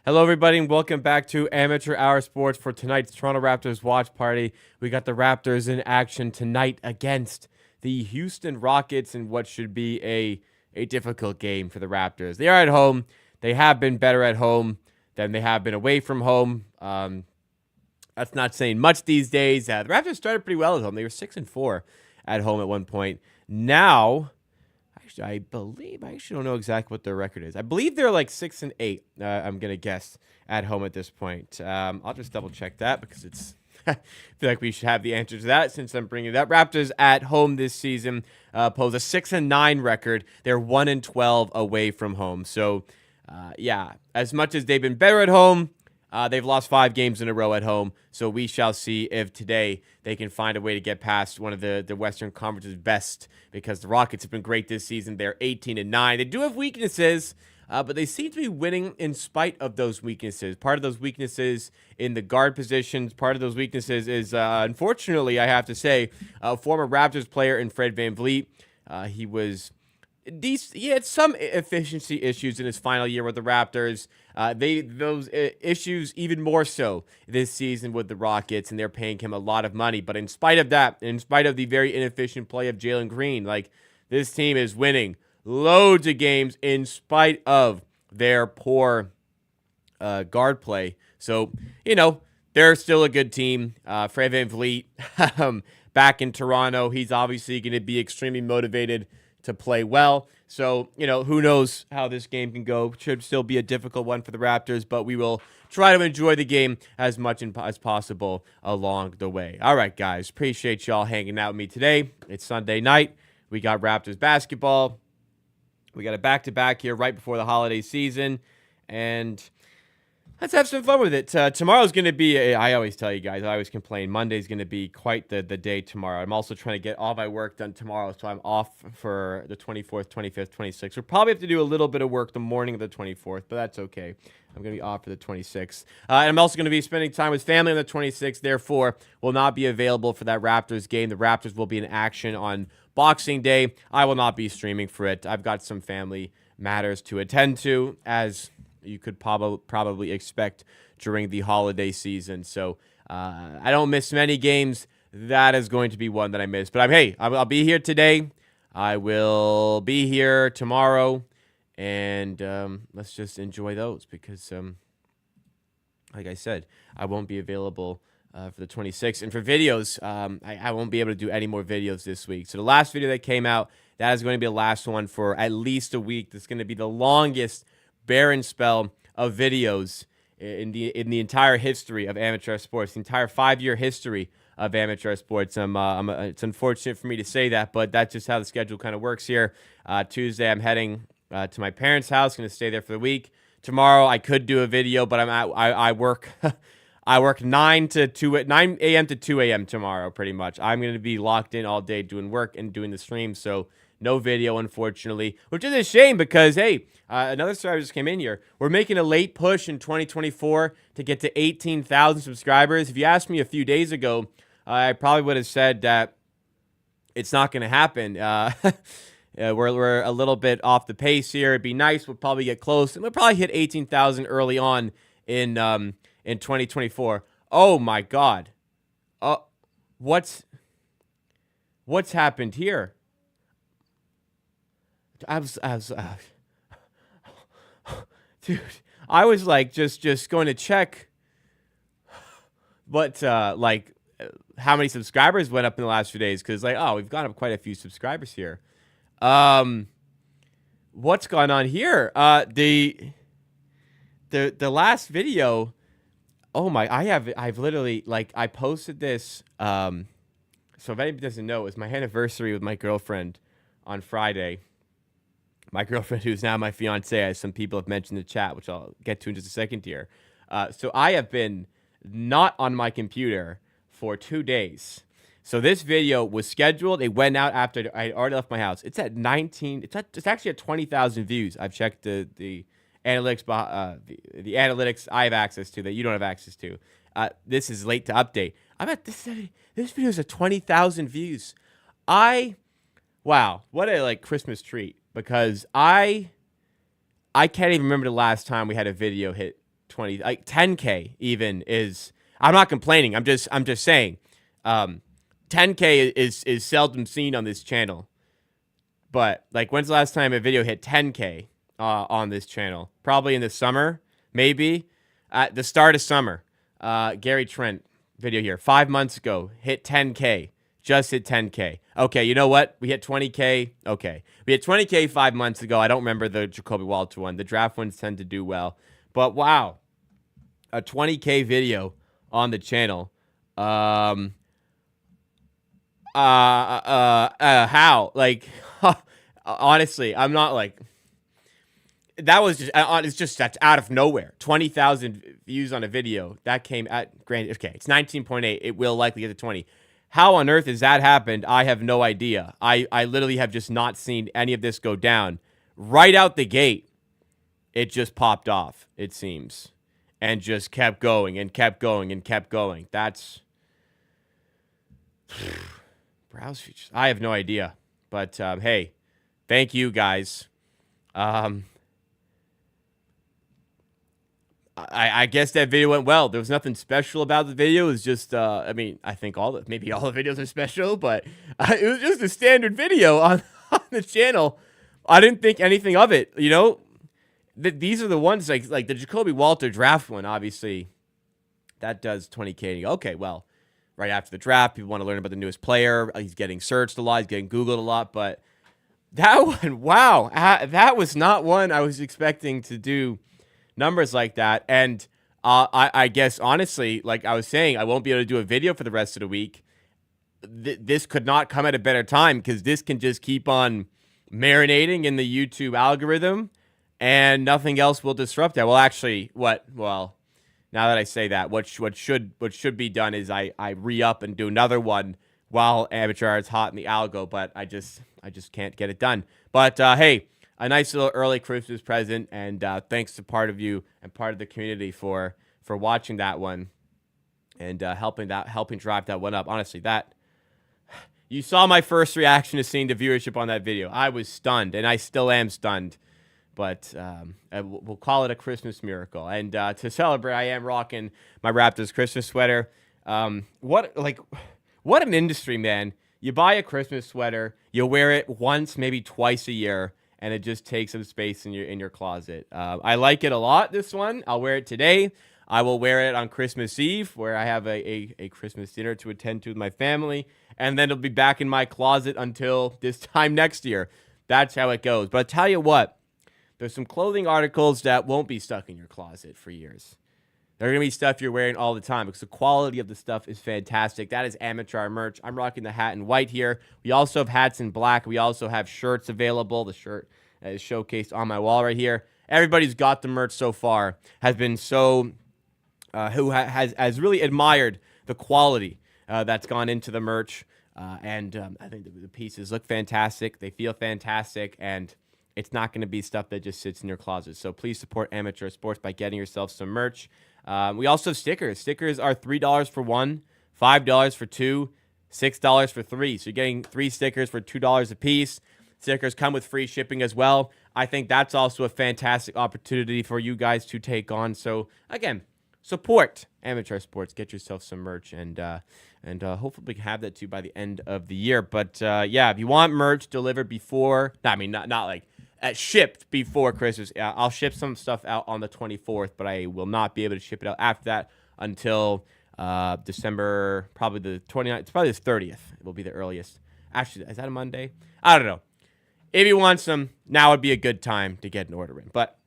Hello, everybody, and welcome back to Amateur Hour Sports for tonight's Toronto Raptors watch party. We got the Raptors in action tonight against the Houston Rockets in what should be a difficult game for the Raptors. They are at home. They have been better at home than they have been away from home. That's not saying much these days. The Raptors started pretty well at home. They were 6-4 at home at one point. Now, I believe, I actually don't know exactly what their record is. I believe they're like 6-8. I'm gonna guess at home at this point. I'll just double check that because it's. I feel like we should have the answer to that since I'm bringing it up. Raptors at home this season pose a 6-9 record. They're 1-12 away from home. So, yeah, as much as they've been better at home, they've lost 5 games in a row at home. So we shall see if today they can find a way to get past one of the Western Conference's best, because the Rockets have been great this season. They're 18-9. They do have weaknesses, but they seem to be winning in spite of those weaknesses. Part of those weaknesses in the guard positions. Part of those weaknesses is, unfortunately, I have to say, a former Raptors player in Fred VanVleet. He had some efficiency issues in his final year with the Raptors. Those issues even more so this season with the Rockets, and they're paying him a lot of money. But in spite of that, in spite of the very inefficient play of Jalen Green, like, this team is winning loads of games in spite of their poor guard play. So, they're still a good team. Fred VanVleet, back in Toronto, he's obviously going to be extremely motivated to play well. So, who knows how this game can go. Should still be a difficult one for the Raptors, but we will try to enjoy the game as much as possible along the way. All right, guys. Appreciate y'all hanging out with me today. It's Sunday night. We got Raptors basketball. We got a back-to-back here right before the holiday season, and let's have some fun with it. Tomorrow's going to be, I always tell you guys, I always complain, Monday's going to be quite the day tomorrow. I'm also trying to get all my work done tomorrow, so I'm off for the 24th, 25th, 26th. We'll probably have to do a little bit of work the morning of the 24th, but that's okay. I'm going to be off for the 26th. And I'm also going to be spending time with family on the 26th, therefore will not be available for that Raptors game. The Raptors will be in action on Boxing Day. I will not be streaming for it. I've got some family matters to attend to, as you could probably expect during the holiday season. So I don't miss many games. That is going to be one that I miss. But I'll be here today. I will be here tomorrow. And let's just enjoy those because, like I said, I won't be available for the 26th. And for videos, I won't be able to do any more videos this week. So the last video that came out, that is going to be the last one for at least a week. That's going to be the longest barren spell of videos in the entire history of amateur sports, the entire 5-year history of amateur sports. It's unfortunate for me to say that, but that's just how the schedule kind of works here. Tuesday, I'm heading to my parents' house, going to stay there for the week. Tomorrow, I could do a video, but I work I work 9 a.m. to 2 a.m. tomorrow, pretty much. I'm going to be locked in all day doing work and doing the stream, so no video, unfortunately, which is a shame because, hey, another subscriber just came in here. We're making a late push in 2024 to get to 18,000 subscribers. If you asked me a few days ago, I probably would have said that it's not going to happen. We're a little bit off the pace here. It'd be nice. We'll probably get close, and we'll probably hit 18,000 early on in 2024. Oh my God! What's happened here? Dude, I was like just going to check what how many subscribers went up in the last few days, because we've gone up quite a few subscribers here. What's going on here? The last video. Oh my! I've literally I posted this. So if anybody doesn't know, it was my anniversary with my girlfriend on Friday. My girlfriend, who's now my fiance, as some people have mentioned in the chat, which I'll get to in just a second here. So I have been not on my computer for 2 days. So this video was scheduled. It went out after I already left my house. It's at 19. It's actually at 20,000 views. I've checked the analytics. The analytics I have access to that you don't have access to. This is late to update. I'm at this video is at 20,000 views. Wow, what a Christmas treat, because I can't even remember the last time we had a video hit 20, like 10K even is. I'm not complaining. I'm just saying, 10K is seldom seen on this channel. But like, when's the last time a video hit 10K on this channel? Probably in the summer, maybe at the start of summer. Gary Trent video here 5 months ago hit 10K. Just hit 10K. Okay, you know what? We hit 20K. Okay, we hit 20K 5 months ago. I don't remember the Jacoby Walter one. The draft ones tend to do well, but wow, a 20K video on the channel. How? Like, honestly, I'm not like. That was just, it's just that's out of nowhere. 20,000 views on a video. That came at, granted, okay, it's 19.8. It will likely get to 20. How on earth has that happened? I have no idea. I literally have just not seen any of this go down. Right out the gate, it just popped off, it seems. And just kept going and kept going and kept going. That's browse features. I have no idea. But hey, thank you guys. I guess that video went well. There was nothing special about the video. It was just, I mean, I think maybe all the videos are special, but it was just a standard video on the channel. I didn't think anything of it, you know? These are the ones, like the Jacoby Walter draft one, obviously, that does 20K. Okay, well, right after the draft, people want to learn about the newest player. He's getting searched a lot. He's getting Googled a lot, but that one, wow, that was not one I was expecting to do numbers like that. And I guess, honestly, like I was saying, I won't be able to do a video for the rest of the week. This could not come at a better time because this can just keep on marinating in the YouTube algorithm and nothing else will disrupt that. Well, actually, well, now that I say that, what should be done is I re-up and do another one while Amateur Hour's hot in the algo, but I just can't get it done. But hey, a nice little early Christmas present, and thanks to part of you and part of the community for watching that one and helping drive that one up. Honestly, that you saw my first reaction to seeing the viewership on that video. I was stunned, and I still am stunned. But we'll call it a Christmas miracle. And to celebrate, I am rocking my Raptors Christmas sweater. What an industry, man! You buy a Christmas sweater, you wear it once, maybe twice a year, and it just takes up space in your closet. I like it a lot, this one. I'll wear it today. I will wear it on Christmas Eve, where I have a Christmas dinner to attend to with my family. And then it'll be back in my closet until this time next year. That's how it goes. But I'll tell you what, there's some clothing articles that won't be stuck in your closet for years. They're going to be stuff you're wearing all the time because the quality of the stuff is fantastic. That is Amateur Hour merch. I'm rocking the hat in white here. We also have hats in black. We also have shirts available. The shirt is showcased on my wall right here. Everybody who's got the merch so far has been so, has really admired the quality that's gone into the merch. I think the pieces look fantastic. They feel fantastic. And it's not going to be stuff that just sits in your closet. So please support Amateur Sports by getting yourself some merch. We also have stickers. Stickers are $3 for one, $5 for two, $6 for three. So you're getting 3 stickers for $2 a piece. Stickers come with free shipping as well. I think that's also a fantastic opportunity for you guys to take on. So again, support Amateur Sports. Get yourself some merch, and hopefully we can have that too by the end of the year. But yeah, if you want merch delivered before, not like shipped before Christmas, I'll ship some stuff out on the 24th, but I will not be able to ship it out after that until December, probably the 29th. It's probably the 30th. It will be the earliest. Actually, is that a Monday? I don't know. If you want some, now would be a good time to get an order in. But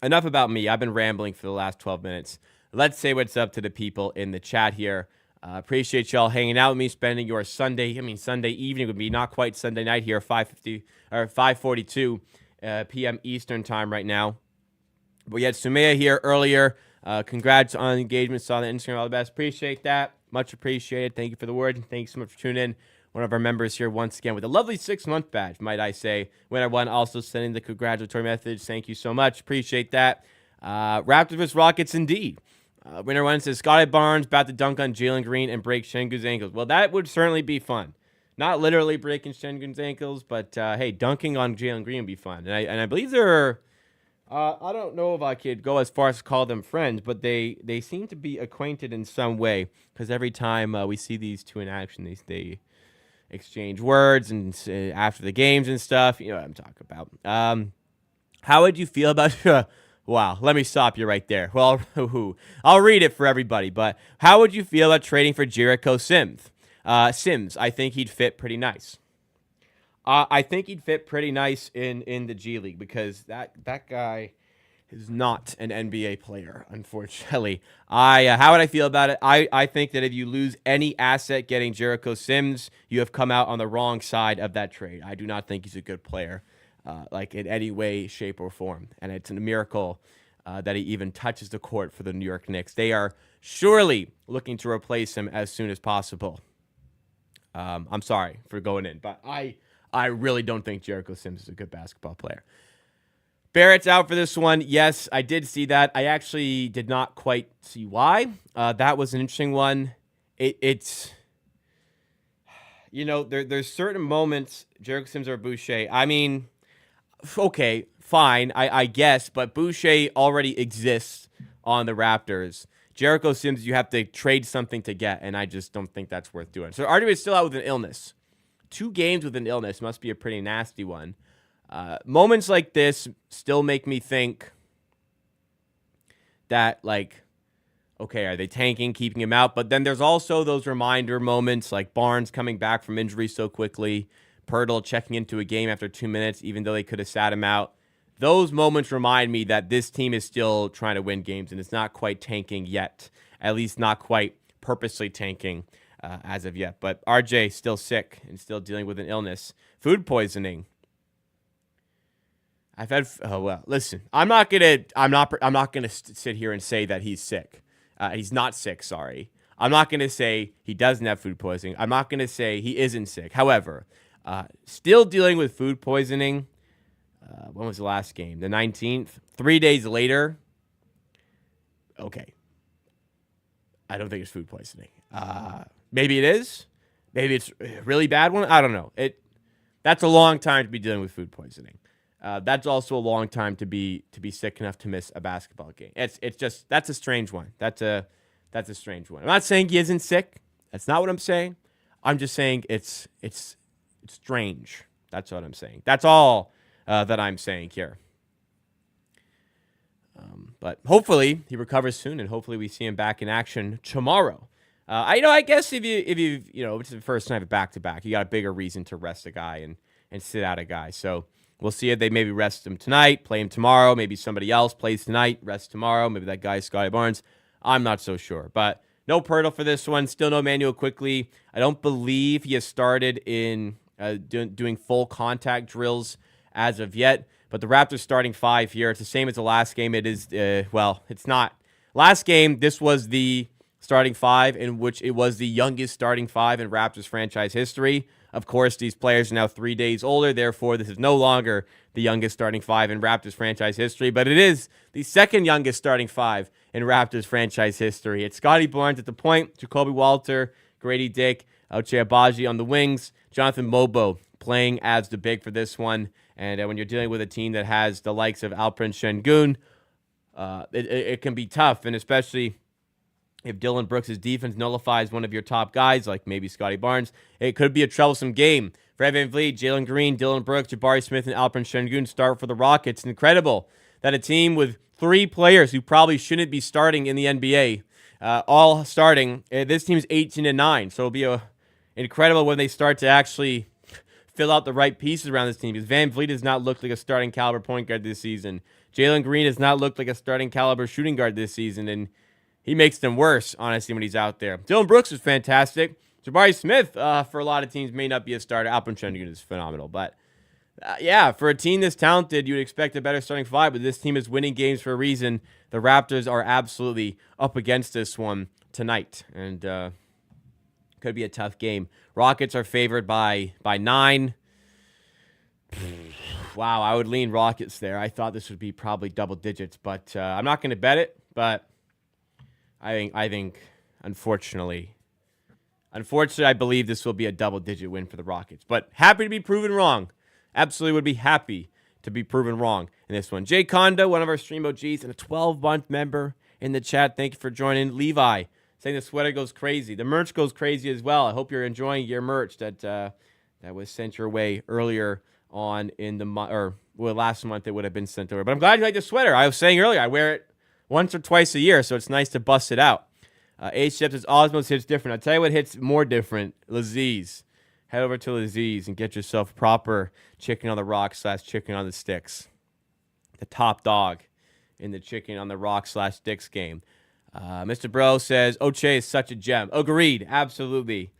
enough about me. I've been rambling for the last 12 minutes. Let's say what's up to the people in the chat here. Appreciate y'all hanging out with me, spending your Sunday evening with me. Not quite Sunday night here, 5:42 p.m. Eastern time right now. We had Sumaya here earlier. Congrats on the engagement. Saw the Instagram. All the best. Appreciate that. Much appreciated. Thank you for the word. Thank you so much for tuning in. One of our members here once again with a lovely 6-month badge, might I say. Winner one also sending the congratulatory message. Thank you so much. Appreciate that. Raptors vs. Rockets indeed. Winner one says, Scotty Barnes about to dunk on Jalen Green and break Şengün's ankles. Well, that would certainly be fun. Not literally breaking Şengün's ankles, but hey, dunking on Jalen Green would be fun. And I believe there I don't know if I could go as far as to call them friends, but they seem to be acquainted in some way. Because every time we see these two in action, they exchange words and after the games and stuff. You know what I'm talking about. How would you feel about? Wow, let me stop you right there. Well, I'll read it for everybody. But how would you feel about trading for Jericho Sims? I think he'd fit pretty nice. I think he'd fit pretty nice in the G League because that guy is not an NBA player, unfortunately. How would I feel about it? I think that if you lose any asset getting Jericho Sims, you have come out on the wrong side of that trade. I do not think he's a good player, like in any way, shape, or form. And it's a miracle that he even touches the court for the New York Knicks. They are surely looking to replace him as soon as possible. I'm sorry for going in, but I really don't think Jericho Sims is a good basketball player. Barrett's out for this one. Yes, I did see that. I actually did not quite see why. That was an interesting one. It's, there's certain moments, Jericho Sims or Boucher. I mean, okay, fine, I guess, but Boucher already exists on the Raptors. Jericho Sims, you have to trade something to get, and I just don't think that's worth doing. So Artie is still out with an illness. 2 games with an illness must be a pretty nasty one. Moments like this still make me think that, like, okay, are they tanking, keeping him out? But then there's also those reminder moments like Barnes coming back from injury so quickly, Pirtle checking into a game after 2 minutes, even though they could have sat him out. Those moments remind me that this team is still trying to win games, and it's not quite tanking yet, at least not quite purposely tanking. As of yet, but RJ still sick and still dealing with an illness, food poisoning. I've had. Oh well, listen. I'm not gonna sit here and say that he's sick. He's not sick. Sorry. I'm not gonna say he doesn't have food poisoning. I'm not gonna say he isn't sick. However, still dealing with food poisoning. When was the last game? The 19th. 3 days later. Okay. I don't think it's food poisoning. Maybe it is. Maybe it's a really bad one. I don't know. That's a long time to be dealing with food poisoning. That's also a long time to be sick enough to miss a basketball game. It's just that's a strange one. That's a strange one. I'm not saying he isn't sick. That's not what I'm saying. I'm just saying it's strange. That's what I'm saying. That's all that I'm saying here. But hopefully he recovers soon, and hopefully we see him back in action tomorrow. I guess if it's the first night of back-to-back, you got a bigger reason to rest a guy and sit out a guy. So we'll see if they maybe rest him tonight, play him tomorrow. Maybe somebody else plays tonight, rest tomorrow. Maybe that guy is Scotty Barnes. I'm not so sure. But no Pirtle for this one. Still no Manuel Quickly. I don't believe he has started in doing full contact drills as of yet. But the Raptors starting 5 here. It's the same as the last game. It is, it's not. Last game, this was the starting 5, in which it was the youngest starting 5 in Raptors franchise history. Of course, these players are now 3 days older. Therefore, this is no longer the youngest starting 5 in Raptors franchise history, but it is the second youngest starting 5 in Raptors franchise history. It's Scotty Barnes at the point, Jacoby Walter, Grady Dick, Ochai Agbaji on the wings, Jonathan Mobo playing as the big for this one. And when you're dealing with a team that has the likes of Alperen Şengün, it can be tough, and especially if Dylan Brooks' defense nullifies one of your top guys, like maybe Scotty Barnes, it could be a troublesome game. Fred VanVleet, Jalen Green, Dylan Brooks, Jabari Smith, and Alperen Şengün start for the Rockets. Incredible that a team with 3 players who probably shouldn't be starting in the NBA, all starting. This team's 18-9, so it'll be incredible when they start to actually fill out the right pieces around this team, because VanVleet has not looked like a starting caliber point guard this season. Jalen Green has not looked like a starting caliber shooting guard this season, and he makes them worse, honestly, when he's out there. Dylan Brooks is fantastic. Jabari Smith, for a lot of teams, may not be a starter. Alperen Şengün is phenomenal. But, for a team this talented, you would expect a better starting 5, but this team is winning games for a reason. The Raptors are absolutely up against this one tonight, and could be a tough game. Rockets are favored by 9. Wow, I would lean Rockets there. I thought this would be probably double digits, but I'm not going to bet it, but I think, unfortunately, I believe this will be a double-digit win for the Rockets. But happy to be proven wrong. Absolutely would be happy to be proven wrong in this one. Jay Kondo, one of our stream OGs, and a 12-month member in the chat. Thank you for joining. Levi saying the sweater goes crazy. The merch goes crazy as well. I hope you're enjoying your merch that was sent your way earlier on in the month, or last month it would have been sent over. But I'm glad you like the sweater. I was saying earlier, I wear it once or twice a year, so it's nice to bust it out. H-Steps says Osmos hits different. I'll tell you what hits more different. Laziz. Head over to Laziz and get yourself proper chicken on the rock / chicken on the sticks. The top dog in the chicken on the rock / sticks game. Mr. Bro says Oche is such a gem. Agreed. Absolutely.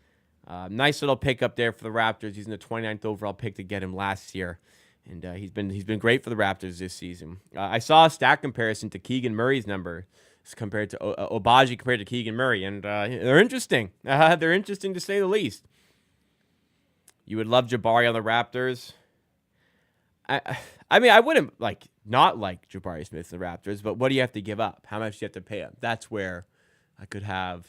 Nice little pickup there for the Raptors. He's in the 29th overall pick to get him last year. And he's been great for the Raptors this season. I saw a stat comparison to Keegan Murray's number compared to Obagi compared to Keegan Murray. And they're interesting. They're interesting to say the least. You would love Jabari on the Raptors. I mean, I wouldn't not like Jabari Smith and the Raptors, but what do you have to give up? How much do you have to pay him? That's where I could have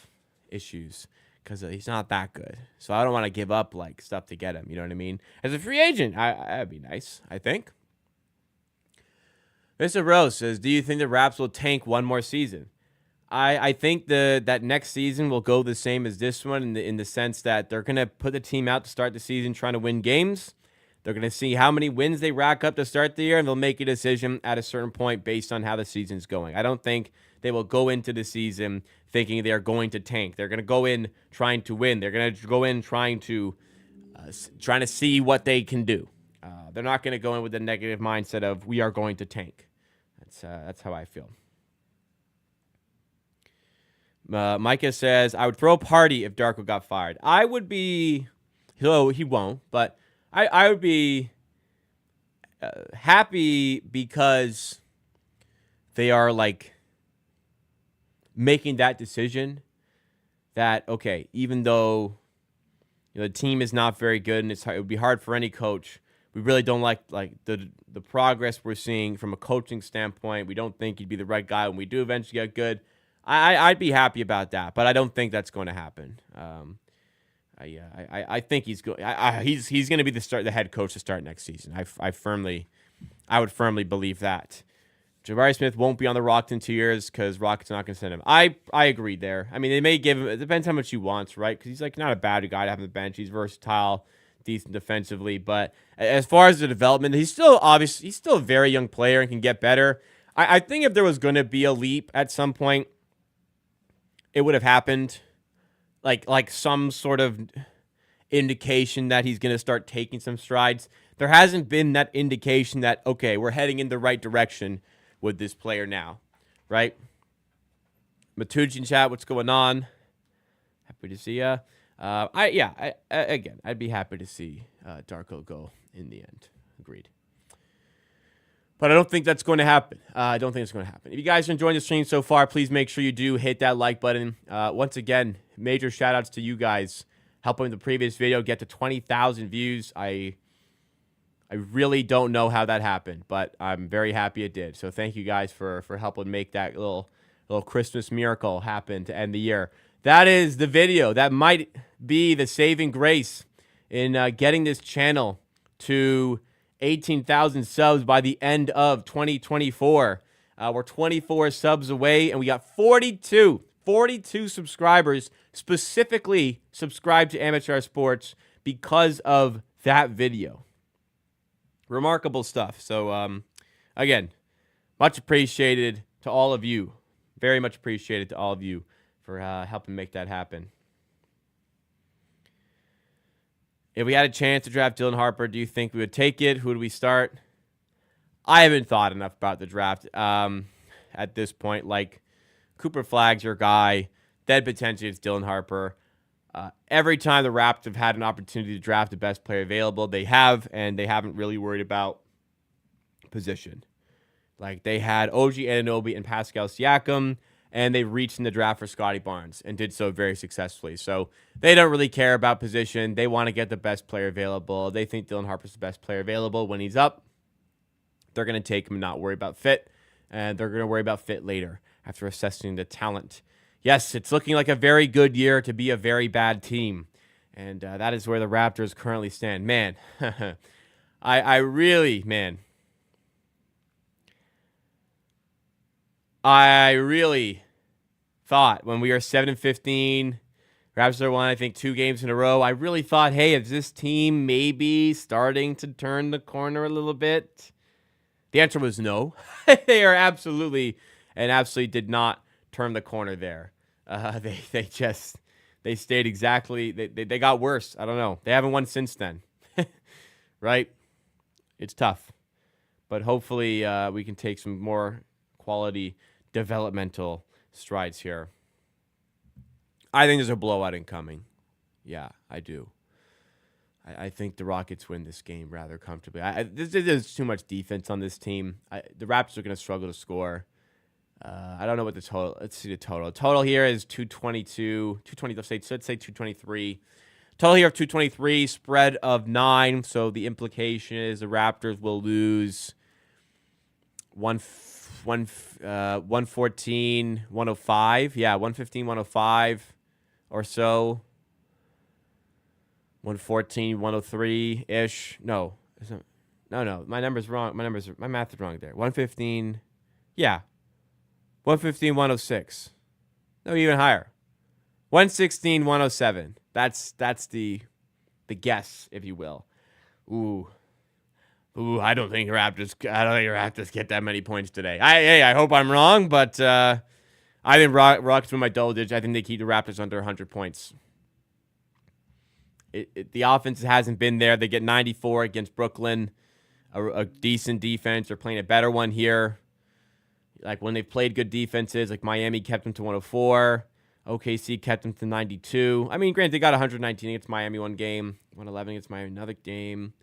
issues because he's not that good. So I don't want to give up stuff to get him. You know what I mean? As a free agent, that'd be nice, I think. Mr. Rose says, do you think the Raps will tank one more season? I think that next season will go the same as this one in the sense that they're going to put the team out to start the season trying to win games. They're going to see how many wins they rack up to start the year, and they'll make a decision at a certain point based on how the season's going. I don't think they will go into the season thinking they're going to tank. They're going to go in trying to win. They're going to go in trying to see what they can do. They're not going to go in with the negative mindset of we are going to tank. That's how I feel. Micah says, I would throw a party if Darko got fired. I would be, he won't, but I would be happy because they are making that decision that, okay, even though the team is not very good and it would be hard for any coach, we really don't like the progress we're seeing from a coaching standpoint. We don't think he'd be the right guy when we do eventually get good. I'd be happy about that, but I don't think that's going to happen. I think he's going to be the head coach to start next season. I would firmly believe that. Jabari Smith won't be on the Rockets in 2 years because Rockets are not going to send him. I agree there. I mean, they may give him. It depends how much he wants, right? Because he's not a bad guy to have on the bench. He's versatile, decent defensively, but as far as the development, he's still a very young player and can get better. I think if there was going to be a leap at some point, it would have happened, like some sort of indication that he's going to start taking some strides. There hasn't been that indication that, okay, we're heading in the right direction with this player now, right? Matucci in chat, what's going on? Happy to see ya. Again, I'd be happy to see Darko go in the end. Agreed. But I don't think that's going to happen. If you guys are enjoying the stream so far, please make sure you do hit that like button. Once again, major shout outs to you guys helping the previous video get to 20,000 views. I really don't know how that happened, but I'm very happy it did. So thank you guys for helping make that little Christmas miracle happen to end the year. That is the video. That might be the saving grace in getting this channel to 18,000 subs by the end of 2024. We're 24 subs away, and we got 42 subscribers specifically subscribed to Amateur Sports because of that video. Remarkable stuff. So, again, much appreciated to all of you. Very much appreciated to all of you for helping make that happen. If we had a chance to draft Dylan Harper, do you think we would take it? Who would we start? I haven't thought enough about the draft at this point. Cooper Flagg's your guy. Then potentially it's Dylan Harper. Every time the Raptors have had an opportunity to draft the best player available, they have, and they haven't really worried about position. They had OG Anunoby and Pascal Siakam, and they reached in the draft for Scotty Barnes and did so very successfully. So they don't really care about position. They want to get the best player available. They think Dylan Harper's the best player available. When he's up, they're going to take him and not worry about fit, and they're going to worry about fit later after assessing the talent. Yes, it's looking like a very good year to be a very bad team, and that is where the Raptors currently stand. Man, I really, I really thought when we were 7-15, Raptors won, I think, 2 games in a row. I really thought, hey, is this team maybe starting to turn the corner a little bit? The answer was no. They are absolutely did not turn the corner there. They stayed exactly, they got worse. I don't know. They haven't won since then, right? It's tough, but hopefully we can take some more quality developmental strides here. I think there's a blowout incoming. Yeah, I do. I think the Rockets win this game rather comfortably. There's too much defense on this team. The Raptors are going to struggle to score. I don't know what the total. Let's see the total. Total here is 222, 220. Let's say 223. Total here of 223. Spread of 9. So the implication is the Raptors will lose 114, 105. Yeah, 115, 105 or so. 114, 103-ish. No. No. My number's wrong. My math is wrong there. 115. Yeah. 115, 106. No, even higher. 116, 107. That's the guess, if you will. Ooh, I don't think Raptors get that many points today. I hope I'm wrong, but I think Rockets win my double digits. I think they keep the Raptors under 100 points. The offense hasn't been there. They get 94 against Brooklyn, a decent defense. They're playing a better one here. Like when they've played good defenses, like Miami kept them to 104. OKC kept them to 92. I mean, granted, they got 119 against Miami one game, 111 against Miami another game,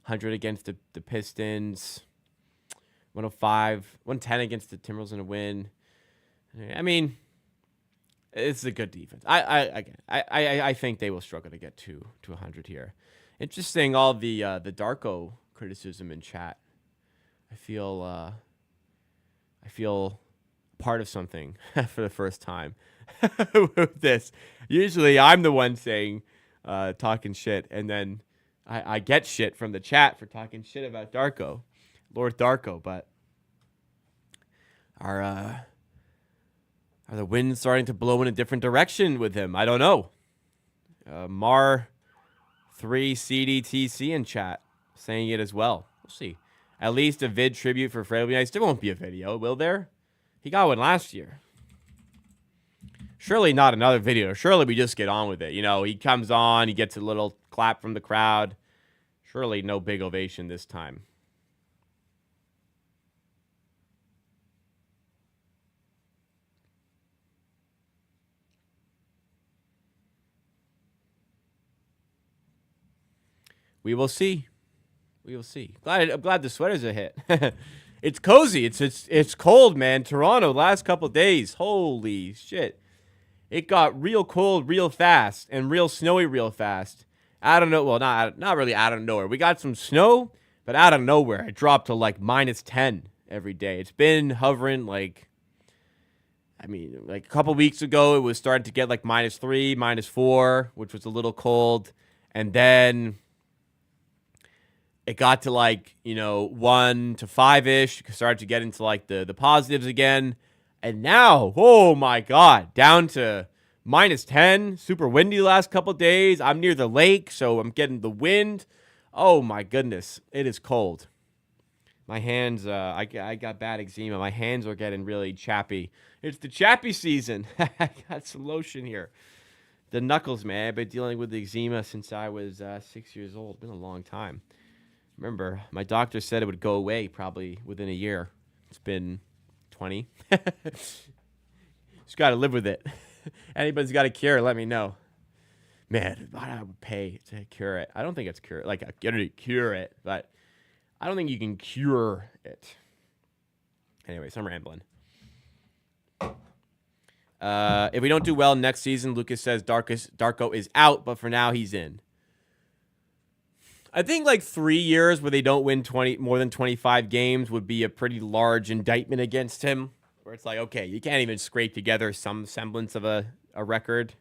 100 against the Pistons, 105, 110 against the Timberwolves in a win. I mean, it's a good defense. I think they will struggle to get to 100 here. Interesting, all the Darko criticism in chat. I feel part of something for the first time with this. Usually, I'm the one saying talking shit, and then I get shit from the chat for talking shit about Darko, Lord Darko. But are the winds starting to blow in a different direction with him? I don't know. Mar3 CDTC in chat saying it as well. We'll see. At least a vid tribute for Fred will be nice. There won't be a video, will there? He got one last year. Surely not another video. Surely we just get on with it. You know, he comes on, he gets a little clap from the crowd. Surely no big ovation this time. We will see. We will see. I'm glad the sweaters are hit. It's cozy. It's cold, man. Toronto, last couple days. Holy shit. It got real cold real fast and real snowy real fast. I don't know. Well, not really out of nowhere. We got some snow, but out of nowhere, it dropped to like -10 every day. It's been hovering like a couple weeks ago, it was starting to get like -3, -4, which was a little cold. And then it got to 1 to 5-ish, started to get into like the positives again. And now, oh my God, down to -10, super windy the last couple days. I'm near the lake, so I'm getting the wind. Oh my goodness, it is cold. My hands, I got bad eczema. My hands are getting really chappy. It's the chappy season. I got some lotion here. The knuckles, man. I've been dealing with eczema since I was 6 years old. Been a long time. Remember, my doctor said it would go away probably within a year. It's been 20. Just got to live with it. Anybody's got a cure, let me know. Man, I would pay to cure it. I don't think it's cure. Like, I'm going to cure it, but I don't think you can cure it. Anyways, I'm rambling. If we don't do well next season, Lucas says Darko is out, but for now he's in. I think like 3 years where they don't win more than 25 games would be a pretty large indictment against him. Where it's like, okay, you can't even scrape together some semblance of a record.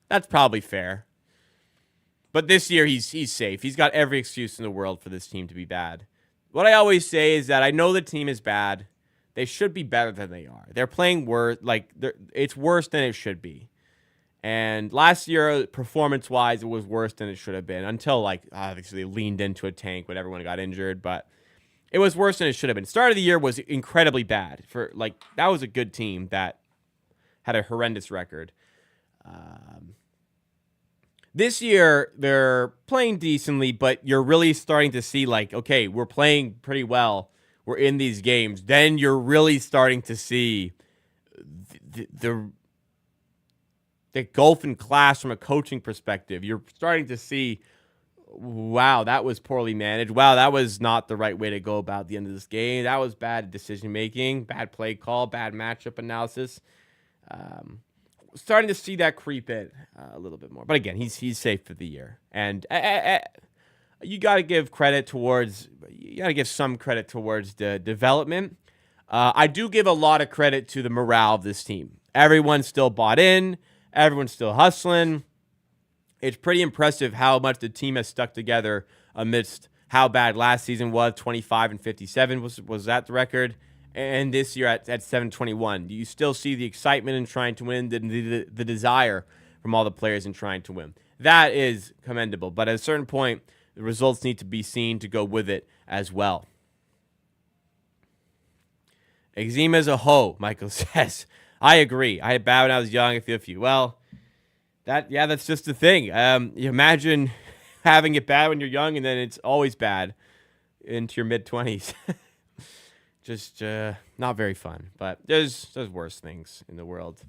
That's probably fair. But this year he's safe. He's got every excuse in the world for this team to be bad. What I always say is that I know the team is bad. They should be better than they are. They're playing worse. Like, it's worse than it should be. And last year, performance-wise, it was worse than it should have been until, like, obviously they leaned into a tank when everyone got injured. But it was worse than it should have been. Start of the year was incredibly bad. That was a good team that had a horrendous record. This year, they're playing decently, but you're really starting to see, like, okay, we're playing pretty well. We're in these games. Then you're really starting to see the gulf in class from a coaching perspective. You're starting to see, wow, that was poorly managed. Wow, that was not the right way to go about the end of this game. That was bad decision-making, bad play call, bad matchup analysis. Starting to see that creep in a little bit more. But again, he's safe for the year. And you got to give some credit towards the development. I do give a lot of credit to the morale of this team. Everyone's still bought in. Everyone's still hustling. It's pretty impressive how much the team has stuck together amidst how bad last season was. 25-57 was that the record. And this year at 7-21, you still see the excitement in trying to win, the desire from all the players in trying to win. That is commendable. But at a certain point, the results need to be seen to go with it as well. Eczema is a hoe, Michael says. I agree. I had bad when I was young. I feel for you. Well, that's just the thing. You imagine having it bad when you're young, and then it's always bad into your mid-20s. Just not very fun. But there's worse things in the world.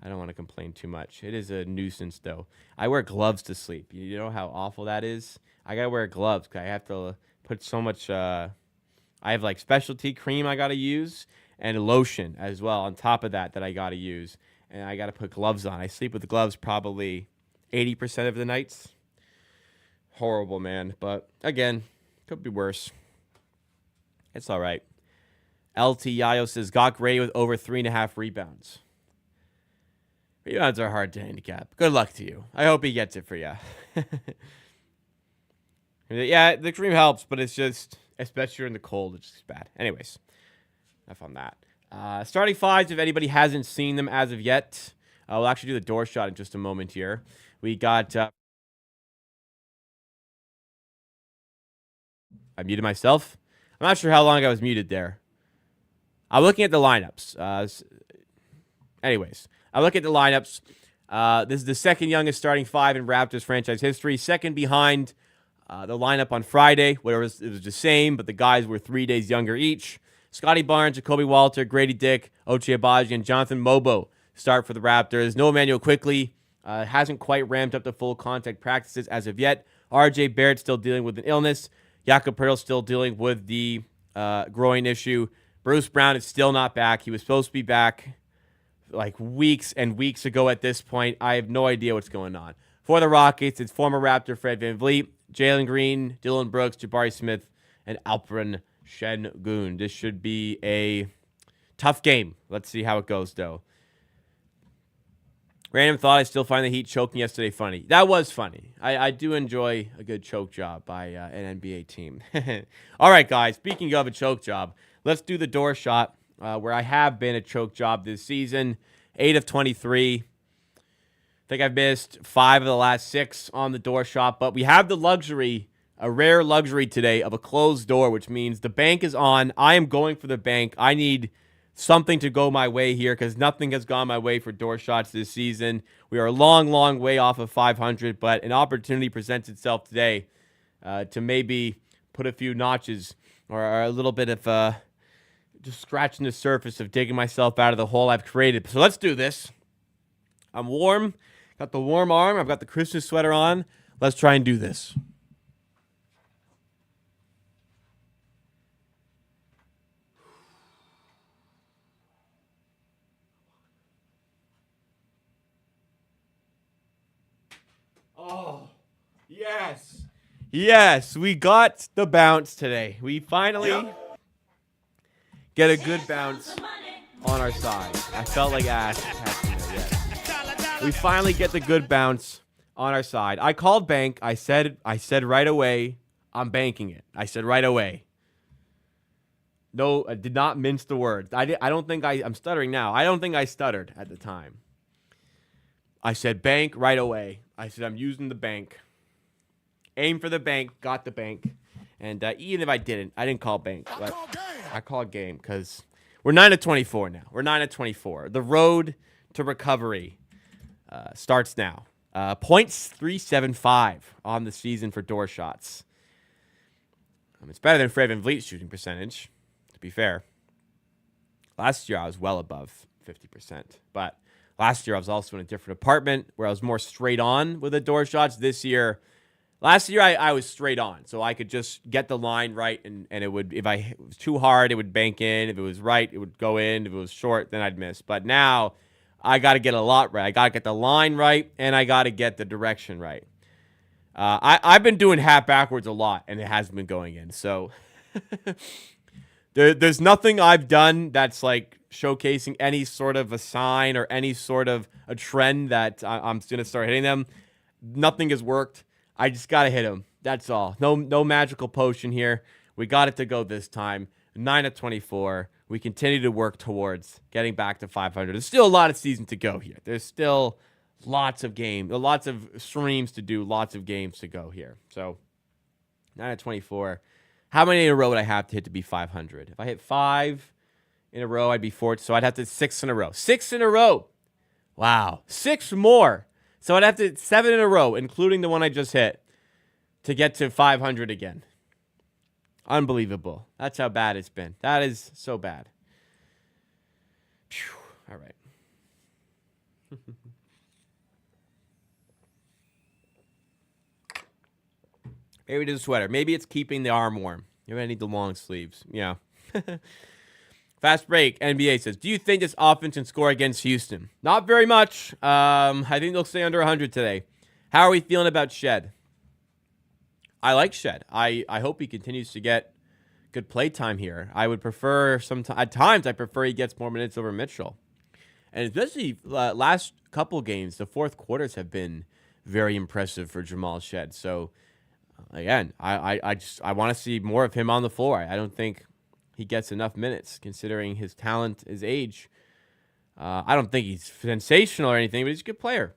I don't want to complain too much. It is a nuisance, though. I wear gloves to sleep. You know how awful that is? I got to wear gloves because I have to put so much... I have, like, specialty cream I got to use and lotion as well on top of that I got to use. And I got to put gloves on. I sleep with gloves probably 80% of the nights. Horrible, man. But, again, could be worse. It's all right. LT Yayo says, got Gray with over 3.5 rebounds. Rebounds are hard to handicap. Good luck to you. I hope he gets it for you. Yeah, the cream helps, but it's just, especially in the cold, it's just bad. Anyways, enough on that. Starting fives, if anybody hasn't seen them as of yet. We'll actually do the door shot in just a moment here. We got... I muted myself. I'm not sure how long I was muted there. I'm looking at the lineups. Anyways, I look at the lineups. This is the second youngest starting five in Raptors franchise history. Second behind the lineup on Friday, where it was the same, but the guys were 3 days younger each. Scotty Barnes, Jacoby Walter, Grady Dick, Ochai Agbaji, and Jonathan Mobo start for the Raptors. No Emmanuel Quickley hasn't quite ramped up to full contact practices as of yet. RJ Barrett still dealing with an illness. Jakob Poeltl still dealing with the groin issue. Bruce Brown is still not back. He was supposed to be back like weeks and weeks ago at this point. I have no idea what's going on. For the Rockets, it's former Raptor Fred VanVleet, Jalen Green, Dylan Brooks, Jabari Smith, and Alperen Şengün. This should be a tough game. Let's see how it goes, though. Random thought, I still find the Heat choking yesterday funny. That was funny. I do enjoy a good choke job by an NBA team. All right, guys, speaking of a choke job, let's do the door shot, where I have been a choke job this season. 8 of 23. I think I've missed 5 of the last 6 on the door shot, but we have the luxury, a rare luxury today, of a closed door, which means the bank is on. I am going for the bank. I need something to go my way here because nothing has gone my way for door shots this season. We are a long, long way off of 500, but an opportunity presents itself today to maybe put a few notches or a little bit of just scratching the surface of digging myself out of the hole I've created. So let's do this. I'm warm. Got the warm arm. I've got the Christmas sweater on. Let's try and do this. Oh, yes. Yes, we got the bounce today. We finally get a good bounce on our side. I felt like Ash passing there, yes. We finally get the good bounce on our side. I called bank. I said right away, I'm banking it. I said right away. No, I did not mince the words. I don't think I'm stuttering now. I don't think I stuttered at the time. I said bank right away. I said I'm using the bank. Aim for the bank, got the bank. And even if I didn't call bank. I call game because we're 9-24 now. We're 9-24. The road to recovery starts now. .375 on the season for door shots. It's better than VanVleet's shooting percentage, to be fair. Last year I was well above 50%, but last year I was also in a different apartment where I was more straight on with the door shots. Last year I was straight on, so I could just get the line right, and it would, if it was too hard, it would bank in. If it was right, it would go in. If it was short, then I'd miss. But now I got to get a lot right. I got to get the line right, and I got to get the direction right. I've been doing half backwards a lot, and it hasn't been going in. So there's nothing I've done that's like showcasing any sort of a sign or any sort of a trend that I'm going to start hitting them. Nothing has worked. I just got to hit them. That's all. No magical potion here. We got it to go this time. 9-24. We continue to work towards getting back to 500. There's still a lot of season to go here. There's still lots of streams to do, lots of games to go here. So 9-24. How many in a row would I have to hit to be 500? If I hit 5 in a row, I'd be 4. So I'd have to 6 in a row. 6 in a row. Wow. 6 more. So I'd have to 7 in a row, including the one I just hit, to get to 500 again. Unbelievable. That's how bad it's been. That is so bad. Phew. All right. Maybe it is a sweater. Maybe it's keeping the arm warm. Maybe I need the long sleeves. Yeah. Fast break. NBA says, do you think this offense can score against Houston? Not very much. I think they'll stay under 100 today. How are we feeling about Shed? I like Shed. I hope he continues to get good play time here. I would prefer at times I prefer he gets more minutes over Mitchell. And especially last couple games, the fourth quarters have been very impressive for Jamal Shed. So again, I want to see more of him on the floor. I don't think he gets enough minutes considering his talent, his age. I don't think he's sensational or anything, but he's a good player.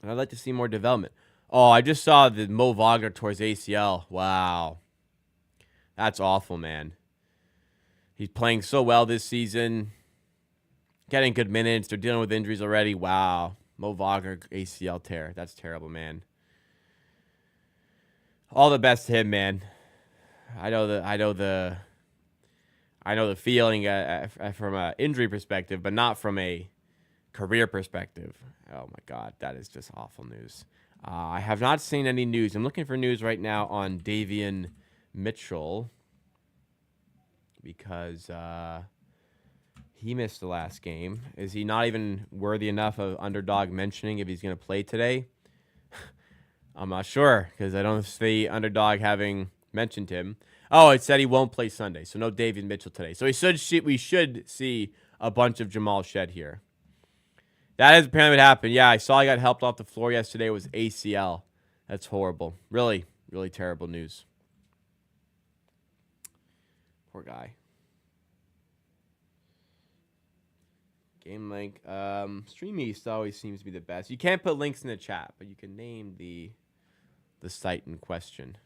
And I'd like to see more development. Oh, I just saw the Mo Wagner towards ACL. Wow. That's awful, man. He's playing so well this season. Getting good minutes. They're dealing with injuries already. Wow. Mo Wagner ACL tear. That's terrible, man. All the best to him, man. I know the feeling from an injury perspective, but not from a career perspective. Oh my God, that is just awful news. I have not seen any news. I'm looking for news right now on Davion Mitchell because he missed the last game. Is he not even worthy enough of Underdog mentioning if he's going to play today? I'm not sure because I don't see Underdog having mentioned him. Oh, it said he won't play Sunday, so no Davion Mitchell today. So we should see a bunch of Jamal Shed here. That is apparently what happened. Yeah, I saw he got helped off the floor yesterday. It was ACL. That's horrible. Really, really terrible news. Poor guy. Game link. Stream East always seems to be the best. You can't put links in the chat, but you can name the site in question.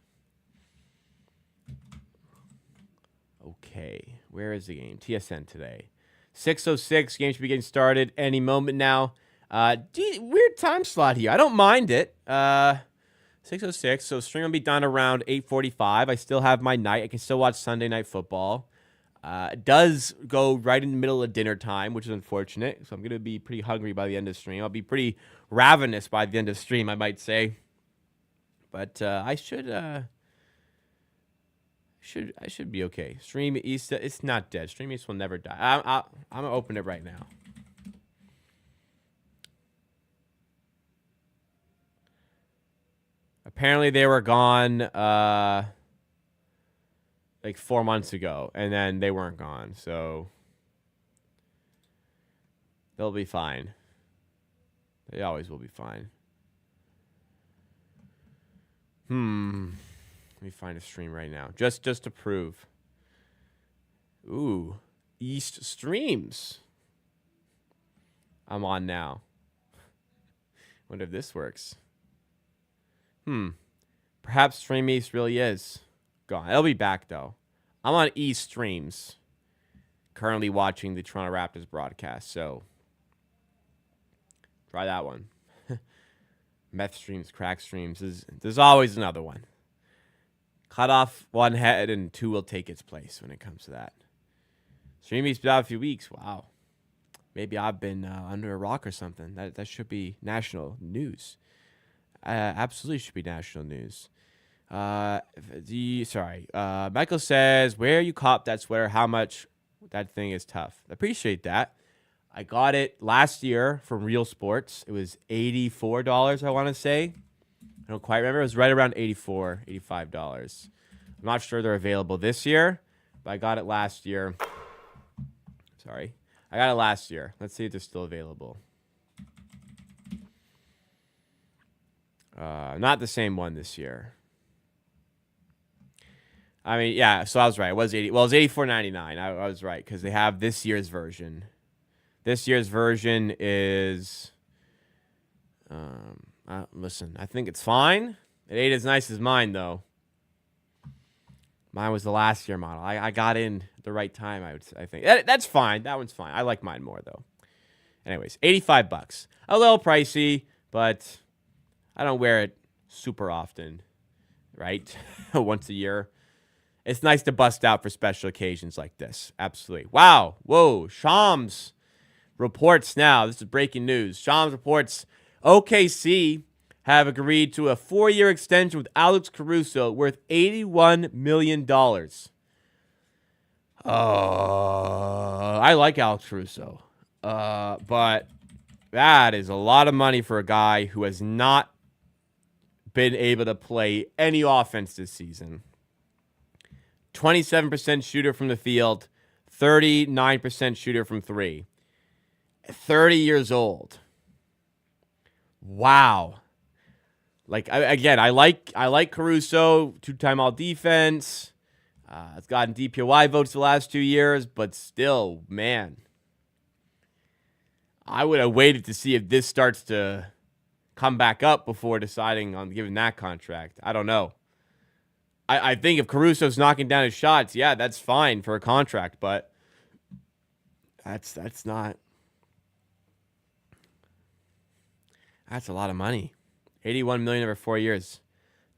Okay, where is the game? TSN today. 6:06, game should be getting started any moment now. Weird time slot here. I don't mind it. 6:06, so stream will be done around 8:45. I still have my night. I can still watch Sunday Night Football. It does go right in the middle of dinner time, which is unfortunate. So I'm going to be pretty hungry by the end of the stream. I'll be pretty ravenous by the end of the stream, I might say. But I should be okay. Stream East, it's not dead. Stream East will never die. I'm going to open it right now. Apparently they were gone like 4 months ago, and then they weren't gone. So they'll be fine. They always will be fine. Let me find a stream right now, just to prove. Ooh. East Streams. I'm on now. Wonder if this works. Perhaps Stream East really is gone. It'll be back, though. I'm on East Streams. Currently watching the Toronto Raptors broadcast, so try that one. Meth streams, crack streams. There's always another one. Cut off one head and two will take its place when it comes to that. Streamy's been out a few weeks. Wow. Maybe I've been under a rock or something. That should be national news. Absolutely should be national news. Michael says, where you cop that sweater, how much that thing is tough. I appreciate that. I got it last year from Real Sports. It was $84, I want to say. I don't quite remember. It was right around $84, $85. I'm not sure they're available this year, but I got it last year. Sorry. I got it last year. Let's see if they're still available. Not the same one this year. I mean, yeah, so I was right. It was $84.99. I was right because they have this year's version. This year's version is listen, I think it's fine. It ain't as nice as mine, though. Mine was the last year model. I got in at the right time, I think. That's fine. That one's fine. I like mine more, though. Anyways, $85. A little pricey, but I don't wear it super often, right? Once a year. It's nice to bust out for special occasions like this. Absolutely. Wow. Whoa. Shams reports now. This is breaking news. Shams reports OKC have agreed to a 4-year extension with Alex Caruso worth $81 million. I like Alex Caruso. But that is a lot of money for a guy who has not been able to play any offense this season. 27% shooter from the field, 39% shooter from three. 30 years old. Wow. I like Caruso, 2-time all defense. It's gotten DPOY votes the last 2 years, but still, man. I would have waited to see if this starts to come back up before deciding on giving that contract. I don't know. I think if Caruso's knocking down his shots, yeah, that's fine for a contract, but that's not. That's a lot of money. $81 million over 4 years.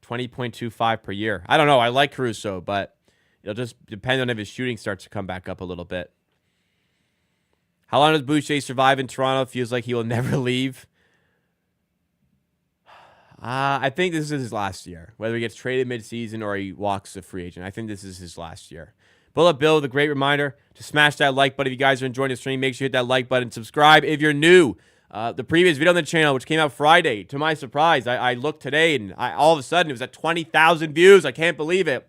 20.25 per year. I don't know. I like Caruso, but it'll just depend on if his shooting starts to come back up a little bit. How long does Boucher survive in Toronto? Feels like he will never leave. I think this is his last year. Whether he gets traded midseason or he walks a free agent. I think this is his last year. Bullet Bill with a great reminder to smash that like button. If you guys are enjoying the stream, make sure you hit that like button. Subscribe if you're new. The previous video on the channel, which came out Friday, to my surprise, I looked today and all of a sudden it was at 20,000 views. I can't believe it.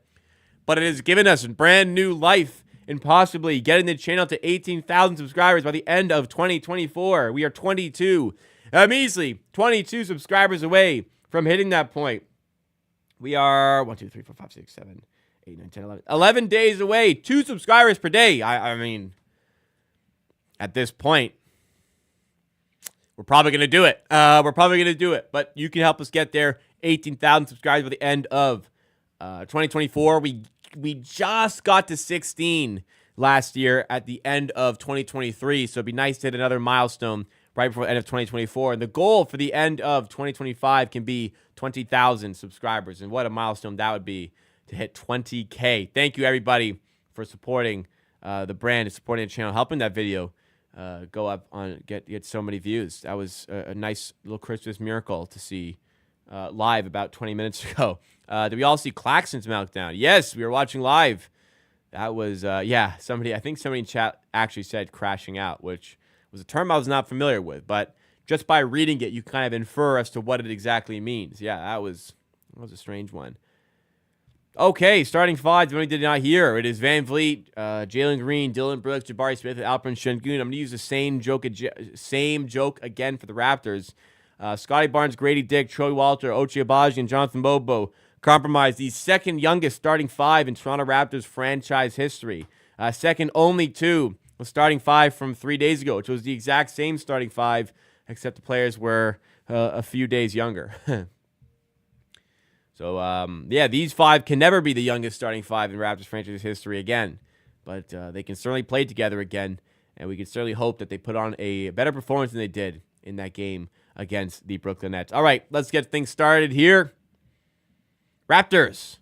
But it has given us a brand new life and possibly getting the channel to 18,000 subscribers by the end of 2024. We are 22, measly 22 subscribers away from hitting that point. We are 1, 2, 3, 4, 5, 6, 7, 8, 9, 10, 11. 11 days away. 2 subscribers per day. I mean, at this point, we're probably going to do it. But you can help us get there. 18,000 subscribers by the end of 2024. We just got to 16 last year at the end of 2023. So it'd be nice to hit another milestone right before the end of 2024. And the goal for the end of 2025 can be 20,000 subscribers. And what a milestone that would be to hit 20K. Thank you, everybody, for supporting the brand and supporting the channel, helping that video go up on get so many views. That was a nice little Christmas miracle to see live about 20 minutes ago. Did we all see Claxton's meltdown? Yes, we were watching live. That was, I think somebody in chat actually said crashing out, which was a term I was not familiar with, but just by reading it, you kind of infer as to what it exactly means. Yeah, that was a strange one. Okay, starting five, if did not hear, it is VanVleet, Jalen Green, Dylan Brooks, Jabari Smith, and Alperen Sengun. I'm going to use the same joke again for the Raptors. Scotty Barnes, Grady Dick, Troy Walter, Ochai Agbaji, and Jonathan Bobo compromised the second youngest starting five in Toronto Raptors franchise history. second only to the starting five from 3 days ago, which was the exact same starting five, except the players were a few days younger. So, yeah, these five can never be the youngest starting five in Raptors franchise history again. But they can certainly play together again, and we can certainly hope that they put on a better performance than they did in that game against the Brooklyn Nets. All right, let's get things started here. Raptors,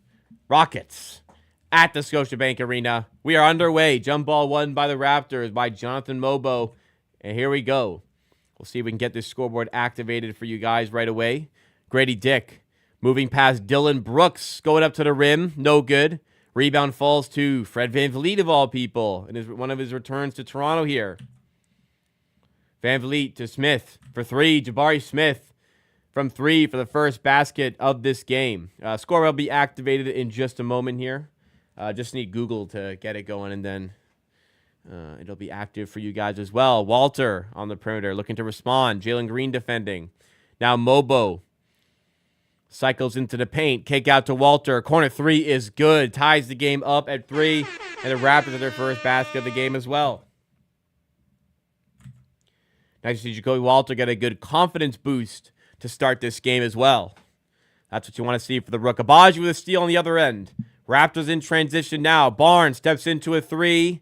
Rockets, at the Scotiabank Arena. We are underway. Jump ball won by the Raptors by Jonathan Mobo. And here we go. We'll see if we can get this scoreboard activated for you guys right away. Grady Dick moving past Dylan Brooks, going up to the rim. No good. Rebound falls to Fred VanVleet, of all people, in one of his returns to Toronto here. VanVleet to Smith for three. Jabari Smith from three for the first basket of this game. Score will be activated in just a moment here. Just need Google to get it going, and then it'll be active for you guys as well. Walter on the perimeter looking to respond. Jalen Green defending. Now Mobo cycles into the paint. Kick out to Walter. Corner three is good. Ties the game up at 3. And the Raptors are their first basket of the game as well. Nice to see Jacoby Walter get a good confidence boost to start this game as well. That's what you want to see for the Rook. Abaji with a steal on the other end. Raptors in transition now. Barnes steps into a 3.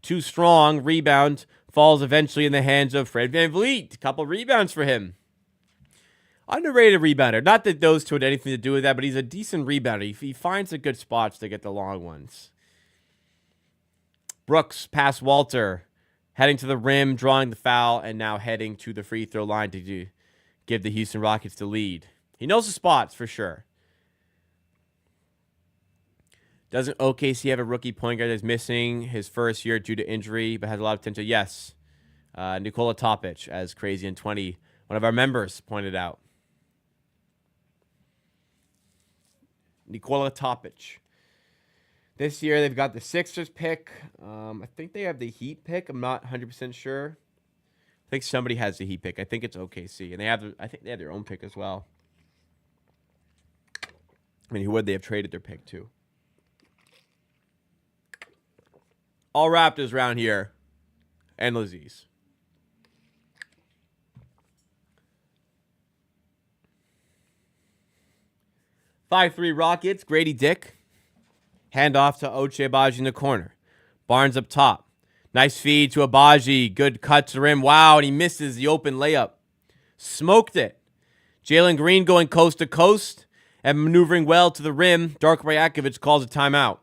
Too strong. Rebound falls eventually in the hands of Fred VanVleet. A couple rebounds for him. Underrated rebounder. Not that those two had anything to do with that, but he's a decent rebounder. He finds the good spots to get the long ones. Brooks past Walter. Heading to the rim, drawing the foul, and now heading to the free throw line to give the Houston Rockets the lead. He knows the spots for sure. Doesn't OKC have a rookie point guard that's missing his first year due to injury, but has a lot of potential? Yes. Nikola Topic, as Crazy in 20, one of our members, pointed out. Nikola Topic. This year, they've got the Sixers pick. I think they have the Heat pick. I'm not 100% sure. I think somebody has the Heat pick. I think it's OKC. And I think they have their own pick as well. I mean, who would they have traded their pick to? All Raptors around here. And Laziz. "5-3 Rockets." Grady Dick. Hand off to Ochai Agbaji in the corner. Barnes up top. Nice feed to Agbaji. Good cut to the rim. Wow, and he misses the open layup. Smoked it. Jalen Green going coast to coast and maneuvering well to the rim. Darko Rajakovic calls a timeout.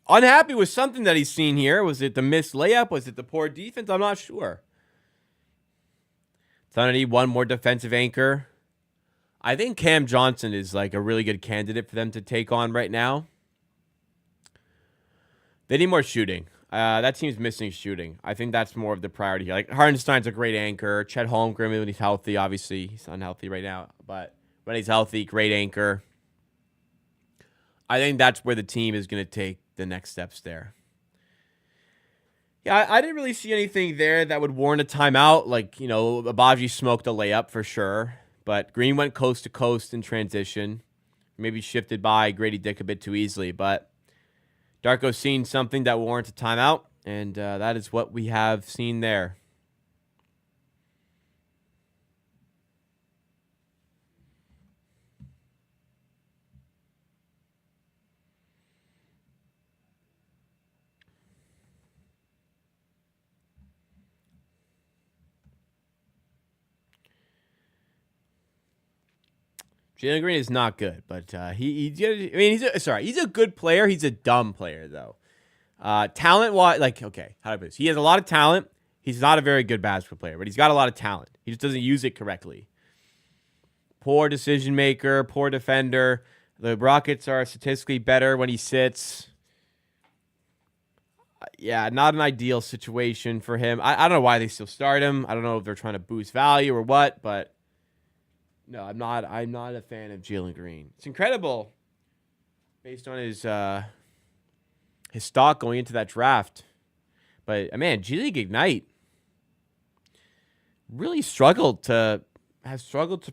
Unhappy with something that he's seen here. Was it the missed layup? Was it the poor defense? I'm not sure. Thunder need one more defensive anchor. I think Cam Johnson is like a really good candidate for them to take on right now. They need more shooting. That team's missing shooting. I think that's more of the priority here. Like, Hartenstein's a great anchor. Chet Holmgren, when he's healthy, obviously. He's unhealthy right now. But when he's healthy, great anchor. I think that's where the team is going to take the next steps there. Yeah, I didn't really see anything there that would warrant a timeout. Like, Agbaji smoked a layup for sure. But Green went coast to coast in transition. Maybe shifted by Grady Dick a bit too easily. But Darko's seen something that warrants a timeout. And that is what we have seen there. Jalen Green is not good, but he's a good player. He's a dumb player though. Talent-wise, how do I put this? He has a lot of talent. He's not a very good basketball player, but he's got a lot of talent. He just doesn't use it correctly. Poor decision maker, poor defender. The Rockets are statistically better when he sits. Yeah, not an ideal situation for him. I don't know why they still start him. I don't know if they're trying to boost value or what, but no, I'm not a fan of Jalen Green. It's incredible based on his stock going into that draft. But man, G League Ignite really has struggled to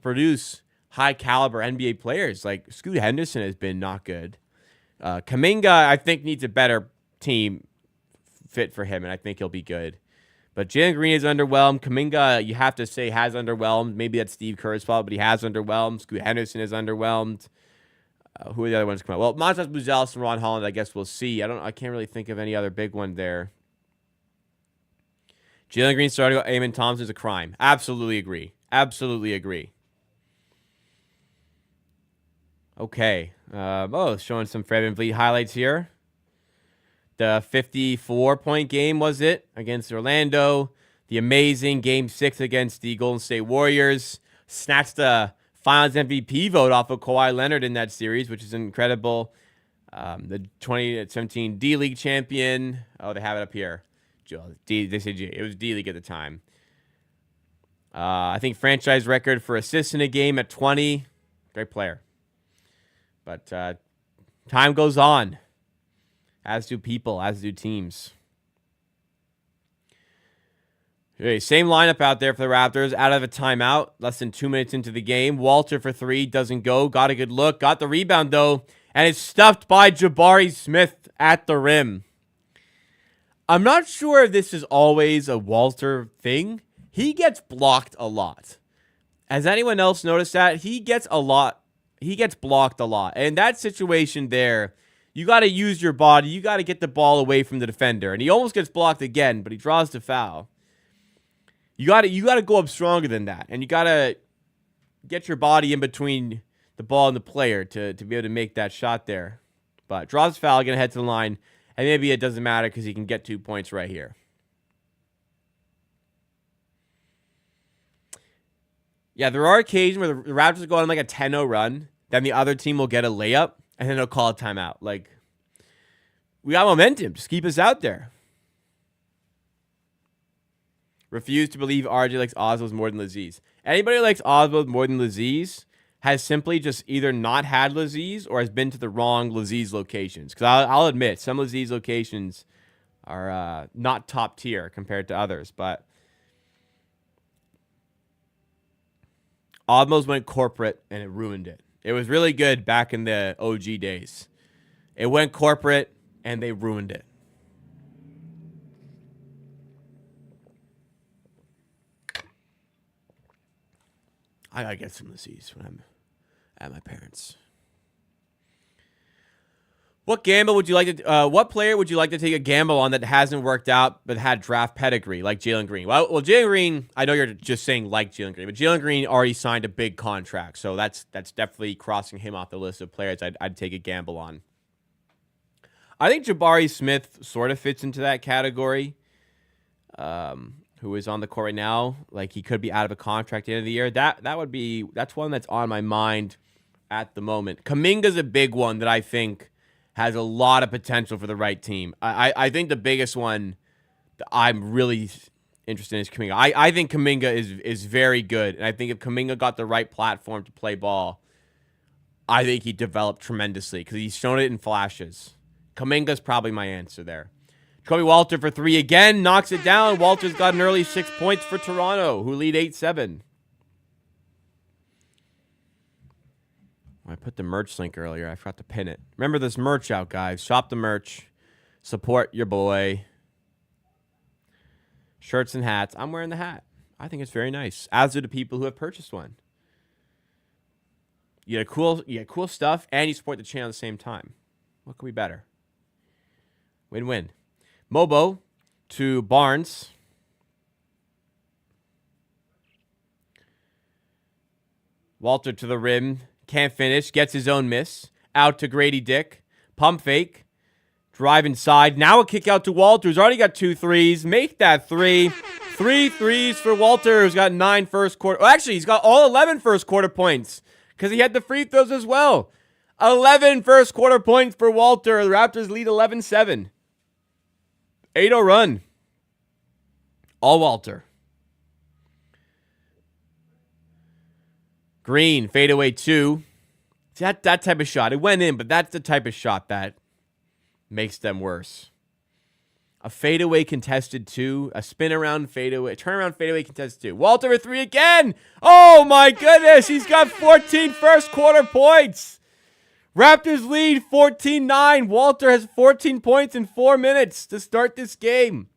produce high caliber NBA players. Like Scoot Henderson has been not good. Kuminga, I think, needs a better team fit for him, and I think he'll be good. But Jalen Green is underwhelmed. Kuminga, you have to say, has underwhelmed. Maybe that's Steve Kerr's fault, but he has underwhelmed. Scoot Henderson is underwhelmed. Who are the other ones coming out? Well, Montrezl Buzelis and Ron Holland, I guess we'll see. I can't really think of any other big one there. Jalen Green starting with Amen Thompson is a crime. Absolutely agree. Absolutely agree. Okay. Showing some Fred VanVleet highlights here. The 54-point game, was it, against Orlando. The amazing Game 6 against the Golden State Warriors. Snatched the Finals MVP vote off of Kawhi Leonard in that series, which is incredible. The 2017 D-League champion. Oh, they have it up here. They say G. It was D-League at the time. I think franchise record for assists in a game at 20. Great player. But time goes on. As do people, as do teams. Okay, same lineup out there for the Raptors. Out of a timeout. Less than 2 minutes into the game. Walter for 3. Doesn't go. Got a good look. Got the rebound, though. And it's stuffed by Jabari Smith at the rim. I'm not sure if this is always a Walter thing. He gets blocked a lot. Has anyone else noticed that? He gets blocked a lot. And that situation there, you got to use your body. You got to get the ball away from the defender. And he almost gets blocked again, but he draws the foul. You got to go up stronger than that. And you got to get your body in between the ball and the player to be able to make that shot there. But draws the foul, going to head to the line. And maybe it doesn't matter because he can get 2 points right here. Yeah, there are occasions where the Raptors go on like a 10-0 run. Then the other team will get a layup. And then they'll call a timeout. Like, we got momentum. Just keep us out there. Refuse to believe RJ likes Oswald more than Laziz. Anybody who likes Oswald more than Laziz has simply just either not had Laziz or has been to the wrong Laziz locations. Because I'll admit, some Laziz locations are not top tier compared to others. But Oswald went corporate and it ruined it. It was really good back in the OG days. It went corporate and they ruined it. I gotta get some Laziz when I'm at my parents'. What gamble would you like to? What player would you like to take a gamble on that hasn't worked out but had draft pedigree, like Jalen Green? Well, Jalen Green. I know you're just saying like Jalen Green, but Jalen Green already signed a big contract, so that's definitely crossing him off the list of players I'd take a gamble on. I think Jabari Smith sort of fits into that category. Who is on the court right now? Like he could be out of a contract at the end of the year. That's one that's on my mind at the moment. Kuminga's a big one that I think has a lot of potential for the right team. I think the biggest one that I'm really interested in is Kuminga. I think Kuminga is very good. And I think if Kuminga got the right platform to play ball, I think he developed tremendously because he's shown it in flashes. Kuminga's probably my answer there. Kobe Walter for 3 again. Knocks it down. Walter's got an early 6 points for Toronto, who lead 8-7. I put the merch link earlier. I forgot to pin it. Remember this merch out, guys. Shop the merch. Support your boy. Shirts and hats. I'm wearing the hat. I think it's very nice. As do the people who have purchased one. You get cool stuff, and you support the channel at the same time. What could be better? Win-win. Mobo to Barnes. Walter to the rim. Can't finish. Gets his own miss. Out to Grady Dick. Pump fake. Drive inside. Now a kick out to Walter, who's already got 2 threes. Make that 3. 3 threes for Walter, who's got 9 first quarter. Well, actually, he's got all 11 first quarter points because he had the free throws as well. 11 first quarter points for Walter. The Raptors lead 11-7. 8-0 run. All Walter. Green, fadeaway 2. That type of shot. It went in, but that's the type of shot that makes them worse. A fadeaway contested 2. A spin around fadeaway. Turnaround fadeaway contested 2. Walter with 3 again. Oh, my goodness. He's got 14 first quarter points. Raptors lead 14-9. Walter has 14 points in 4 minutes to start this game.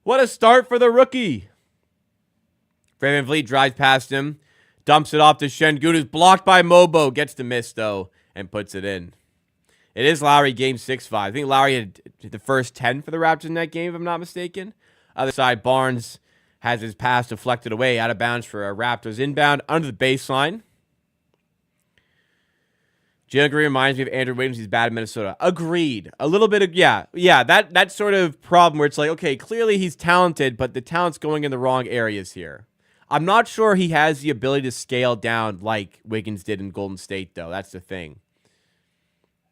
What a start for the rookie. VanVleet drives past him. Dumps it off to Şengün, who's blocked by Mobo. Gets the miss, though, and puts it in. It is Lowry game 6-5. I think Lowry had the first 10 for the Raptors in that game, if I'm not mistaken. Other side, Barnes has his pass deflected away out of bounds for a Raptors inbound under the baseline. Jalen Green reminds me of Andrew Wiggins. He's bad in Minnesota. Agreed. A little bit of, yeah, that sort of problem where it's like, okay, clearly he's talented, but the talent's going in the wrong areas here. I'm not sure he has the ability to scale down like Wiggins did in Golden State, though. That's the thing.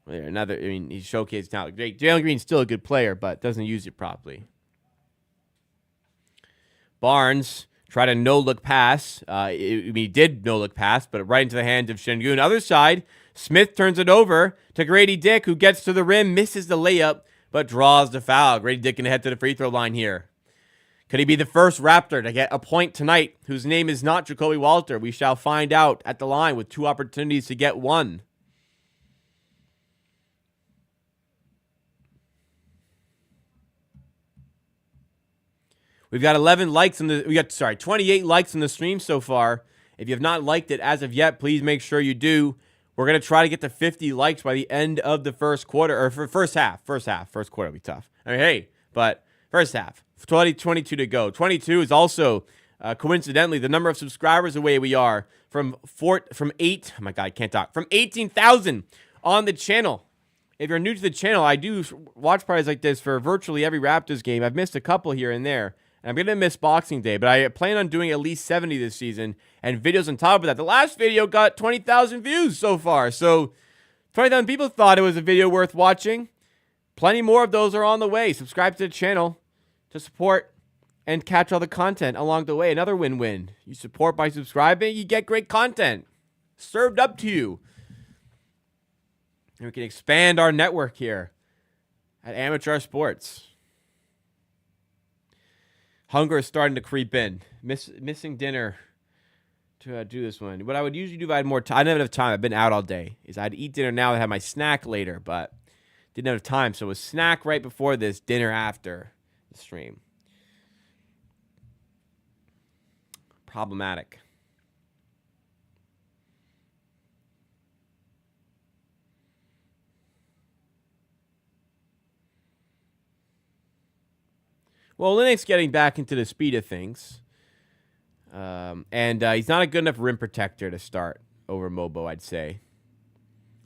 He showcased talent. Great. Jalen Green's still a good player, but doesn't use it properly. Barnes tried a no-look pass. He did no-look pass, but right into the hands of Şengün. Other side, Smith turns it over to Grady Dick, who gets to the rim, misses the layup, but draws the foul. Grady Dick can head to the free throw line here. Could he be the first Raptor to get a point tonight, whose name is not Jacoby Walter? We shall find out at the line with 2 opportunities to get one. We've got 11 likes on the 28 likes on the stream so far. If you have not liked it as of yet, please make sure you do. We're going to try to get to 50 likes by the end of the first quarter, or for first half. First quarter will be tough. I mean, hey, but first half. 22 to go. 22 is also, coincidentally, the number of subscribers away we are from 18,000 on the channel. If you're new to the channel, I do watch parties like this for virtually every Raptors game. I've missed a couple here and there. And I'm going to miss Boxing Day, but I plan on doing at least 70 this season and videos on top of that. The last video got 20,000 views so far. So 20,000 people thought it was a video worth watching. Plenty more of those are on the way. Subscribe to the channel to support and catch all the content along the way. Another win-win. You support by subscribing, you get great content served up to you. And we can expand our network here at Amateur Sports. Hunger is starting to creep in. Missing dinner to do this one. What I would usually do if I had more time, I didn't have enough time. I've been out all day. Is I'd eat dinner now and have my snack later, but didn't have time. So it was snack right before this, dinner after the stream. Problematic. Well, Olynyk's getting back into the speed of things. And he's not a good enough rim protector to start over Mobo, I'd say.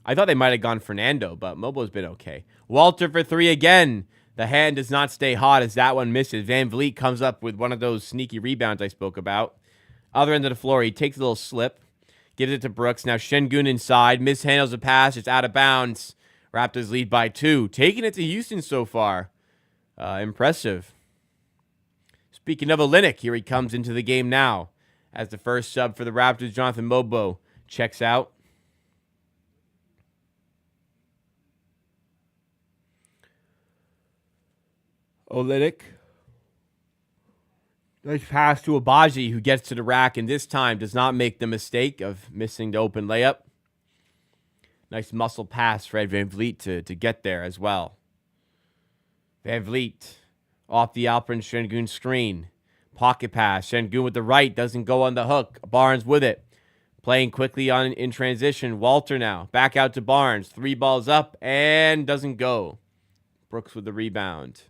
I thought they might have gone Fernando, but Mobo's been okay. Walter for 3 again. The hand does not stay hot as that one misses. VanVleet comes up with one of those sneaky rebounds I spoke about. Other end of the floor, he takes a little slip. Gives it to Brooks. Now Şengün inside. Mishandles the pass. It's out of bounds. Raptors lead by 2. Taking it to Houston so far. Impressive. Speaking of Olynyk, here he comes into the game now. As the first sub for the Raptors, Jonathan Mobo checks out. Olynyk. Nice pass to Abaji, who gets to the rack, and this time does not make the mistake of missing the open layup. Nice muscle pass for VanVleet to get there as well. VanVleet off the Alperen Şengün screen. Pocket pass. Şengün with the right. Doesn't go on the hook. Barnes with it. Playing quickly in transition. Walter now. Back out to Barnes. 3 balls up and doesn't go. Brooks with the rebound.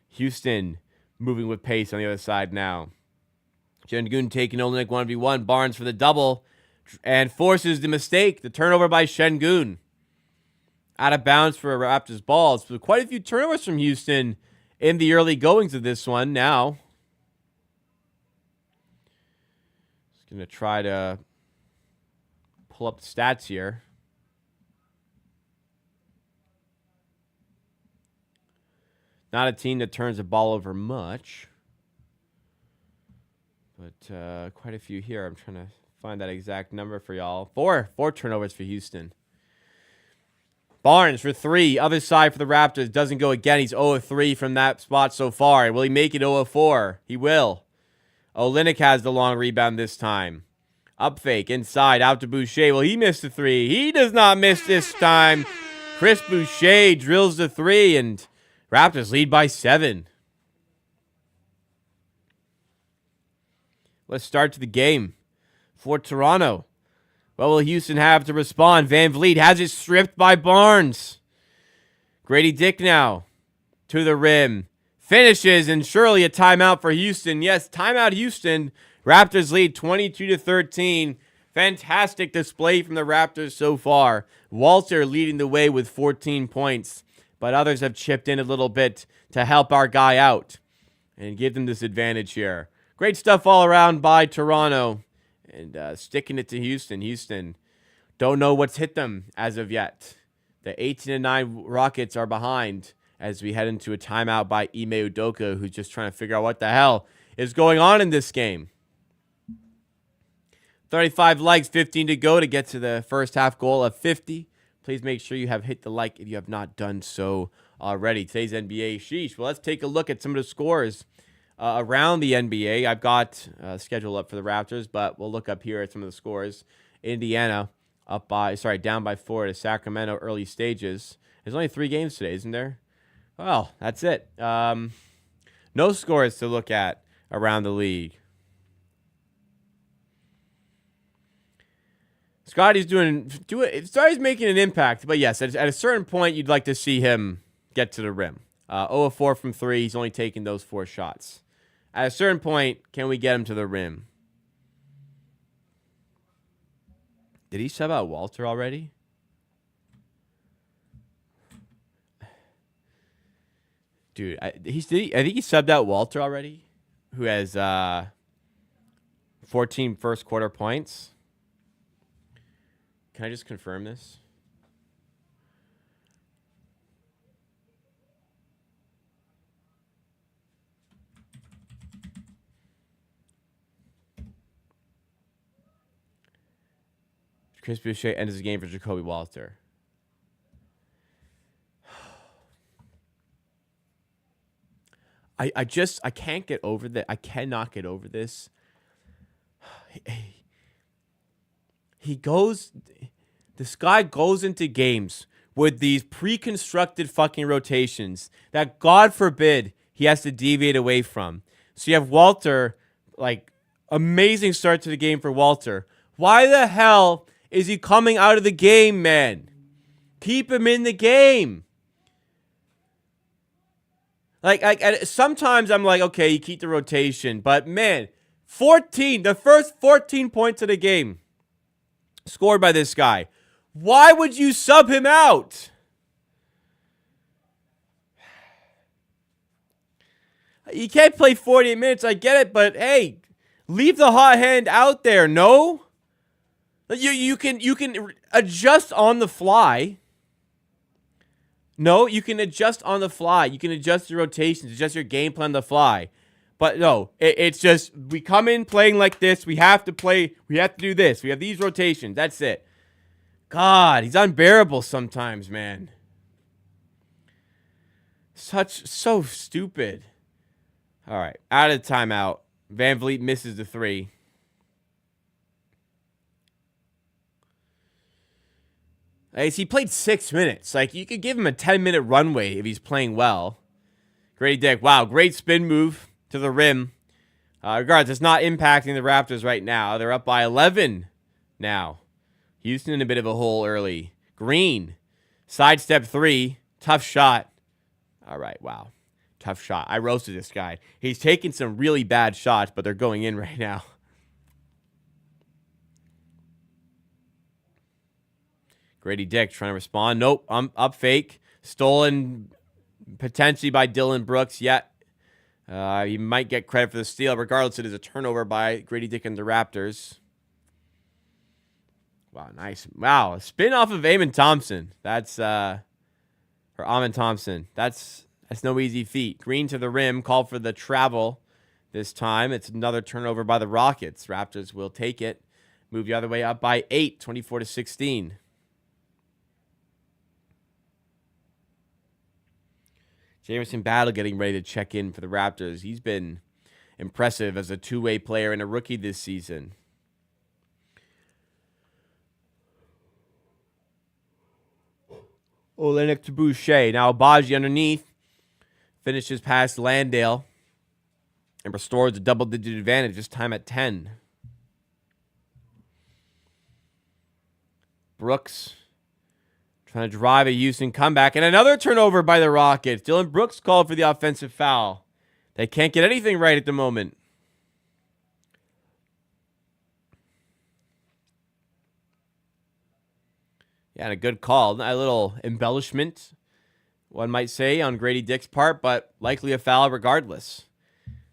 Houston moving with pace on the other side now. Şengün taking Olynyk 1v1. Barnes for the double. And forces the mistake. The turnover by Şengün. Out of bounds for Raptors balls. So quite a few turnovers from Houston in the early goings of this one now. Just going to try to pull up the stats here. Not a team that turns the ball over much. But quite a few here. I'm trying to find that exact number for y'all. 4 turnovers for Houston. Barnes for 3. Other side for the Raptors. Doesn't go again. He's 0 of 3 from that spot so far. Will he make it 0 of 4? He will. Olynyk has the long rebound this time. Up fake. Inside. Out to Boucher. Well, he missed the 3. He does not miss this time. Chris Boucher drills the 3, and Raptors lead by 7. Let's start to the game for Toronto. What will Houston have to respond? VanVleet has it stripped by Barnes. Grady Dick now to the rim. Finishes, and surely a timeout for Houston. Yes, timeout Houston. Raptors lead 22-13. Fantastic display from the Raptors so far. Walter leading the way with 14 points, but others have chipped in a little bit to help our guy out and give them this advantage here. Great stuff all around by Toronto. And sticking it to Houston. Houston don't know what's hit them as of yet. The 18-9 Rockets are behind as we head into a timeout by Ime Udoka, who's just trying to figure out what the hell is going on in this game. 35 likes, 15 to go to get to the first half goal of 50. Please make sure you have hit the like if you have not done so already. Today's NBA, sheesh. Well, let's take a look at some of the scores around the NBA. I've got a schedule up for the Raptors, but we'll look up here at some of the scores. Indiana down by 4 to Sacramento early stages. There's only 3 games today, isn't there? Well, that's it. No scores to look at around the league. Scotty's Scotty's making an impact, but yes, at a certain point, you'd like to see him get to the rim. 0 of 4 from 3. He's only taking those 4 shots. At a certain point, can we get him to the rim? Did he sub out Walter already? Dude, I think he subbed out Walter already, who has 14 first quarter points. Can I just confirm this? Chris Boucher ends his game for Jacoby Walter. I can't get over that. I cannot get over this. This guy goes into games with these pre-constructed fucking rotations that, God forbid, he has to deviate away from. So you have Walter, amazing start to the game for Walter. Why the hell is he coming out of the game, man? Keep him in the game. Sometimes I'm like, okay, you keep the rotation. But, man, the first 14 points of the game scored by this guy. Why would you sub him out? You can't play 48 minutes, I get it, but, hey, leave the hot hand out there, no? You can adjust on the fly. No, you can adjust on the fly. You can adjust your rotations, adjust your game plan on the fly. But no, it's just we come in playing like this. We have to do this. We have these rotations. That's it. God, he's unbearable sometimes, man. So stupid. All right, out of the timeout. VanVleet misses the 3. He played 6 minutes. You could give him a 10-minute runway if he's playing well. Grady Dick, wow, great spin move to the rim. Regardless, it's not impacting the Raptors right now. They're up by 11 now. Houston in a bit of a hole early. Green, sidestep 3, tough shot. All right, wow, tough shot. I roasted this guy. He's taking some really bad shots, but they're going in right now. Grady Dick trying to respond. Nope, up fake. Stolen potentially by Dylan Brooks. Yet he might get credit for the steal. Regardless, it is a turnover by Grady Dick and the Raptors. Wow, nice. Wow, a spin off of Amon Thompson. That's Amon Thompson. That's no easy feat. Green to the rim. Called for the travel this time. It's another turnover by the Rockets. Raptors will take it. Move the other way up by 8, 24-16. Jamison Battle getting ready to check in for the Raptors. He's been impressive as a two-way player and a rookie this season. Olynyk to Boucher. Now Agbaji underneath. Finishes past Landale. And restores a double-digit advantage, this time at 10. Brooks trying to drive a Houston comeback. And another turnover by the Rockets. Dylan Brooks called for the offensive foul. They can't get anything right at the moment. Yeah, and a good call. A little embellishment, one might say, on Grady Dick's part, but likely a foul regardless.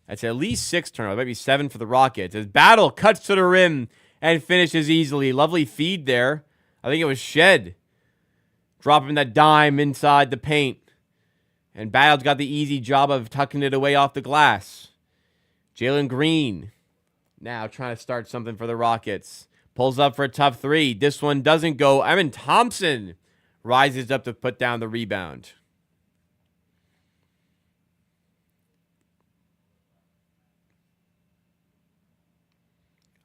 That's at least 6 turnovers, maybe 7 for the Rockets. As Battle cuts to the rim and finishes easily. Lovely feed there. I think it was Shed dropping that dime inside the paint. And Battle's got the easy job of tucking it away off the glass. Jalen Green now trying to start something for the Rockets. Pulls up for a tough 3. This one doesn't go. Evan Thompson rises up to put down the rebound.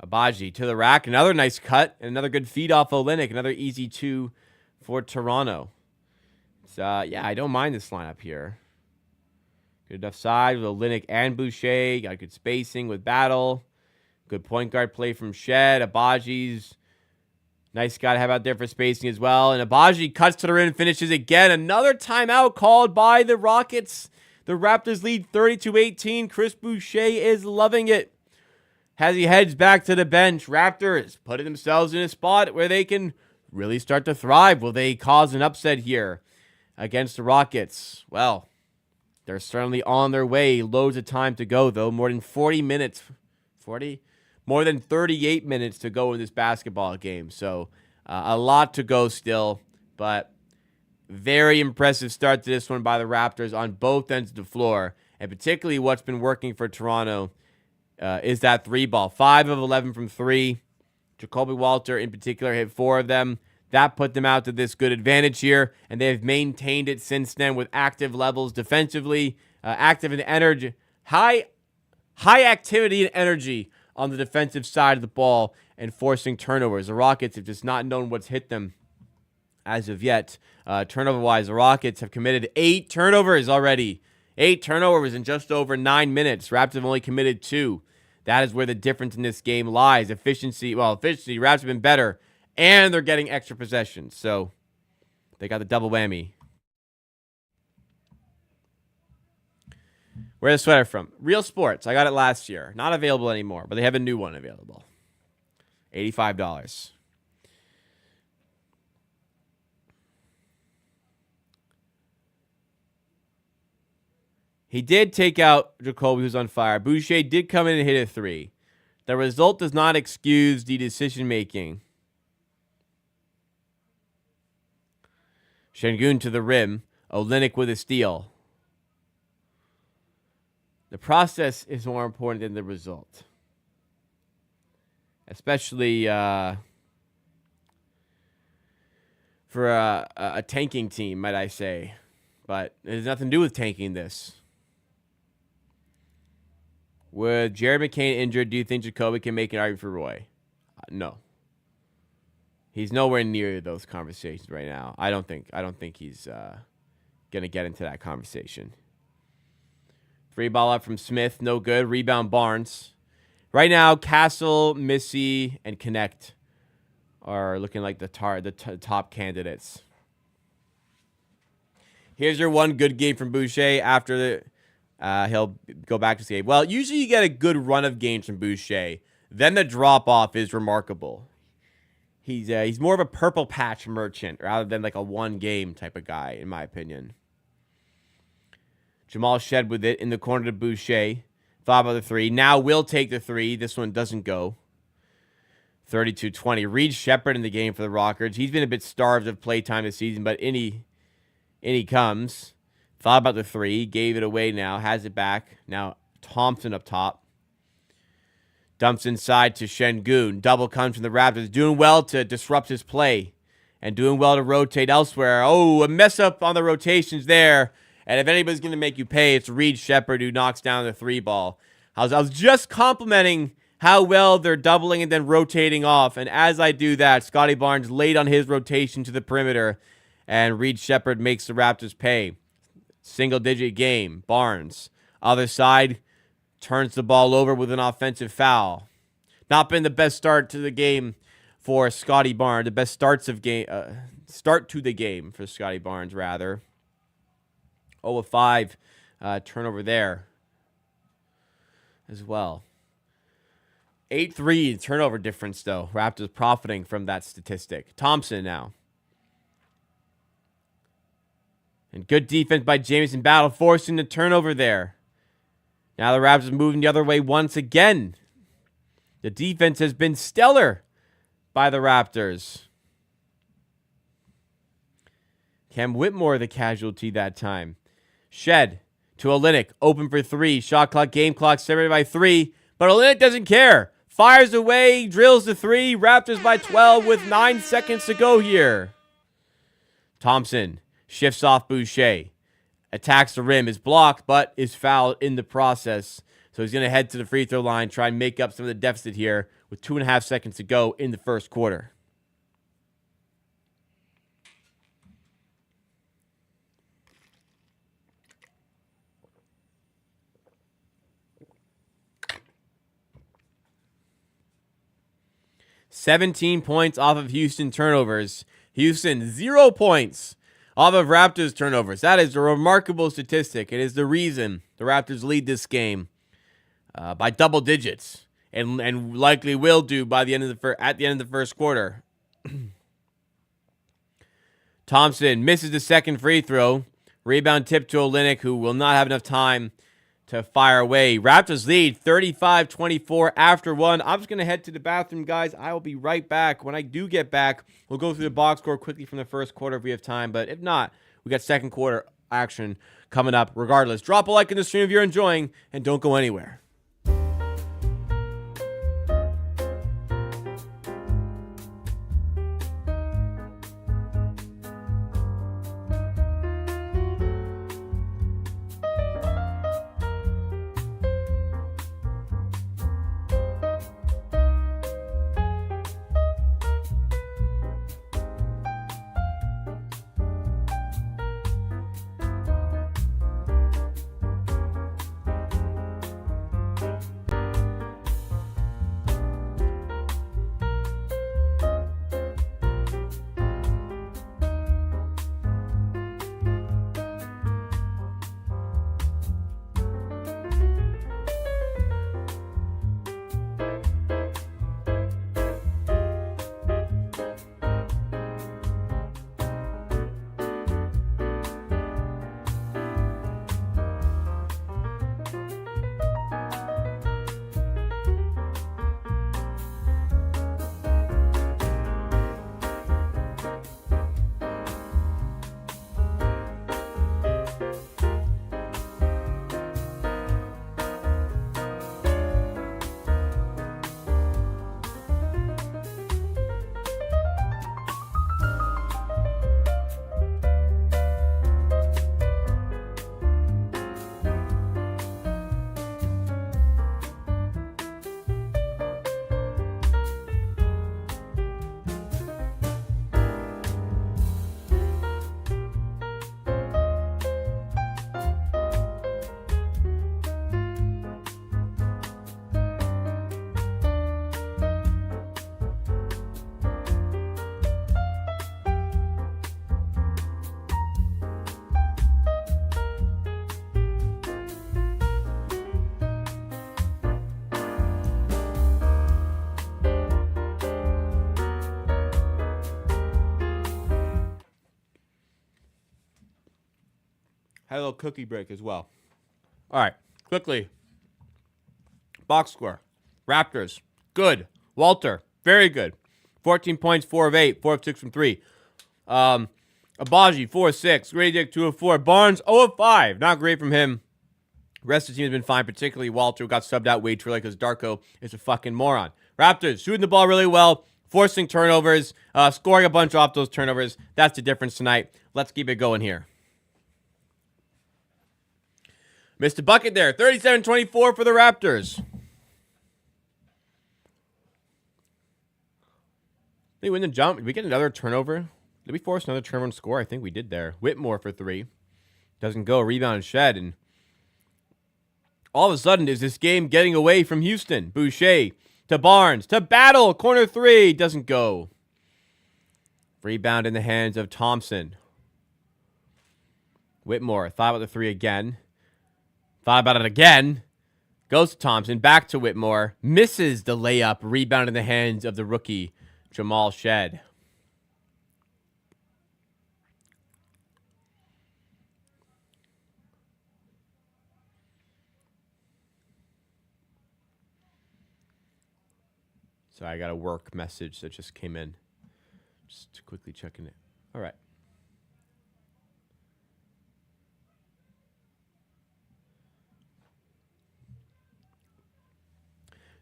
Agbaji to the rack. Another nice cut. And another good feed off Olynyk. Another easy 2 for Toronto. So, yeah, I don't mind this lineup here. Good enough size with Olynyk and Boucher. Got good spacing with Battle. Good point guard play from Shed. Agbaji's nice guy to have out there for spacing as well. And Agbaji cuts to the rim and finishes again. Another timeout called by the Rockets. The Raptors lead 32-18. Chris Boucher is loving it. As he heads back to the bench, Raptors putting themselves in a spot where they can really start to thrive. Will they cause an upset here against the Rockets? Well, they're certainly on their way. Loads of time to go, though. More than 40 minutes. 40? More than 38 minutes to go in this basketball game. So, a lot to go still. But very impressive start to this one by the Raptors on both ends of the floor. And particularly what's been working for Toronto is that 3 ball. 5 of 11 from 3. Jacoby Walter in particular hit 4 of them. That put them out to this good advantage here. And they've maintained it since then with active levels defensively. Active and energy. High activity and energy on the defensive side of the ball and forcing turnovers. The Rockets have just not known what's hit them as of yet. Turnover-wise, the Rockets have committed 8 turnovers already. 8 turnovers in just over 9 minutes. Raptors have only committed 2. That is where the difference in this game lies. Efficiency, Raptors have been better, and they're getting extra possessions. So they got the double whammy. Where's the sweater from? Real Sports. I got it last year. Not available anymore, but they have a new one available. $85. He did take out Jacoby, who's on fire. Boucher did come in and hit a 3. The result does not excuse the decision-making. Şengün to the rim. Olynyk with a steal. The process is more important than the result. Especially for a tanking team, might I say. But it has nothing to do with tanking this. With Jared McCain injured, do you think Jacoby can make an argument for Roy? No. He's nowhere near those conversations right now. I don't think he's gonna get into that conversation. 3 ball up from Smith, no good. Rebound Barnes. Right now, Castle, Missy, and Connect are looking like the top candidates. Here's your one good game from Boucher after he'll go back to skate. Well, usually you get a good run of games from Boucher. Then the drop-off is remarkable. He's more of a purple patch merchant rather than like a one-game type of guy, in my opinion. Jamal Shed with it in the corner to Boucher. Thought about the 3. Now will take the 3. This one doesn't go. 32-20. Reed Shepherd in the game for the Rockets. He's been a bit starved of playtime this season, but in he comes. Thought about the 3. Gave it away now. Has it back. Now Thompson up top. Dumps inside to Şengün. Double comes from the Raptors. Doing well to disrupt his play. And doing well to rotate elsewhere. Oh, a mess up on the rotations there. And if anybody's going to make you pay, it's Reed Sheppard who knocks down the 3 ball. I was just complimenting how well they're doubling and then rotating off. And as I do that, Scotty Barnes late on his rotation to the perimeter, and Reed Sheppard makes the Raptors pay. Single-digit game. Barnes, other side, turns the ball over with an offensive foul. Not been the best start to the game for Scotty Barnes. The best start to the game for Scotty Barnes, rather. 0 of 5 turnover there as well. 8-3 turnover difference, though. Raptors profiting from that statistic. Thompson now. And good defense by Jamison Battle, forcing the turnover there. Now the Raptors moving the other way once again. The defense has been stellar by the Raptors. Cam Whitmore the casualty that time. Shed to Olynyk, open for 3. Shot clock, game clock, separated by 3. But Olynyk doesn't care. Fires away, drills the 3. Raptors by 12 with 9 seconds to go here. Thompson shifts off Boucher. Attacks the rim, is blocked, but is fouled in the process. So he's going to head to the free throw line, try and make up some of the deficit here with 2.5 seconds to go in the first quarter. "17 points off of Houston turnovers. Houston, 0 points off of Raptors turnovers. That is a remarkable statistic. It is the reason the Raptors lead this game by double digits, and likely will do by the end of the first quarter. Thompson misses the second free throw. Rebound tip to Olynyk, who will not have enough time to fire away. Raptors lead 35-24 after 1. I'm just going to head to the bathroom, guys. I will be right back. When I do get back, we'll go through the box score quickly from the first quarter if we have time. But if not, we got second quarter action coming up regardless. Drop a like in the stream if you're enjoying, and don't go anywhere. Had a little cookie break as well. All right, quickly. Box score. Raptors, good. Walter, very good. 14 points, 4 of 8, 4 of 6 from 3. Abaji, 4 of 6. Grady Dick, 2 of 4. Barnes, 0 of 5. Not great from him. Rest of the team has been fine, particularly Walter, who got subbed out way too early because Darko is a fucking moron. Raptors, shooting the ball really well, forcing turnovers, scoring a bunch off those turnovers. That's the difference tonight. Let's keep it going here. Missed a bucket there. 37-24 for the Raptors. Did we win the jump? Did we get another turnover? Did we force another turnover and score? I think we did there. Whitmore for 3. Doesn't go. Rebound and shed. And all of a sudden, is this game getting away from Houston? Boucher to Barnes to Battle. Corner 3. Doesn't go. Rebound in the hands of Thompson. Whitmore thought about the 3 again. Thought about it again. Goes to Thompson. Back to Whitmore. Misses the layup. Rebound in the hands of the rookie, Jamal Shed. So I got a work message that just came in. Just quickly checking it. All right.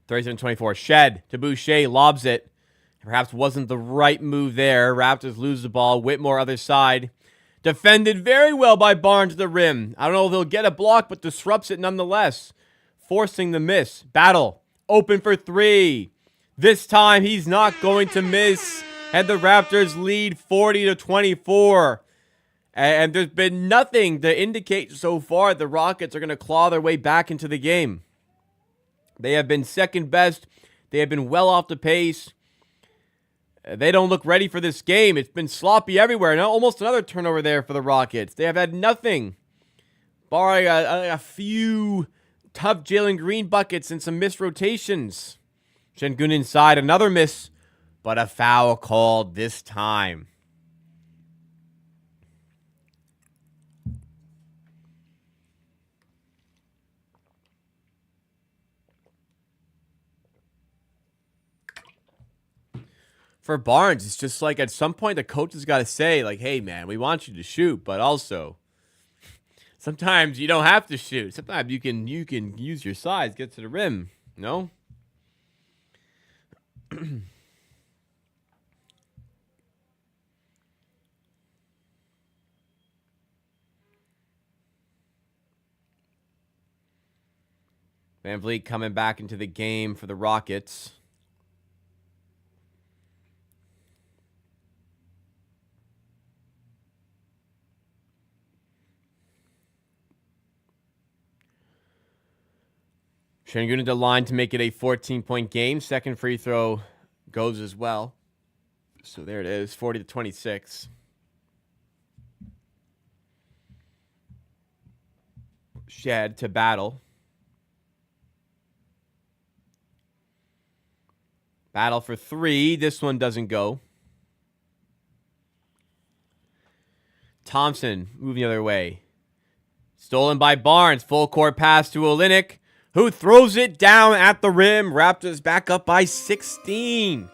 (37-24). Shed to Boucher. Lobs it. Perhaps wasn't the right move there. Raptors lose the ball. Whitmore other side. Defended very well by Barnes to the rim. I don't know if they'll get a block, but disrupts it nonetheless. Forcing the miss. Battle. Open for 3. This time he's not going to miss. And the Raptors lead 40-24. And there's been nothing to indicate so far the Rockets are going to claw their way back into the game. They have been second best. They have been well off the pace. They don't look ready for this game. It's been sloppy everywhere. Now almost another turnover there for the Rockets. They have had nothing, barring a few tough Jalen Green buckets and some missed rotations. Şengün inside, another miss, but a foul called this time. For Barnes, it's just like at some point the coach has got to say, like, hey, man, we want you to shoot, but also sometimes you don't have to shoot. Sometimes you can use your size, get to the rim, no? VanVleet coming back into the game for the Rockets. Şengün to the line to make it a 14-point game. Second free throw goes as well. So there it is, 40-26. Shed to Battle. Battle for 3. This one doesn't go. Thompson moving the other way. Stolen by Barnes. Full court pass to Olynyk, who throws it down at the rim. Raptors back up by 16.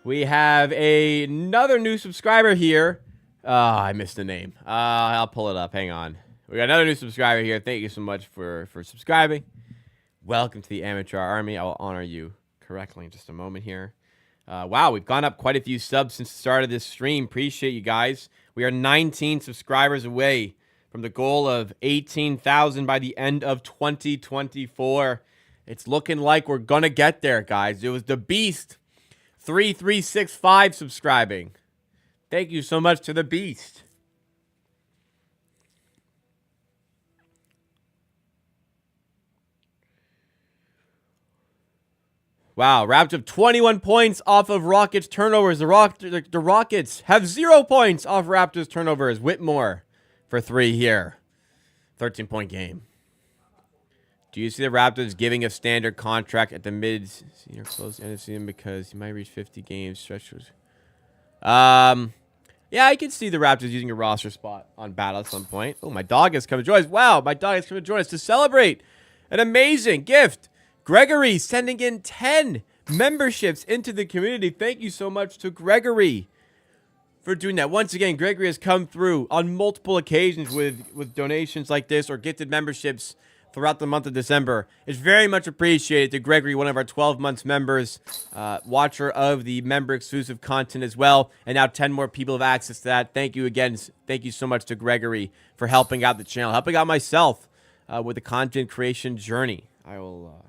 We have another new subscriber here. I missed the name. I'll pull it up. Hang on. We got another new subscriber here. Thank you so much for subscribing. Welcome to the Amateur Army. I will honor you correctly in just a moment here. Wow, we've gone up quite a few subs since the start of this stream. Appreciate you guys. We are 19 subscribers away from the goal of 18,000 by the end of 2024. It's looking like we're going to get there, guys. It was the Beast 3365 subscribing. Thank you so much to the Beast. Wow, Raptors have 21 points off of Rockets turnovers. The Rockets have 0 points off Raptors turnovers. Whitmore for 3 here. 13-point game. Do you see the Raptors giving a standard contract at the mid-senior close end of season because he might reach 50 games stretches? Yeah, I can see the Raptors using a roster spot on Battle at some point. Oh, my dog has come to join us. Wow, my dog has come to join us to celebrate an amazing gift. Gregory sending in 10 memberships into the community. Thank you so much to Gregory for doing that. Once again, Gregory has come through on multiple occasions with donations like this or gifted memberships throughout the month of December is very much appreciated. To Gregory, one of our 12 months members, watcher of the member exclusive content as well, and now 10 more people have access to that. Thank you again. Thank you so much to Gregory for helping out the channel, helping out myself with the content creation journey. I'll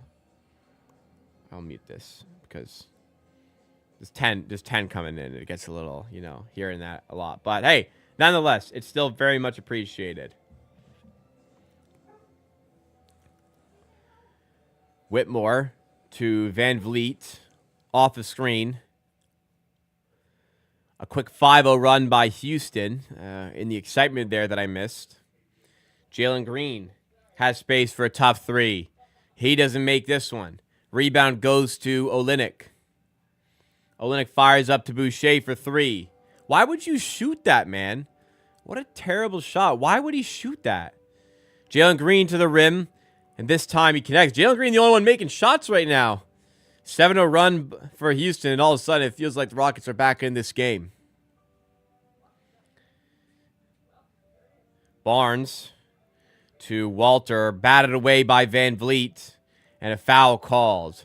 mute this because there's 10 coming in. It gets a little, hearing that a lot. But hey, nonetheless, it's still very much appreciated. Whitmore to VanVleet off the screen. A quick 5-0 run by Houston in the excitement there that I missed. Jalen Green has space for a tough three. He doesn't make this one. Rebound goes to Olynyk. Olynyk fires up to Boucher for three. Why would you shoot that, man? What a terrible shot. Why would he shoot that? Jalen Green to the rim. And this time he connects. Jalen Green, the only one making shots right now. 7-0 run for Houston, and all of a sudden it feels like the Rockets are back in this game. Barnes to Walter, batted away by VanVleet, and a foul called.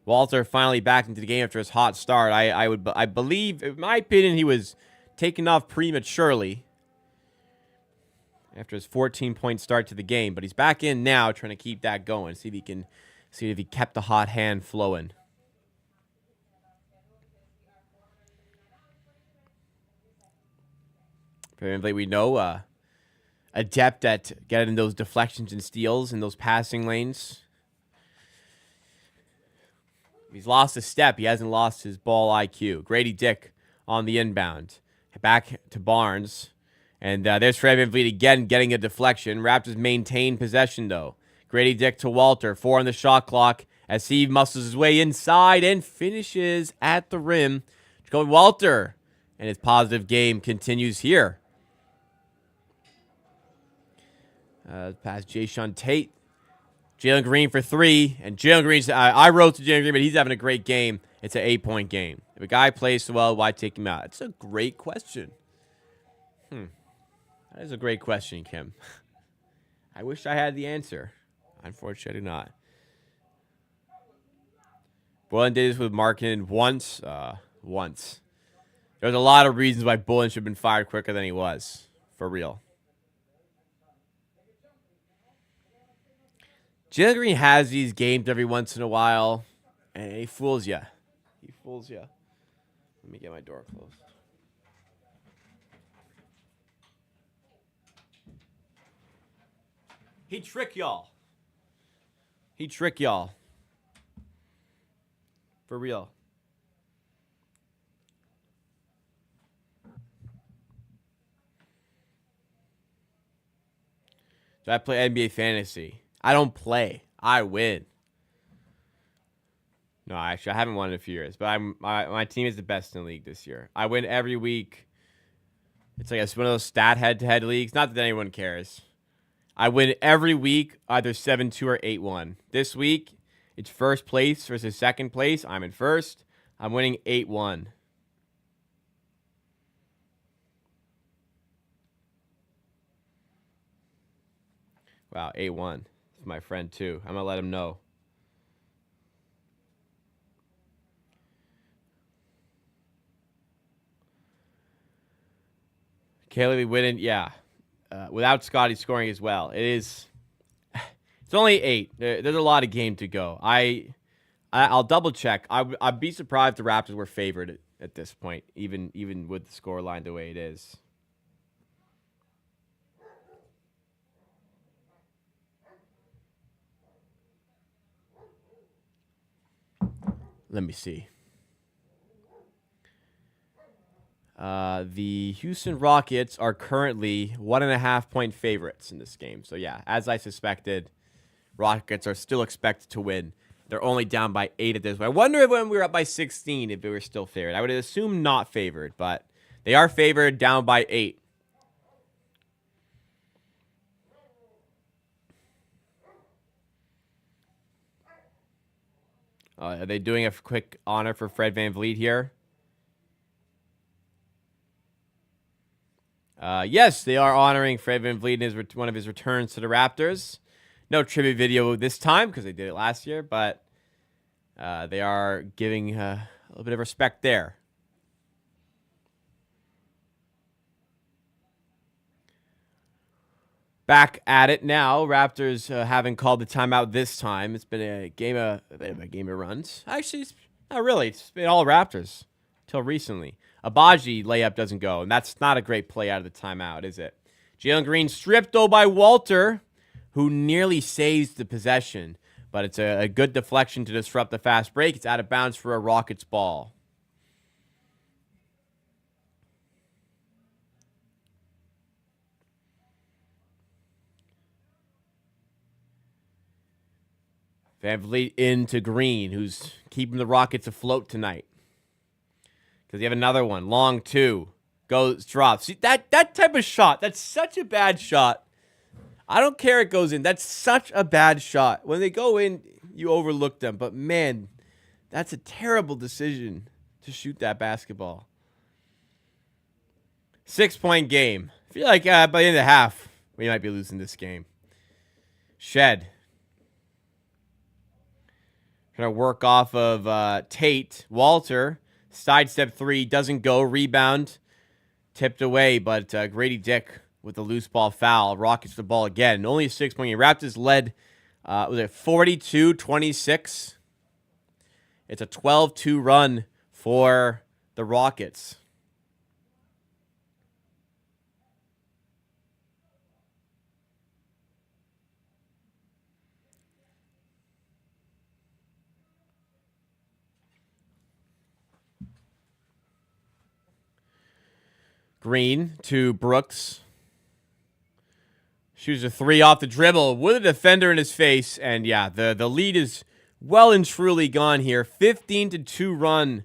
Walter finally back into the game after his hot start. I believe, in my opinion, he was taken off prematurely after his 14-point start to the game. But he's back in now, trying to keep that going. See if he kept the hot hand flowing. Apparently, we know adept at getting those deflections and steals in those passing lanes. He's lost a step. He hasn't lost his ball IQ. Grady Dick on the inbound. Back to Barnes. And there's Fred VanVleet again getting a deflection. Raptors maintain possession, though. Grady Dick to Walter. 4 on the shot clock as he muscles his way inside and finishes at the rim. Jacoby Walter. And his positive game continues here. Past Jayshawn Tate. Jalen Green for three. And Jalen Green's, I wrote to Jalen Green, but he's having a great game. It's an 8-point game. If a guy plays so well, why take him out? It's a great question. That is a great question, Kim. I wish I had the answer. Unfortunately, not. Bullen did this with Markin once. There's a lot of reasons why Bullen should have been fired quicker than he was. For real. Jalen Green has these games every once in a while, and he fools you. Let me get my door closed. He trick y'all. For real. Do I play NBA Fantasy? I don't play. I win. No, actually, I haven't won in a few years, but my team is the best in the league this year. I win every week. It's like one of those stat head-to-head leagues. Not that anyone cares. I win every week, either 7-2 or 8-1. This week, it's first place versus second place. I'm in first. I'm winning 8-1. Wow, 8-1. It's my friend, too. I'm going to let him know. Caleb winning, yeah. Without Scotty scoring as well. It's only 8. There's a lot of game to go. I'll double check. I'd be surprised if the Raptors were favored at this point, even with the score line the way it is. Let me see. The Houston Rockets are currently 1.5-point favorites in this game. So, yeah, as I suspected, Rockets are still expected to win. They're only down by 8 at this point. I wonder if when we were up by 16, if they were still favored. I would assume not favored, but they are favored down by 8. Are they doing a quick honor for Fred VanVleet here? Yes, they are honoring Fred VanVleet in one of his returns to the Raptors. No tribute video this time because they did it last year, but they are giving a little bit of respect there. Back at it now. Raptors haven't called the timeout this time. It's been a bit of a game of runs. Actually, it's not really. It's been all Raptors till recently. Abaji layup doesn't go, and that's not a great play out of the timeout, is it? Jalen Green stripped, though, by Walter, who nearly saves the possession. But it's a good deflection to disrupt the fast break. It's out of bounds for a Rockets ball. VanVleet into Green, who's keeping the Rockets afloat tonight. Because you have another one. Long two. Goes, drops. See, that type of shot, that's such a bad shot. I don't care it goes in. That's such a bad shot. When they go in, you overlook them. But, man, that's a terrible decision to shoot that basketball. 6-point game. I feel like by the end of the half, we might be losing this game. Shed. Trying to work off of Tate. Walter, sidestep three, doesn't go. Rebound, tipped away, but Grady Dick with the loose ball foul. Rockets the ball again. Only a 6-point game. Raptors led, was it 42-26? It's a 12-2 run for the Rockets. Green to Brooks. Shoots a three off the dribble with a defender in his face. And yeah, the lead is well and truly gone here. 15-2 run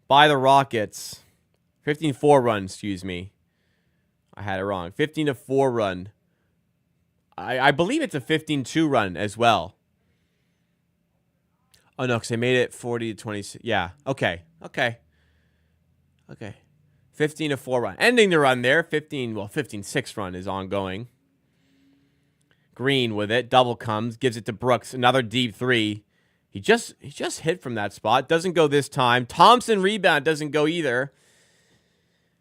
by the Rockets. 15-4 run, excuse me. I had it wrong. 15-4 run. I believe it's a 15-2 run as well. Oh, no, because they made it 40-26. Yeah, okay. 15-4 run. Ending the run there. 15-6 run is ongoing. Green with it. Double comes. Gives it to Brooks. Another deep three. He just hit from that spot. Doesn't go this time. Thompson rebound. Doesn't go either.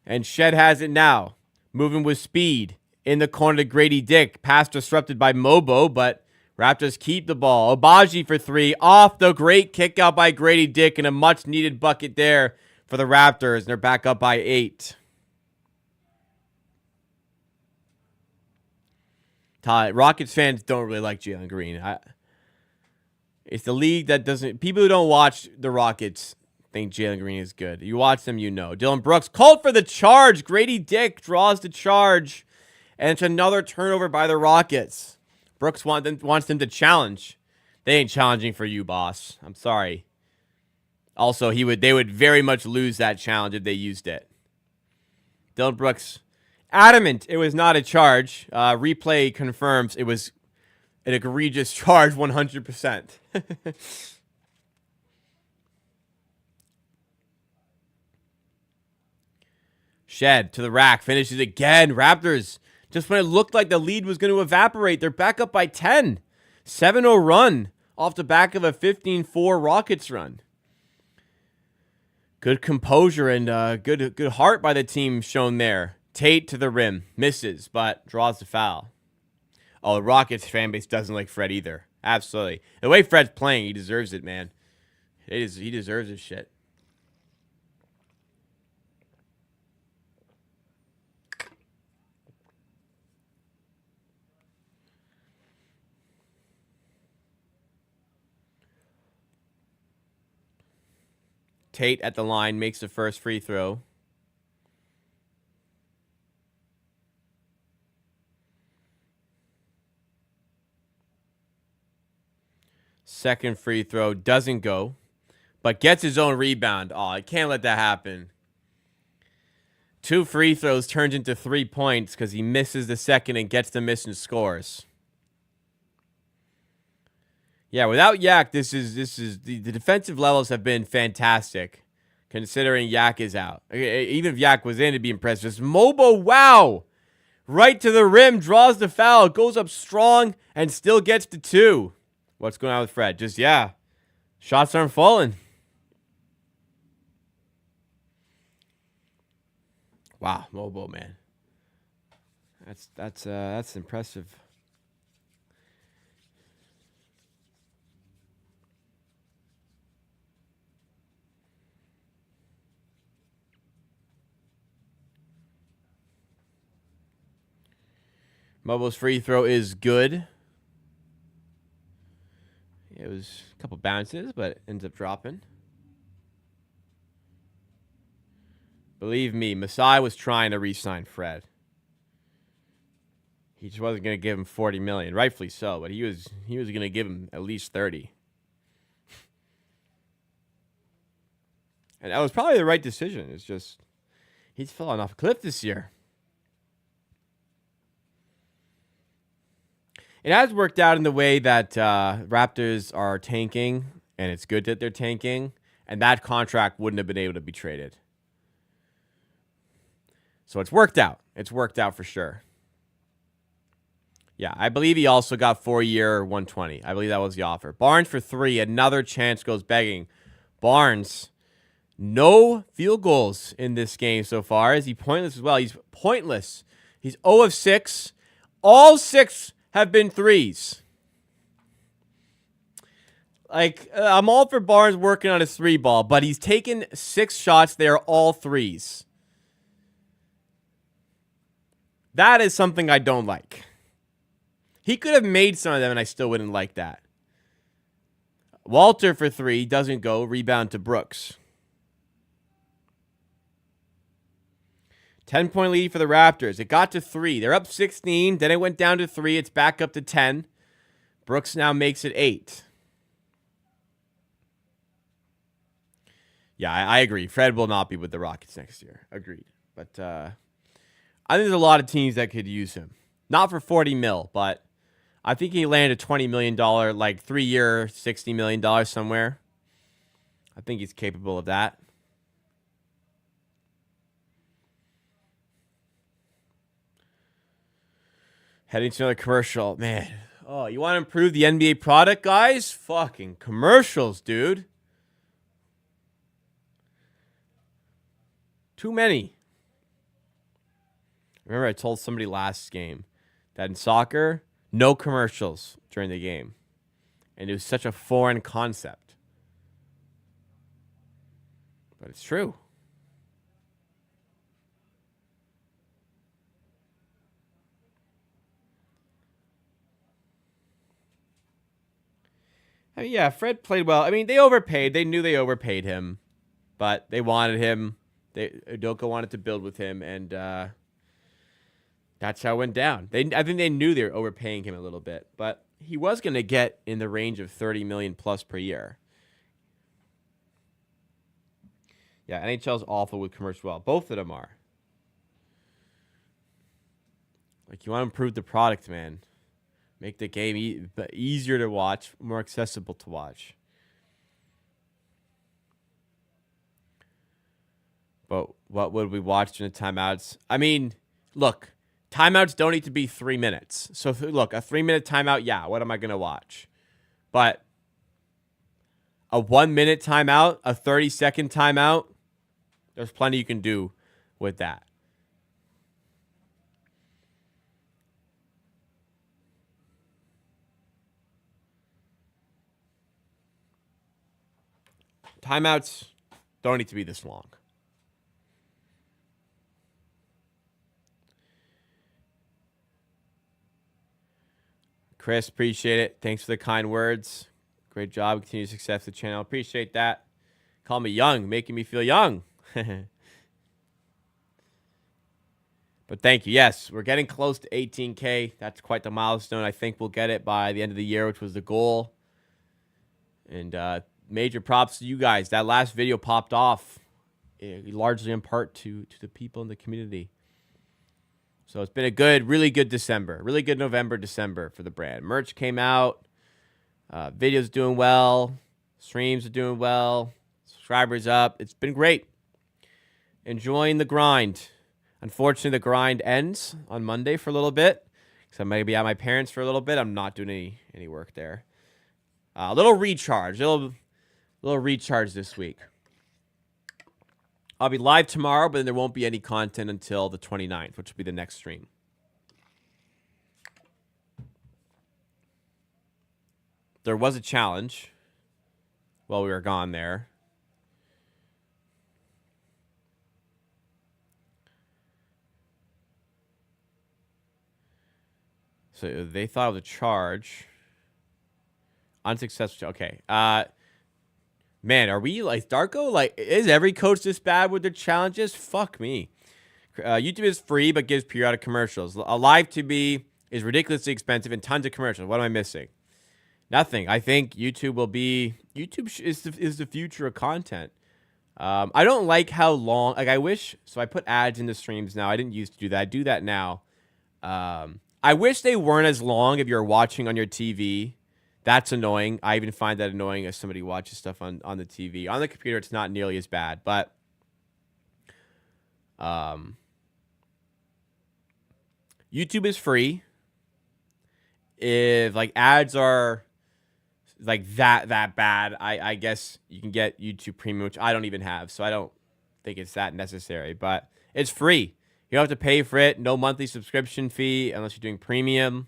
And Shed has it now. Moving with speed. In the corner to Grady Dick. Pass disrupted by Mobo, but Raptors keep the ball. Abaji for three. Off the great kick out by Grady Dick. And a much needed bucket there for the Raptors, and they're back up by 8. Rockets fans don't really like Jalen Green. It's the league that doesn't... People who don't watch the Rockets think Jalen Green is good. You watch them, you know. Dylan Brooks called for the charge. Grady Dick draws the charge, and it's another turnover by the Rockets. Brooks wants them to challenge. They ain't challenging for you, boss. I'm sorry. Also, they would very much lose that challenge if they used it. Dylan Brooks, adamant it was not a charge. Replay confirms it was an egregious charge 100%. Shed to the rack, finishes again. Raptors, just when it looked like the lead was going to evaporate, they're back up by 10. 7-0 run off the back of a 15-4 Rockets run. Good composure and good heart by the team shown there. Tate to the rim. Misses, but draws the foul. Oh, the Rockets fan base doesn't like Fred either. Absolutely. The way Fred's playing, he deserves it, man. He deserves his shit. Tate at the line makes the first free throw. Second free throw doesn't go, but gets his own rebound. Oh, I can't let that happen. 2 free throws turns into 3 points because he misses the second and gets the miss and scores. Yeah, without Yak, this is the defensive levels have been fantastic, considering Yak is out. Even if Yak was in, it'd be impressive. Mobo, wow, Right to the rim, draws the foul, goes up strong, and still gets to 2. What's going on with Fred? Just, yeah, shots aren't falling. Wow, mobile, man. That's impressive. Mobile's free throw is good. It was a couple bounces, but ends up dropping. Believe me, Masai was trying to re-sign Fred. He just wasn't going to give him $40 million, rightfully so, but he was going to give him at least 30. And that was probably the right decision. It's just he's falling off a cliff this year. It has worked out in the way that Raptors are tanking, and it's good that they're tanking, and that contract wouldn't have been able to be traded. So it's worked out. It's worked out for sure. Yeah, I believe he also got 4-year 120. I believe that was the offer. Barnes for 3. Another chance goes begging. Barnes, no field goals in this game so far. Is he pointless as well? He's pointless. He's 0 of 6. All 6 have been threes. Like, I'm all for Barnes working on his 3-ball, but he's taken 6 shots. They are all threes. That is something I don't like. He could have made some of them, and I still wouldn't like that. Walter for 3 doesn't go. Rebound to Brooks. 10-point lead for the Raptors. It got to 3. They're up 16. Then it went down to 3. It's back up to 10. Brooks now makes it 8. Yeah, I agree. Fred will not be with the Rockets next year. Agreed. But I think there's a lot of teams that could use him. Not for $40 million, but I think he landed a $20 million, like 3-year, $60 million somewhere. I think he's capable of that. Heading to another commercial. Man. Oh, you want to improve the NBA product, guys? Fucking commercials, dude. Too many. Remember, I told somebody last game that in soccer, no commercials during the game. And it was such a foreign concept. But it's true. I mean, yeah, Fred played well. I mean, they overpaid. They knew they overpaid him. But they wanted him. Udoka wanted to build with him, and that's how it went down. I think they knew they were overpaying him a little bit, but he was going to get in the range of $30 million plus per year. Yeah, NHL's awful with commercial. Well, both of them are. Like, you want to improve the product, man. Make the game easier to watch, more accessible to watch. But what would we watch in the timeouts? I mean, look, timeouts don't need to be 3 minutes. So, look, a 3-minute timeout, yeah, what am I going to watch? But a 1-minute timeout, a 30-second timeout, there's plenty you can do with that. Timeouts don't need to be this long. Chris, appreciate it. Thanks for the kind words. Great job. Continued success to the channel. Appreciate that. Call me young, making me feel young. But thank you. Yes, we're getting close to 18K. That's quite the milestone. I think we'll get it by the end of the year, which was the goal. And major props to you guys. That last video popped off largely in part to the people in the community. So it's been a really good December. Really good November, December for the brand. Merch came out. Videos doing well. Streams are doing well. Subscribers up. It's been great. Enjoying the grind. Unfortunately, the grind ends on Monday for a little bit. So I might be at my parents for a little bit. I'm not doing any work there. A little recharge. Little recharge this week. I'll be live tomorrow, but then there won't be any content until the 29th, which will be the next stream. There was a challenge while we were gone there. So they thought it was a charge. Unsuccessful. Okay. Man, are we like Darko? Like, is every coach this bad with their challenges? Fuck me. YouTube is free, but gives periodic commercials. A live TV is ridiculously expensive and tons of commercials. What am I missing? Nothing. I think YouTube will be... YouTube is the future of content. I don't like how long... Like, I wish... So I put ads in the streams now. I didn't used to do that. I do that now. I wish they weren't as long if you're watching on your TV. That's annoying. I even find that annoying as somebody watches stuff on the TV. On the computer, it's not nearly as bad. But... YouTube is free. If, like, ads are... like that bad, I guess you can get YouTube Premium, which I don't even have, so I don't think it's that necessary, but it's free. You don't have to pay for it. No monthly subscription fee unless you're doing premium.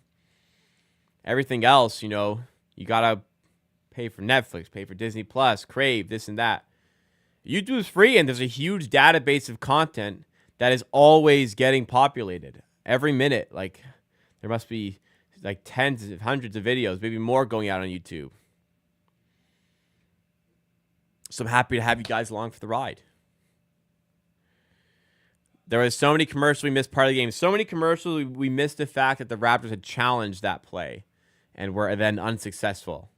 Everything else, you know, you gotta pay for Netflix, pay for Disney Plus, Crave, this and that. YouTube is free, and there's a huge database of content that is always getting populated every minute. Like, there must be like tens of hundreds of videos, maybe more, going out on YouTube. So I'm happy to have you guys along for the ride. There was so many commercials we missed part of the game. So many commercials we missed the fact that the Raptors had challenged that play and were then unsuccessful.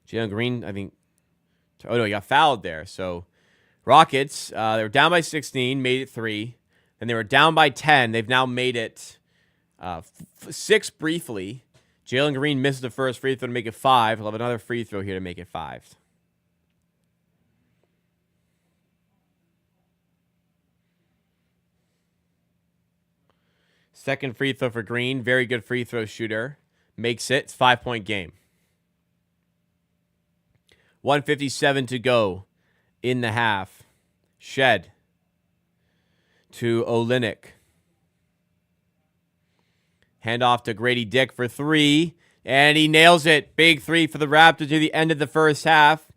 Jalen Green, I think... Oh, no, he got fouled there. So Rockets, they were down by 16, made it 3. Then they were down by 10. They've now made it 6 briefly. Jalen Green misses the first free throw to make it 5. He'll have another free throw here to make it 5. Second free throw for Green. Very good free throw shooter. Makes it. It's 5-point game. 1:57 to go in the half. Shed to Olynyk. Hand off to Grady Dick for 3. And he nails it. Big 3 for the Raptors to the end of the first half.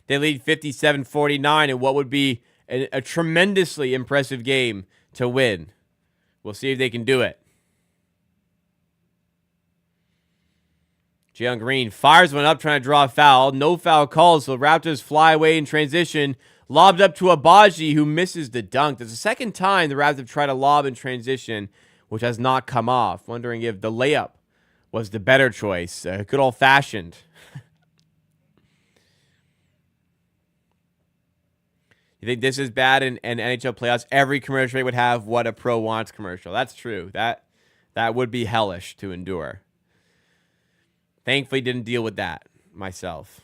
They lead 57-49 in what would be a tremendously impressive game to win. We'll see if they can do it. Jalen Green fires one up, trying to draw a foul. No foul calls, so Raptors fly away in transition. Lobbed up to Abaji, who misses the dunk. That's the second time the Raptors have tried to lob in transition, which has not come off. Wondering if the layup was the better choice. Good old-fashioned. You think this is bad in NHL playoffs? Every commercial would have what a pro wants commercial. That's true. That would be hellish to endure. Thankfully, didn't deal with that myself.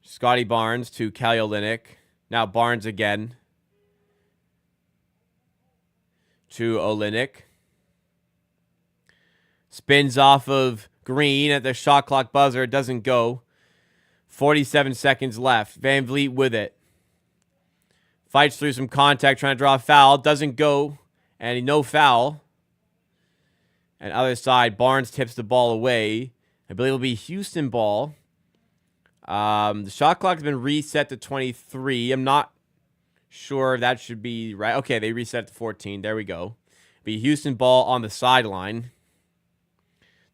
Scotty Barnes to Kelly Olynyk. Now Barnes again to Olynyk. Spins off of Green at the shot clock buzzer. It doesn't go. 47 seconds left. VanVleet with it. Fights through some contact, trying to draw a foul. Doesn't go. And no foul. And other side, Barnes tips the ball away. I believe it'll be Houston ball. The shot clock has been reset to 23. I'm not sure if that should be right. Okay, they reset to 14. There we go. Be Houston ball on the sideline.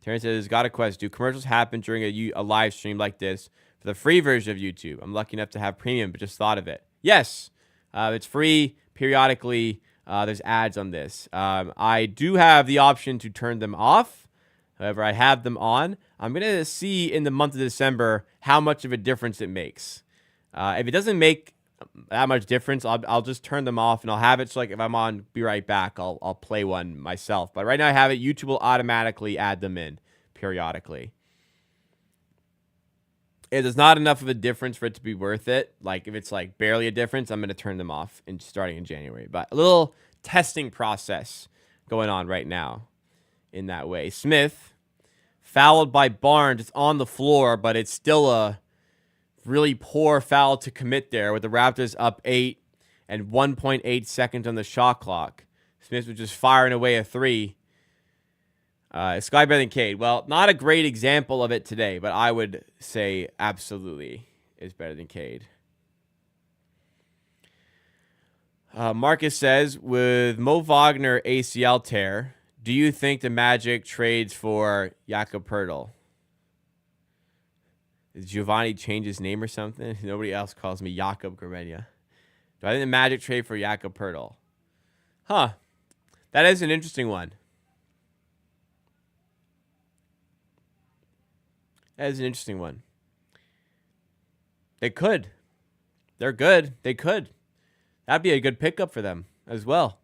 Terrence says, got a question. Do commercials happen during a live stream like this for the free version of YouTube? I'm lucky enough to have premium, but just thought of it. Yes, it's free. Periodically, there's ads on this. I do have the option to turn them off. However, I have them on. I'm going to see in the month of December how much of a difference it makes. If it doesn't make that much difference, I'll just turn them off, and I'll have it so like if I'm on Be Right Back, I'll play one myself. But right now I have it. YouTube will automatically add them in periodically. If there's not enough of a difference for it to be worth it, like if it's like barely a difference, I'm going to turn them off and starting in January. But a little testing process going on right now in that way. Smith fouled by Barnes. It's on the floor, but it's still a really poor foul to commit there with the Raptors up 8 and 1.8 seconds on the shot clock. Smith was just firing away a three. Sky better than Cade. Well, not a great example of it today, but I would say absolutely is better than Cade. Marcus says, with Mo Wagner ACL tear, do you think the Magic trades for Jakob Poeltl? Did Giovanni change his name or something? Nobody else calls me Jakob Gramegna. Do I think the Magic trade for Jakob Poeltl? Huh. That is an interesting one. That is an interesting one. They could. They're good. They could. That'd be a good pickup for them as well.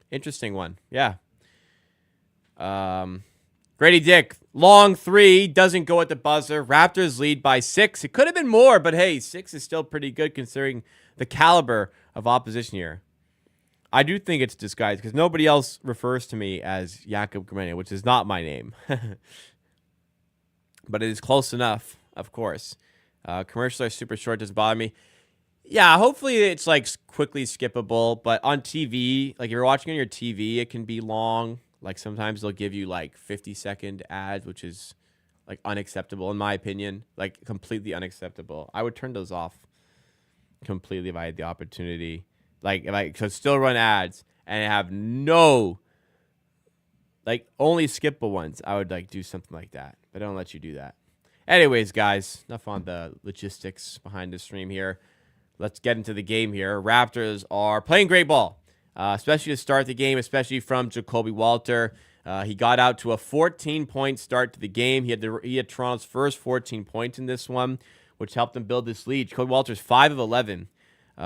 Interesting one. Yeah. Grady Dick, long three, doesn't go at the buzzer. Raptors lead by 6. It could have been more, but hey, 6 is still pretty good considering the caliber of opposition here. I do think it's disguised because nobody else refers to me as Jakob Gramegna, which is not my name. But it is close enough, of course. Commercials are super short, doesn't bother me. Yeah, hopefully it's like quickly skippable, but on TV, like if you're watching on your TV, it can be long. Like sometimes they'll give you like 50-second ads, which is like unacceptable in my opinion, like completely unacceptable. I would turn those off completely if I had the opportunity. Like if I could still run ads and have no, like only skippable ones, I would like do something like that, but I don't let you do that. Anyways, guys, enough on the logistics behind the stream here. Let's get into the game here. Raptors are playing great ball, especially to start the game, especially from Jacoby Walter. He got out to a 14-point start to the game. He had Toronto's first 14 points in this one, which helped them build this lead. Jacoby Walter's 5 of 11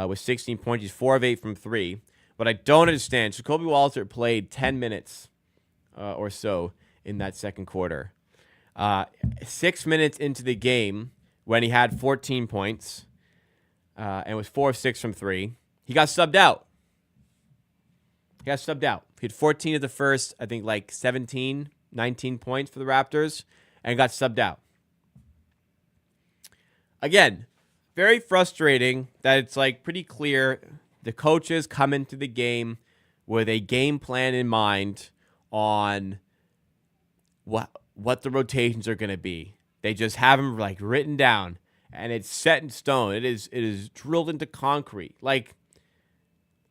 with 16 points. He's 4 of 8 from 3. But I don't understand. Jacoby Walter played 10 minutes or so in that second quarter. 6 minutes into the game when he had 14 points and was 4 of 6 from 3, he got subbed out. He had 14 of the first, I think like 17, 19 points for the Raptors, and got subbed out. Again, very frustrating that it's like pretty clear the coaches come into the game with a game plan in mind on what the rotations are going to be. They just have them like written down, and it's set in stone. It is drilled into concrete. Like,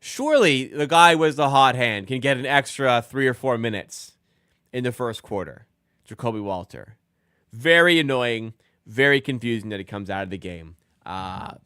surely the guy with the hot hand can get an extra 3 or 4 minutes in the first quarter. Jacoby Walter. Very annoying, very confusing that he comes out of the game. I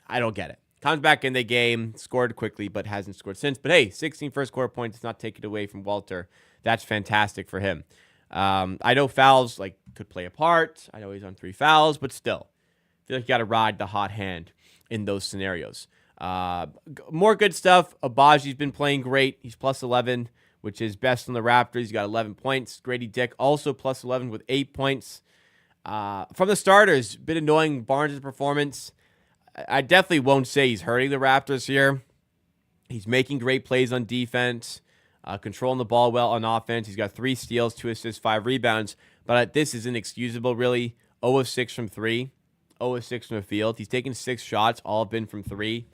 don't get it. Comes back in the game, scored quickly, but hasn't scored since. But hey, 16 first quarter points does not take it away from Walter. That's fantastic for him. I know fouls like could play a part. I know he's on 3 fouls, but still, I feel like you got to ride the hot hand in those scenarios. More good stuff. Abaji's been playing great. He's plus 11, which is best on the Raptors. He's got 11 points. Grady Dick also plus 11 with 8 points. From the starters, bit annoying Barnes' performance. I definitely won't say he's hurting the Raptors here. He's making great plays on defense, controlling the ball well on offense. He's got 3 steals, 2 assists, 5 rebounds. But this is inexcusable, really. 0 of 6 from 3, 0 of 6 from the field. He's taken 6 shots, all have been from 3.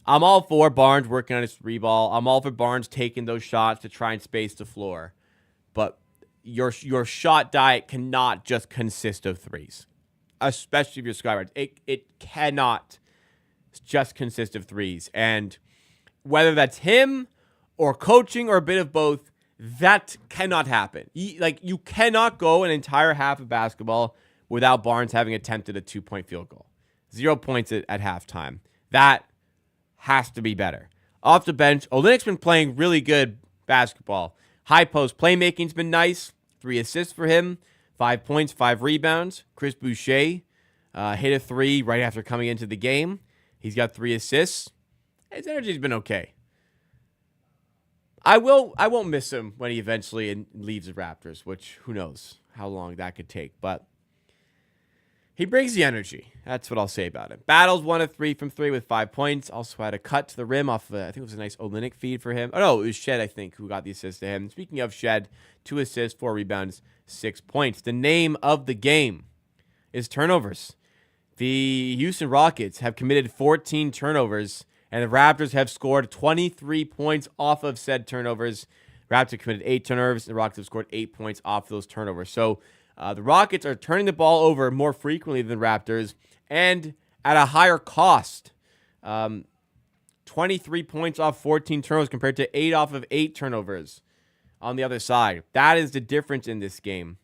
I'm all for Barnes working on his 3 ball. I'm all for Barnes taking those shots to try and space the floor. But your shot diet cannot just consist of 3s. Especially if you're Skyward. It cannot just consist of 3s. And whether that's him or coaching or a bit of both, that cannot happen. You cannot go an entire half of basketball without Barnes having attempted a 2-point field goal. 0 points at halftime. That has to be better. Off the bench, Olynyk's been playing really good basketball. High post playmaking's been nice. 3 assists for him. 5 points, 5 rebounds. Chris Boucher hit a 3 right after coming into the game. He's got 3 assists. His energy's been okay. I won't miss him when he eventually leaves the Raptors, which who knows how long that could take. But He brings the energy. That's what I'll say about him. Battles 1 of 3 from 3 with 5 points. Also had a cut to the rim off of, I think it was a nice Olynyk feed for him. Oh, no, it was Shed, I think, who got the assist to him. Speaking of Shed, 2 assists, 4 rebounds, 6 points. The name of the game is turnovers. The Houston Rockets have committed 14 turnovers, and the Raptors have scored 23 points off of said turnovers. Raptors committed 8 turnovers, and the Rockets have scored 8 points off of those turnovers. So the Rockets are turning the ball over more frequently than the Raptors, and at a higher cost. 23 points off 14 turnovers compared to 8 off of 8 turnovers on the other side. That is the difference in this game.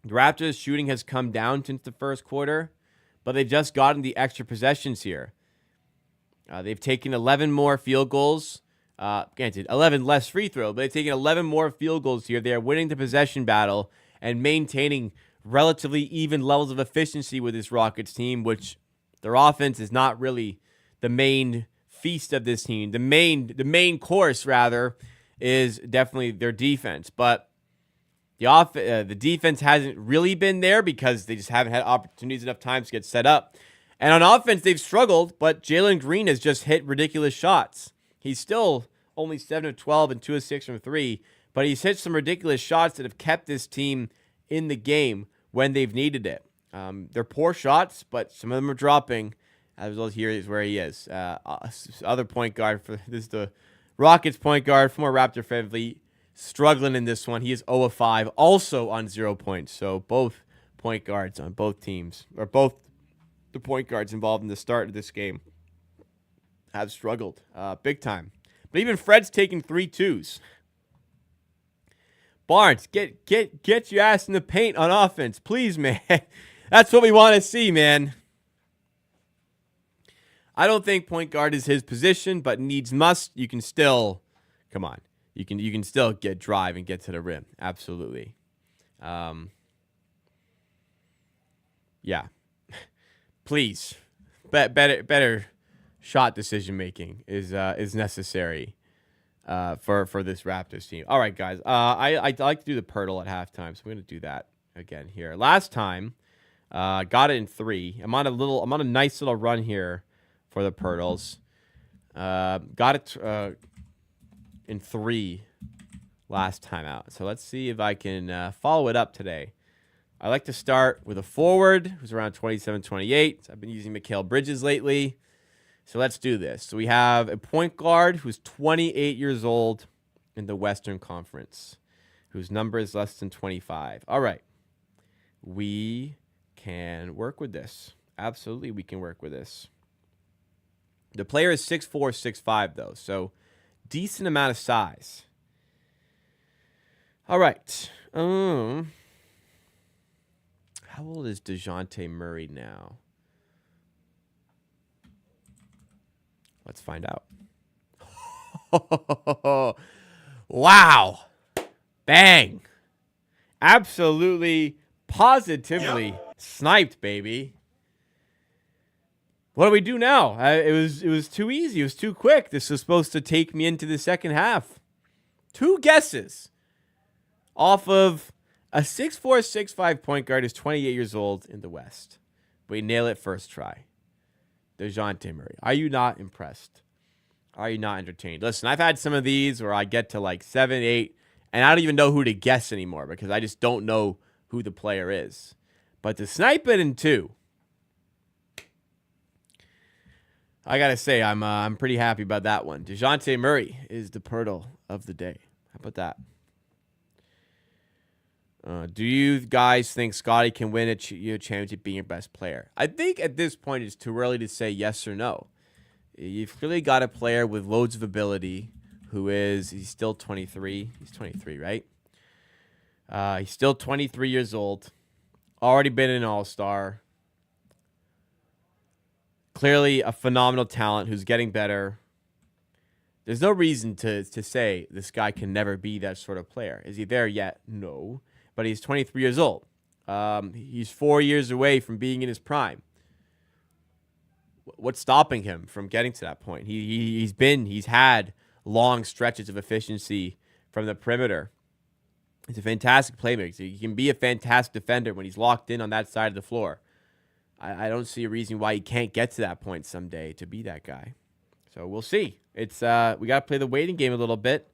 The Raptors' shooting has come down since the first quarter, but they've just gotten the extra possessions here. They've taken 11 more field goals. Granted, 11 less free throws, but they've taken 11 more field goals here. They are winning the possession battle and maintaining relatively even levels of efficiency with this Rockets team, which their offense is not really the main feast of this team. The main course, rather, is definitely their defense. But the defense hasn't really been there because they just haven't had opportunities enough times to get set up. And on offense, they've struggled, but Jalen Green has just hit ridiculous shots. He's still only 7 of 12 and 2 of 6 from 3, but he's hit some ridiculous shots that have kept this team in the game when they've needed it. They're poor shots, but some of them are dropping. As well, here is where he is. Other point guard for this is the Rockets point guard, former Raptor VanVleet, struggling in this one. He is 0 of 5, also on 0 points. So both point guards on both teams, or both the point guards involved in the start of this game, have struggled big time. But even Fred's taking 3 twos. Barnes, get your ass in the paint on offense, please, man. That's what we want to see, man. I don't think point guard is his position, but needs must. You can still, come on, you can still get drive and get to the rim. Absolutely. Yeah. Please, better shot decision making is necessary. For this Raptors team. All right, guys. I like to do the Pirtle at halftime, so I'm gonna do that again here. Last time, got it in 3. I'm on a nice little run here for the Pirtles. Got it in 3 last time out. So let's see if I can follow it up today. I like to start with a forward who's around 27, 28. I've been using Mikal Bridges lately. So let's do this. So we have a point guard who's 28 years old in the Western Conference, whose number is less than 25. All right. We can work with this. Absolutely, we can work with this. The player is 6'4", 6'5", though, so decent amount of size. All right. How old is DeJounte Murray now? Let's find out. Wow. Bang. Absolutely, positively sniped, baby. What do we do now? It was too easy. It was too quick. This was supposed to take me into the second half. 2 guesses off of a 6'4", 6'5" point guard who's 28 years old in the West. We nail it first try. DeJounte Murray. Are you not impressed? Are you not entertained? Listen, I've had some of these where I get to like 7, 8, and I don't even know who to guess anymore because I just don't know who the player is. But to snipe it in 2, I got to say, I'm pretty happy about that one. DeJounte Murray is the Pirtle of the day. How about that? Do you guys think Scottie can win a championship being your best player? I think at this point it's too early to say yes or no. You've clearly got a player with loads of ability he's still 23. He's 23, right? He's still 23 years old. Already been an all-star. Clearly a phenomenal talent who's getting better. There's no reason to say this guy can never be that sort of player. Is he there yet? No. But he's 23 years old. He's 4 years away from being in his prime. What's stopping him from getting to that point? He's had long stretches of efficiency from the perimeter. He's a fantastic playmaker. He can be a fantastic defender when he's locked in on that side of the floor. I don't see a reason why he can't get to that point someday to be that guy. So we'll see. It's we got to play the waiting game a little bit.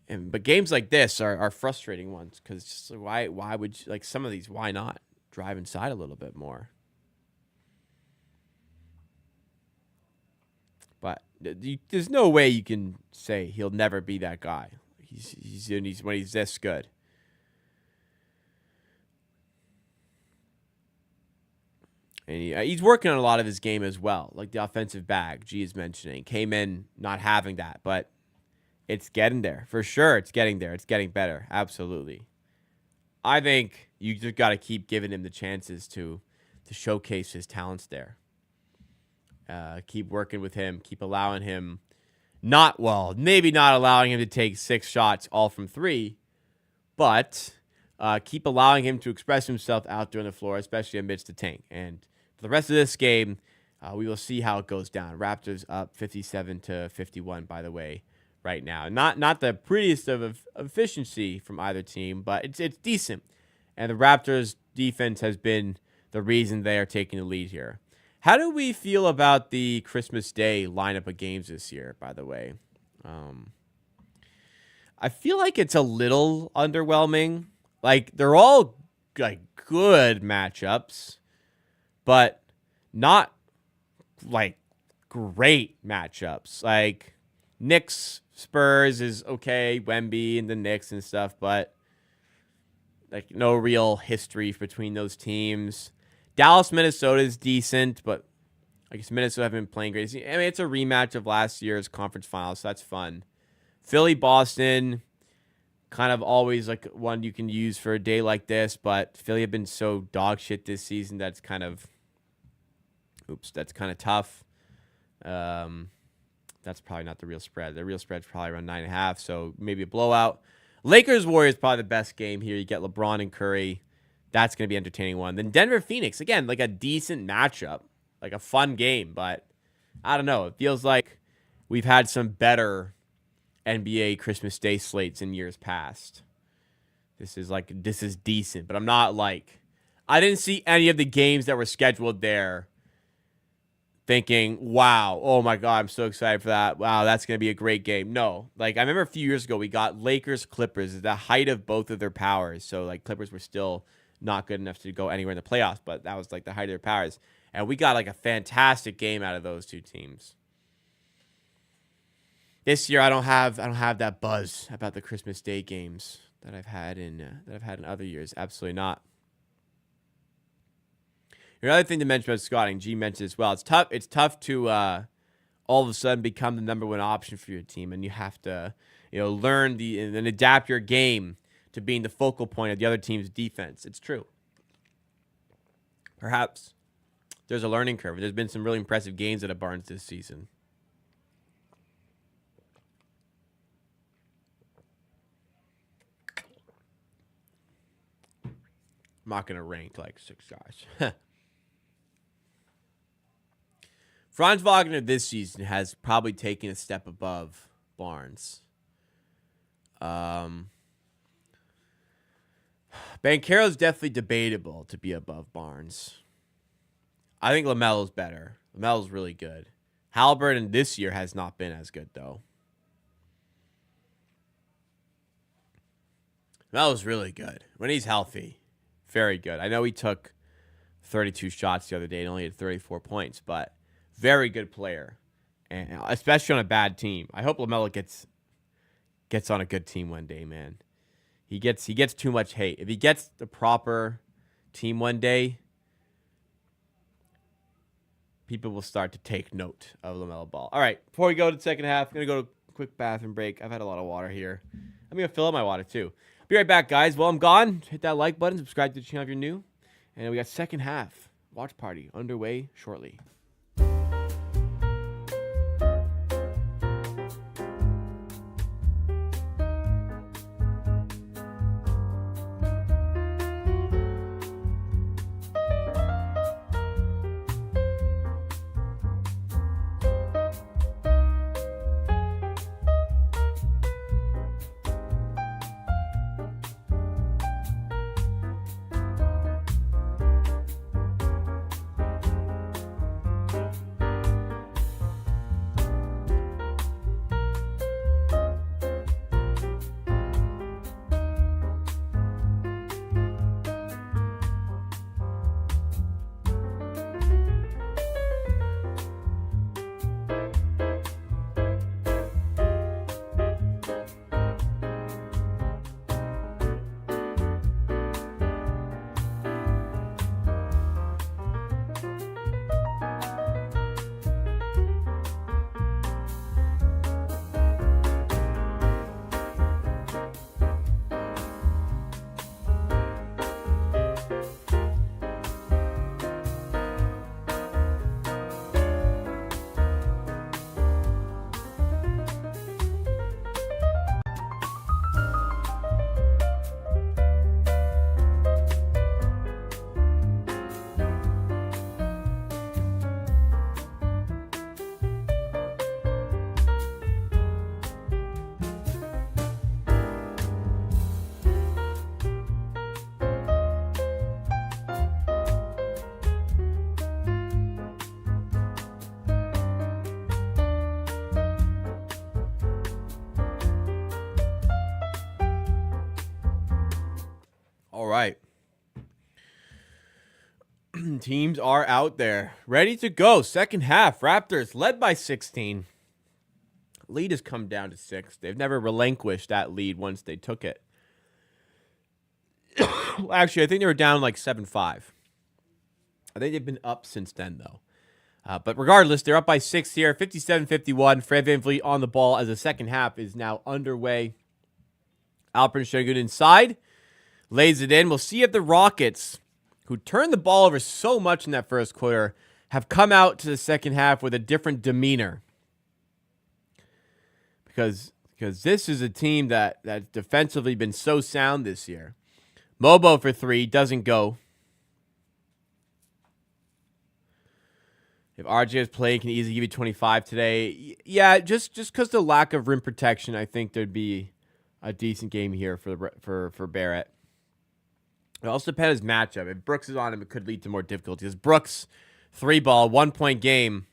But games like this are frustrating ones because why would you, like some of these, why not drive inside a little bit more? But there's no way you can say he'll never be that guy. He's when he's this good. And he's working on a lot of his game as well, like the offensive bag G is mentioning. Came in not having that, but it's getting there. For sure, it's getting there. It's getting better. Absolutely. I think you just got to keep giving him the chances to showcase his talents there. Keep working with him. Keep allowing him maybe not allowing him to take 6 shots all from 3, but keep allowing him to express himself out there on the floor, especially amidst the tank. And for the rest of this game, we will see how it goes down. Raptors up 57-51, by the way, right now. Not the prettiest of efficiency from either team, but it's decent. And the Raptors' defense has been the reason they are taking the lead here. How do we feel about the Christmas Day lineup of games this year, by the way? I feel like it's a little underwhelming. Like, they're all like good matchups, but not like great matchups. Like, Knicks Spurs is okay, Wemby and the Knicks and stuff, but like no real history between those teams. Dallas, Minnesota is decent, but I guess Minnesota haven't been playing great. I mean, it's a rematch of last year's conference finals, so that's fun. Philly, Boston, kind of always like one you can use for a day like this, but Philly have been so dog shit this season that's kind of tough. That's probably not the real spread. The real spread's probably around 9.5, so maybe a blowout. Lakers, Warriors, probably the best game here. You get LeBron and Curry. That's going to be an entertaining one. Then Denver, Phoenix. Again, like a decent matchup. Like a fun game, but I don't know. It feels like we've had some better NBA Christmas Day slates in years past. This is decent, but I'm not like... I didn't see any of the games that were scheduled there thinking, wow, oh my God, I'm so excited for that. Wow, that's going to be a great game. No. Like, I remember a few years ago, we got Lakers-Clippers at the height of both of their powers. So, like, Clippers were still not good enough to go anywhere in the playoffs, but that was, like, the height of their powers. And we got, like, a fantastic game out of those two teams. This year, I don't have that buzz about the Christmas Day games that I've had in other years. Absolutely not. Another thing to mention about scouting, G mentioned as well. It's tough to all of a sudden become the number one option for your team, and you have to, learn and adapt your game to being the focal point of the other team's defense. It's true. Perhaps there's a learning curve. There's been some really impressive games at Barnes this season. I'm not going to rank like 6 guys. Franz Wagner this season has probably taken a step above Barnes. Banchero's definitely debatable to be above Barnes. I think LaMelo's better. LaMelo's really good. Halliburton this year has not been as good, though. LaMelo's really good. When he's healthy, very good. I know he took 32 shots the other day and only had 34 points, but very good player, and especially on a bad team. I hope LaMelo gets on a good team one day, man. He gets too much hate. If he gets the proper team one day, people will start to take note of LaMelo Ball. All right, before we go to the second half, I'm going to go to a quick bathroom break. I've had a lot of water here. I'm going to fill up my water, too. Be right back, guys. While I'm gone, hit that like button, subscribe to the channel if you're new. And we got second half watch party underway shortly. right. Teams are out there, ready to go. Second half, Raptors led by 16. Lead has come down to 6. They've never relinquished that lead once they took it. Actually, I think they were down like 7-5. I think they've been up since then, though. But regardless, they're up by 6 here, 57-51. Fred VanVleet on the ball as the second half is now underway. Alperen Şengün inside, lays it in. We'll see if the Rockets, who turned the ball over so much in that first quarter, have come out to the second half with a different demeanor. Because this is a team that's defensively been so sound this year. Mobo for 3, doesn't go. If RJ is playing, can easily give you 25 today. Yeah, just because the lack of rim protection, I think there'd be a decent game here for Barrett. It also depends on his matchup. If Brooks is on him, it could lead to more difficulties. Brooks, 3-ball, 1-point game.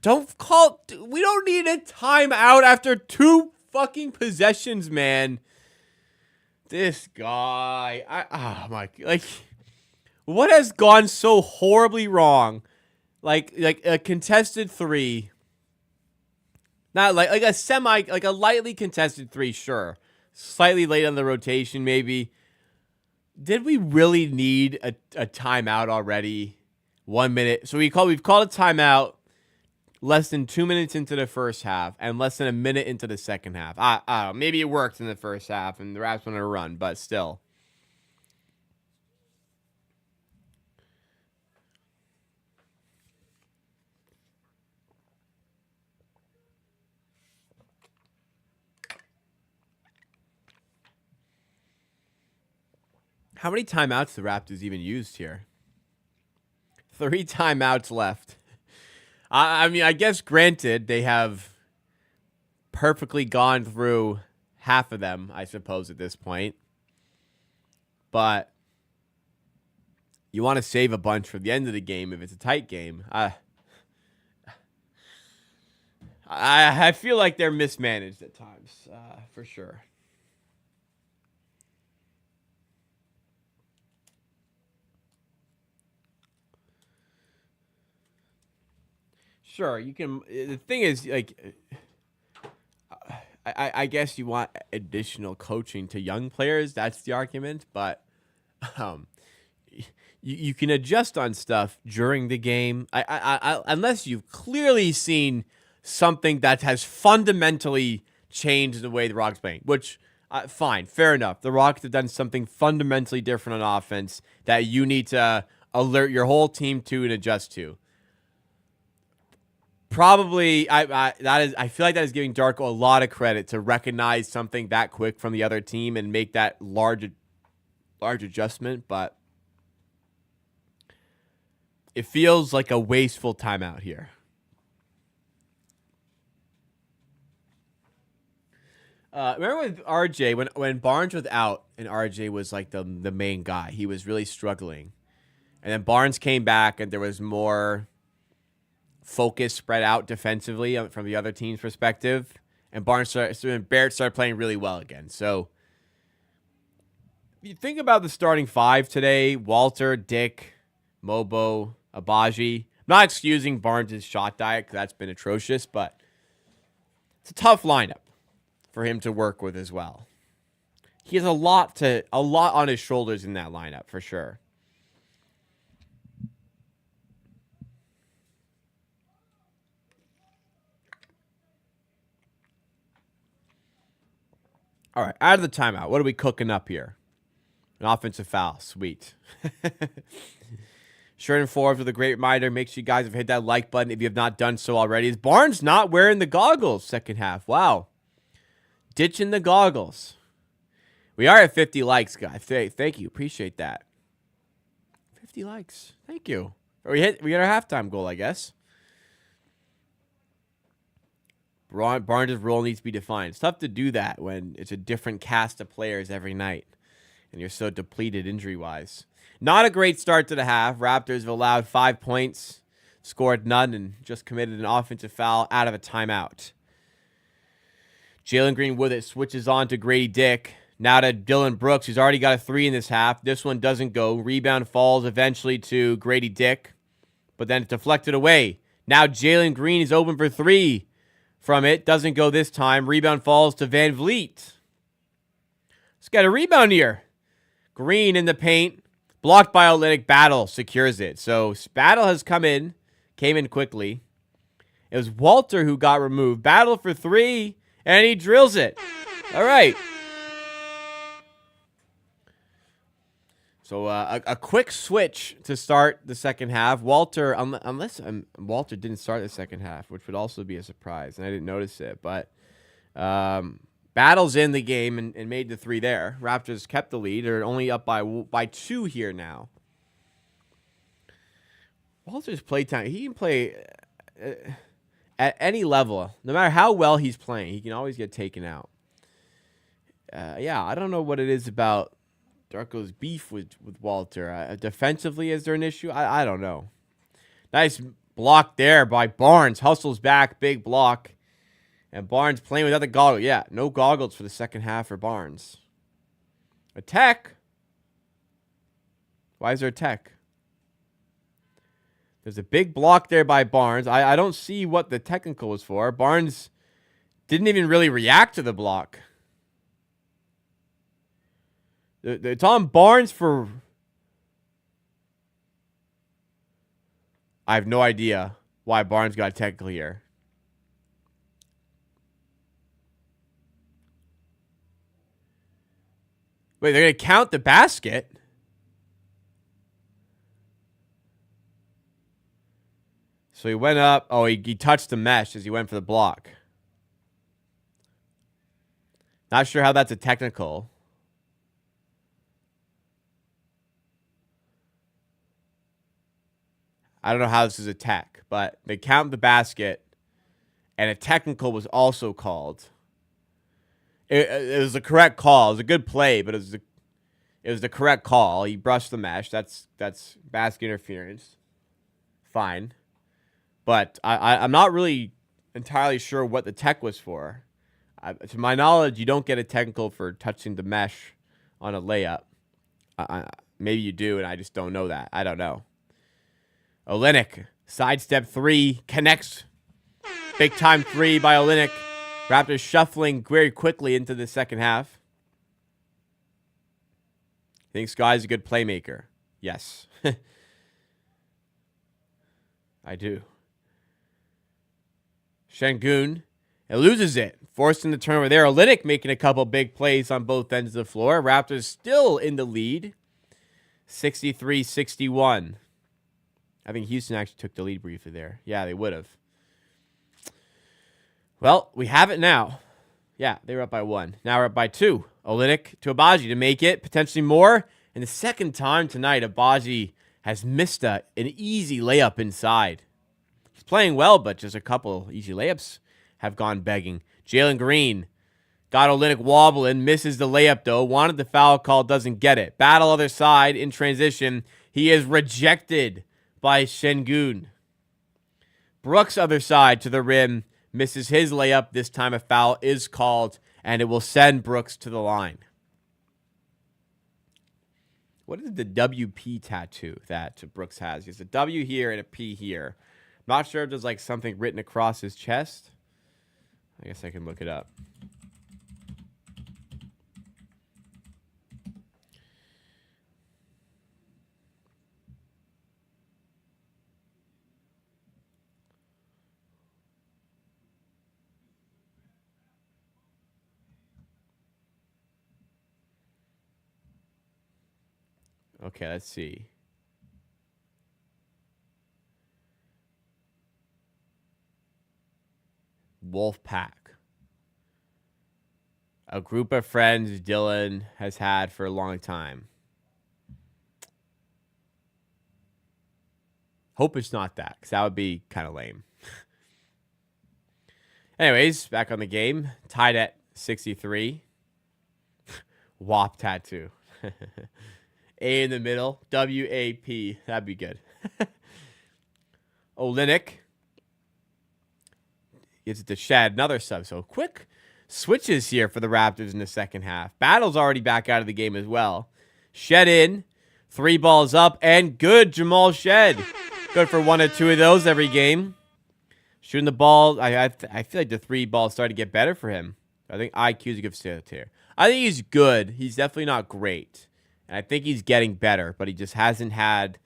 We don't need a timeout after 2 fucking possessions, man. This guy, what has gone so horribly wrong? Like a contested 3, not like a lightly contested 3, sure. Slightly late on the rotation, maybe. Did we really need a timeout already? 1 minute. So we've called a timeout less than 2 minutes into the first half and less than a minute into the second half. I don't know. Maybe it worked in the first half and the Raps went on a run, but still. How many timeouts the Raptors even used here? 3 timeouts left. I mean, I guess granted, they have perfectly gone through half of them, I suppose, at this point. But you want to save a bunch for the end of the game if it's a tight game. I feel like they're mismanaged at times, for sure. Sure, you can. The thing is, like, I guess you want additional coaching to young players. That's the argument, but you can adjust on stuff during the game. Unless you've clearly seen something that has fundamentally changed the way the Rockets playing. Which, fine, fair enough. The Rockets have done something fundamentally different on offense that you need to alert your whole team to and adjust to. Probably, I feel like that is giving Darko a lot of credit to recognize something that quick from the other team and make that large adjustment, but it feels like a wasteful timeout here. Remember with RJ, when Barnes was out and RJ was like the main guy, he was really struggling. And then Barnes came back and there was more focus spread out defensively from the other team's perspective. And Barrett started playing really well again. So if you think about the starting 5 today, Walter, Dick, Mobo, Abaji. I'm not excusing Barnes' shot diet because that's been atrocious, but it's a tough lineup for him to work with as well. He has a lot on his shoulders in that lineup for sure. All right, out of the timeout, what are we cooking up here? An offensive foul. Sweet. Shirt and forwards with a great reminder. Make sure you guys have hit that like button if you have not done so already. Is Barnes not wearing the goggles second half? Wow. Ditching the goggles. We are at 50 likes, guys. Thank you. Appreciate that. 50 likes. Thank you. We got our halftime goal, I guess. Barnes' role needs to be defined. It's tough to do that when it's a different cast of players every night and you're so depleted injury-wise. Not a great start to the half. Raptors have allowed 5 points, scored none, and just committed an offensive foul out of a timeout. Jalen Green with it switches on to Grady Dick. Now to Dylan Brooks, who's already got a 3 in this half. This one doesn't go. Rebound falls eventually to Grady Dick, but then it's deflected away. Now Jalen Green is open for 3 from it. Doesn't go this time. Rebound falls to VanVleet. Let's get a rebound here. Green in the paint. Blocked by Olynyk. Battle secures it. So Battle has came in quickly. It was Walter who got removed. Battle for 3, and he drills it. All right. So a quick switch to start the second half. Walter, unless Walter didn't start the second half, which would also be a surprise, and I didn't notice it. But Battle's in the game and made the 3 there. Raptors kept the lead. They're only up by 2 here now. Walter's playtime, he can play at any level. No matter how well he's playing, he can always get taken out. Yeah, I don't know what it is about Darko's beef with Walter. Defensively, is there an issue? I don't know. Nice block there by Barnes. Hustles back, big block. And Barnes playing without the goggles. Yeah, no goggles for the second half for Barnes. A tech? Why is there a tech? There's a big block there by Barnes. I don't see what the technical was for. Barnes didn't even really react to the block. It's on Barnes for... I have no idea why Barnes got technical here. Wait, they're going to count the basket? So he went up. Oh, he touched the mesh as he went for the block. Not sure how that's a technical. I don't know how this is a tech, but they count the basket, and a technical was also called. It was the correct call. It was a good play, but it was the correct call. He brushed the mesh. That's basket interference. Fine. But I'm not really entirely sure what the tech was for. To my knowledge, you don't get a technical for touching the mesh on a layup. Maybe you do, and I just don't know that. I don't know. Olynyk, sidestep 3, connects. Big time 3 by Olynyk. Raptors shuffling very quickly into the second half. Think Sky's a good playmaker. Yes. I do. Şengün, it loses it. Forcing the turnover there. Olynyk making a couple big plays on both ends of the floor. Raptors still in the lead. 63-61. I think Houston actually took the lead briefly there. Yeah, they would have. Well, we have it now. Yeah, they were up by 1. Now we're up by 2. Olynyk to Agbaji to make it. Potentially more. And the second time tonight, Agbaji has missed an easy layup inside. He's playing well, but just a couple easy layups have gone begging. Jalen Green got Olynyk wobbling. Misses the layup, though. Wanted the foul call. Doesn't get it. Battle other side in transition. He is rejected by Şengün. Brooks other side to the rim. Misses his layup. This time a foul is called, and it will send Brooks to the line. What is the WP tattoo that Brooks has? He has a W here and a P here. Not sure if there's like something written across his chest. I guess I can look it up. Okay, let's see. Wolf Pack. A group of friends Dylan has had for a long time. Hope it's not that, because that would be kind of lame. Anyways, back on the game. Tied at 63. WAP tattoo. A in the middle. W-A-P. That'd be good. Olynyk. Gets it to Shad. Another sub. So quick switches here for the Raptors in the second half. Battle's already back out of the game as well. Shed in. 3 balls up. And good, Jamal Shed. Good for 1 or 2 of those every game. Shooting the ball. I feel like the 3 balls started to get better for him. I think IQ's a good stat here. I think he's good. He's definitely not great. And I think he's getting better. But he just hasn't had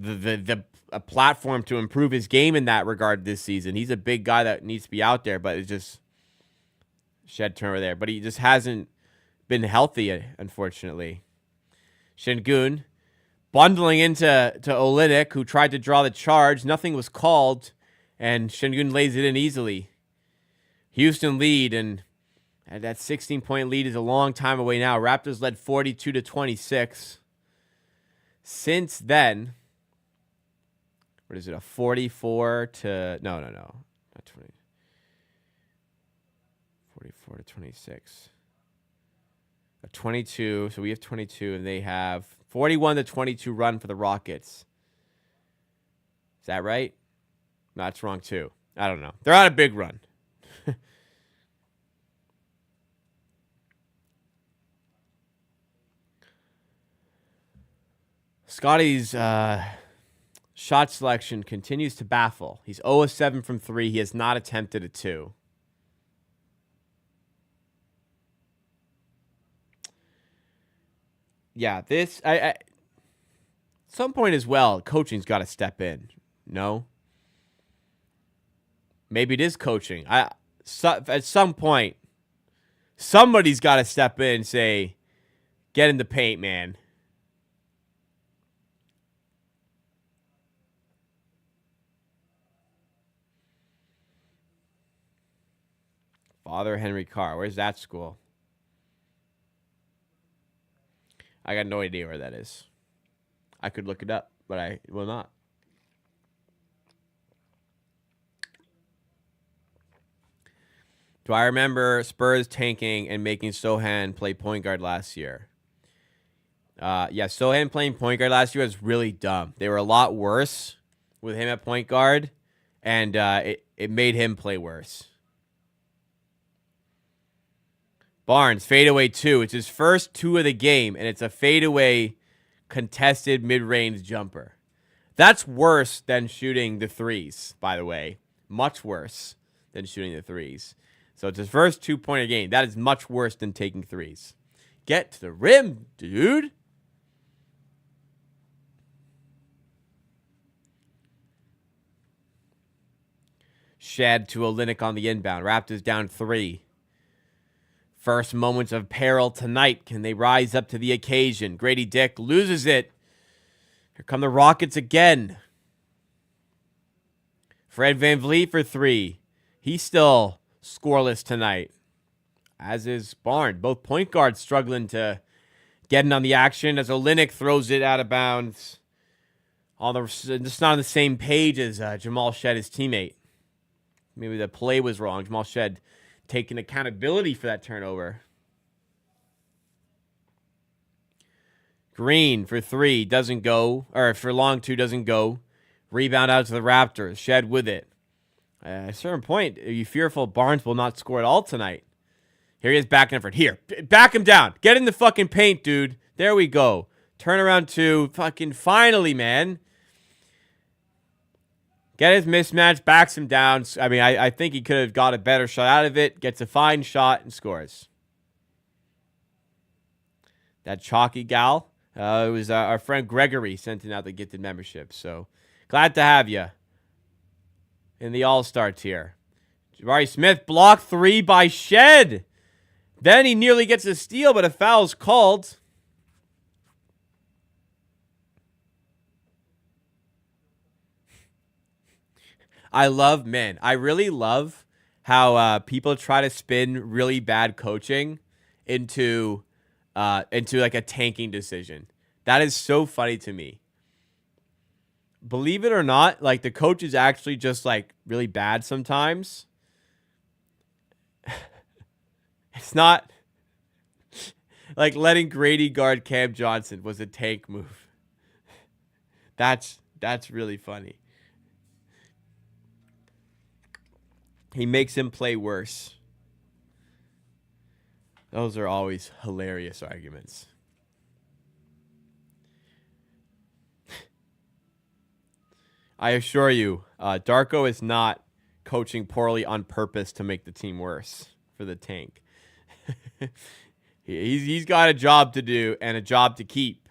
a platform to improve his game in that regard this season. He's a big guy that needs to be out there, but it's just Shed turnover there. But he just hasn't been healthy, unfortunately. Şengün bundling into Olynyk, who tried to draw the charge. Nothing was called, and Şengün lays it in easily. Houston lead, and that 16-point lead is a long time away now. Raptors led 42-26. Since then, what is it, a 44 to... No, not 20. 44 to 26. A 22, so we have 22, and they have 41 to 22 run for the Rockets. Is that right? No, that's wrong too. I don't know. They're on a big run. Scotty's shot selection continues to baffle. He's 0 of 7 from 3. He has not attempted a 2. Yeah, this at some point as well, coaching's got to step in. No, maybe it is coaching. At some point, somebody's got to step in and say, "Get in the paint, man." Father Henry Carr, where's that school? I got no idea where that is. I could look it up, but I will not. Do I remember Spurs tanking and making Sohan play point guard last year? Yeah, Sohan playing point guard last year was really dumb. They were a lot worse with him at point guard, and it made him play worse. Barnes, fadeaway 2. It's his first 2 of the game, and it's a fadeaway contested mid-range jumper. That's worse than shooting the 3s, by the way. Much worse than shooting the 3s. So it's his first 2-pointer game. That is much worse than taking 3s. Get to the rim, dude. Shed to Olynyk on the inbound. Raptors down 3. First moments of peril tonight. Can they rise up to the occasion? Grady Dick loses it. Here come the Rockets again. Fred VanVleet for 3. He's still scoreless tonight, as is Barnes. Both point guards struggling to get in on the action as Olynyk throws it out of bounds. Just not on the same page as Jamal Shed, his teammate. Maybe the play was wrong. Jamal Shed taking accountability for that turnover. Green for 3 doesn't go, or for long 2 doesn't go. Rebound out to the Raptors. Shed with it. At a certain point, are you fearful Barnes will not score at all tonight? Here he is back in effort. Here, back him down. Get in the fucking paint, dude. There we go. Turnaround 2. Fucking finally, man. Get his mismatch, backs him down. I mean, I think he could have got a better shot out of it. Gets a fine shot and scores. That chalky gal. It was our friend Gregory sending out the gifted membership. So glad to have you in the All-Star tier. Jabari Smith blocked 3 by Shed. Then he nearly gets a steal, but a foul's called. I really love how people try to spin really bad coaching into like a tanking decision. That is so funny to me. Believe it or not, like the coach is actually just like really bad sometimes. It's not like letting Grady guard Cam Johnson was a tank move. That's really funny. He makes him play worse. Those are always hilarious arguments. I assure you, Darko is not coaching poorly on purpose to make the team worse for the tank. He's got a job to do and a job to keep.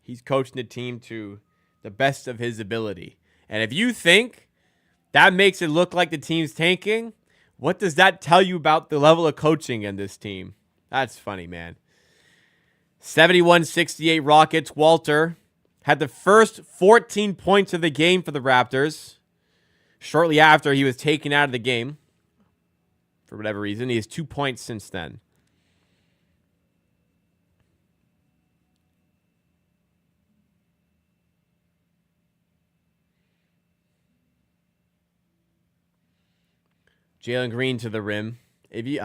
He's coaching the team to the best of his ability. And if you think that makes it look like the team's tanking, what does that tell you about the level of coaching in this team? That's funny, man. 71-68 Rockets. Walter had the first 14 points of the game for the Raptors. Shortly after, he was taken out of the game for whatever reason. He has 2 points since then. Jalen Green to the rim. If you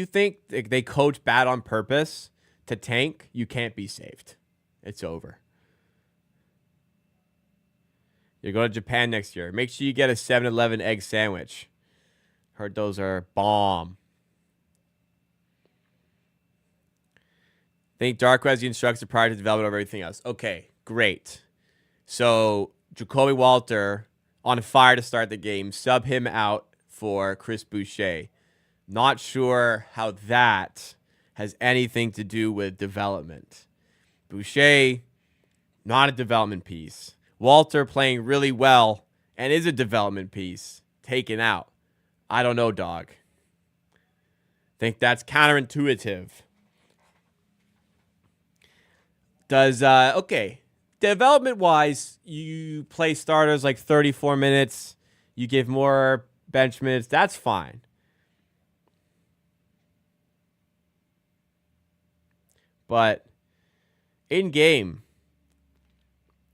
think they coach bad on purpose to tank, you can't be saved. It's over. You're going to Japan next year. Make sure you get a 7-Eleven egg sandwich. Heard those are bomb. Think Darko has the instructor prior to development of everything else. Okay, great. So Jacoby Walter on fire to start the game. Sub him out for Chris Boucher. Not sure how that has anything to do with development. Boucher, not a development piece. Walter playing really well and is a development piece. Taken out. I don't know, dog. Think that's counterintuitive. Okay. Development-wise, you play starters like 34 minutes. You give more bench minutes. That's fine. But in game,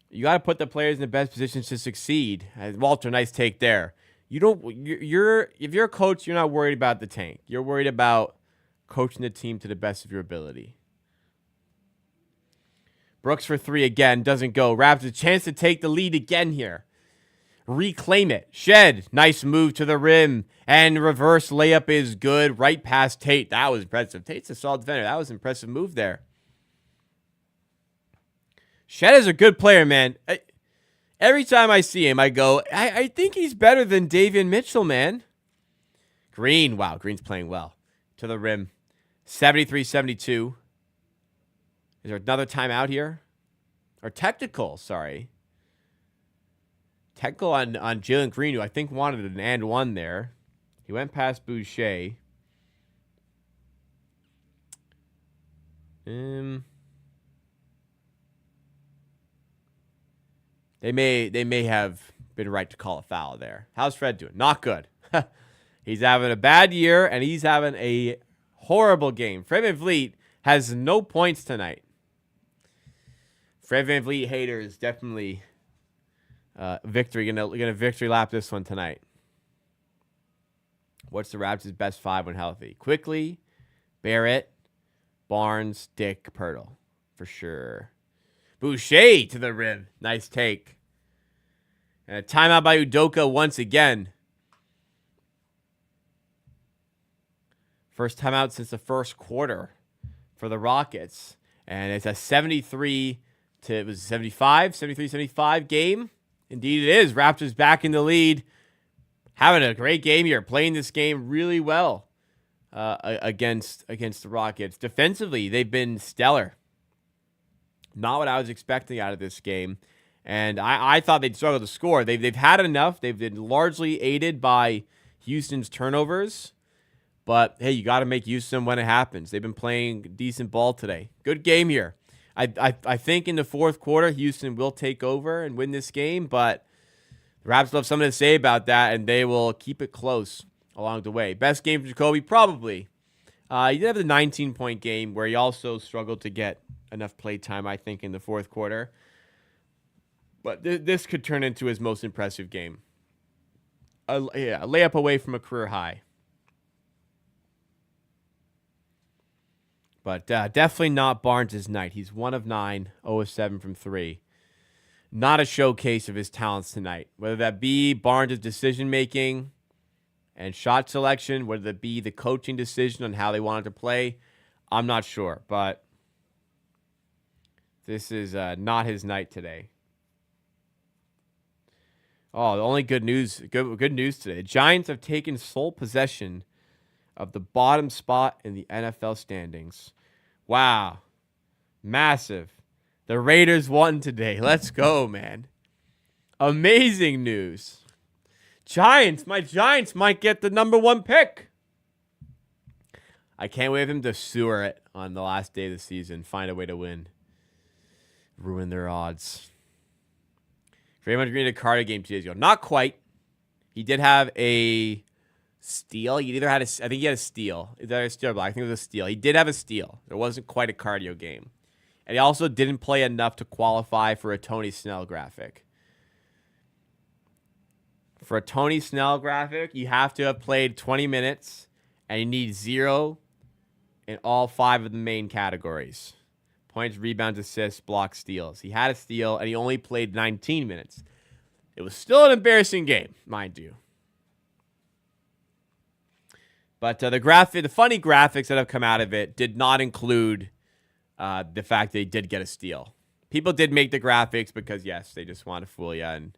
you got to put the players in the best positions to succeed. Walter, nice take there. If you're a coach, you're not worried about the tank. You're worried about coaching the team to the best of your ability. Brooks for three again. Doesn't go. Raptors a chance to take the lead again here. Reclaim it. Shed. Nice move to the rim. And reverse layup is good. Right past Tate. That was impressive. Tate's a solid defender. That was an impressive move there. Shed is a good player, man. Every time I see him, I go, I think he's better than Davion Mitchell, man. Green. Wow, Green's playing well. To the rim. 73-72. Is there another timeout here? Or technical, sorry. Technical on Jalen Green, who I think wanted an and one there. He went past Boucher. They may have been right to call a foul there. How's Fred doing? Not good. He's having a bad year, and he's having a horrible game. Fred VanVleet has no points tonight. Fred VanVleet haters definitely victory. Gonna victory lap this one tonight. What's the Raptors' best five when healthy? Quickly, Barrett, Barnes, Dick, Pirtle. For sure. Boucher to the rim. Nice take. And a timeout by Udoka once again. First timeout since the first quarter for the Rockets. And it's a 73-75 game. Indeed it is. Raptors back in the lead. Having a great game here. Playing this game really well against the Rockets. Defensively, they've been stellar. Not what I was expecting out of this game. And I thought they'd struggle to score. They've had enough. They've been largely aided by Houston's turnovers. But, hey, you got to make use of them when it happens. They've been playing decent ball today. Good game here. I think in the fourth quarter, Houston will take over and win this game. But the Raptors will have something to say about that, and they will keep it close along the way. Best game for Jacoby? Probably. He did have the 19-point game where he also struggled to get enough play time, I think, in the fourth quarter. But this could turn into his most impressive game. A layup away from a career high. But definitely not Barnes' night. He's 1 of 9, 0 of 7 from 3. Not a showcase of his talents tonight. Whether that be Barnes' decision-making And shot selection, whether it be the coaching decision on how they wanted to play, I'm not sure. But this is not his night today. Oh, the only good news today. The Giants have taken sole possession of the bottom spot in the NFL standings. Wow. Massive. The Raiders won today. Let's go, man. Amazing news. My Giants might get the number 1 pick. I can't wait for them to sewer it on the last day of the season. Find a way to win. Ruin their odds. Draymond Green had a card game 2 days ago. Not quite. He did have a steal. I think he had a steal. Is that a steal or block? I think it was a steal. He did have a steal. It wasn't quite a cardio game. And he also didn't play enough to qualify for a Tony Snell graphic. For a Tony Snell graphic, you have to have played 20 minutes, and you need 0 in all 5 of the main categories. Points, rebounds, assists, blocks, steals. He had a steal, and he only played 19 minutes. It was still an embarrassing game, mind you. But the funny graphics that have come out of it did not include the fact that he did get a steal. People did make the graphics because, yes, they just want to fool you and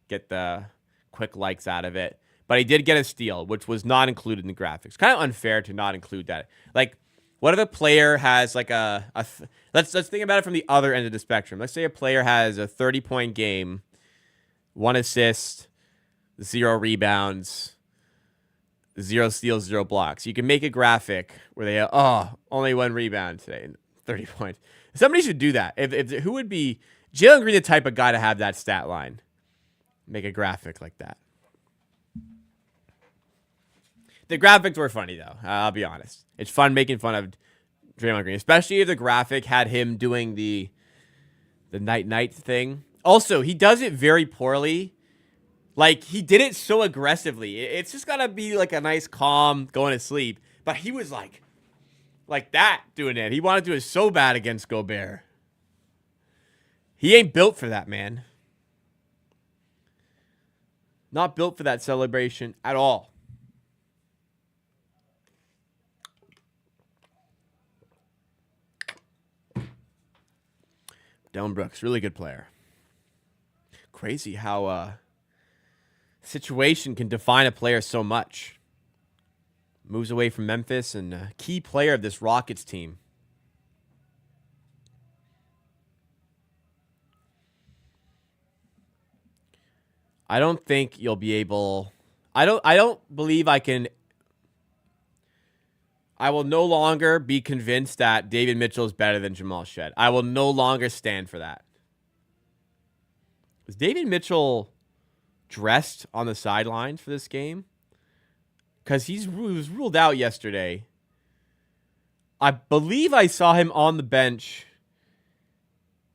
get the quick likes out of it. But he did get a steal, which was not included in the graphics. Kind of unfair to not include that. Like, what if a player has like let's think about it from the other end of the spectrum. Let's say a player has a 30-point game, 1 assist, 0 rebounds, 0 steals, 0 blocks. You can make a graphic where they have, only 1 rebound today, 30 points. Somebody should do that. Who would be Jalen Green the type of guy to have that stat line? Make a graphic like that. The graphics were funny, though. I'll be honest. It's fun making fun of Draymond Green, especially if the graphic had him doing the night-night thing. Also, he does it very poorly. Like, he did it so aggressively. It's just got to be like a nice, calm, going to sleep. But he was like that doing it. He wanted to do it so bad against Gobert. He ain't built for that, man. Not built for that celebration at all. Dillon Brooks, really good player. Crazy how situation can define a player so much. Moves away from Memphis and a key player of this Rockets team. I don't think you'll be able. I don't believe I can. I will no longer be convinced that David Mitchell is better than Jamal Shead. I will no longer stand for that. Was David Mitchell dressed on the sidelines for this game? Because he was ruled out yesterday. I believe I saw him on the bench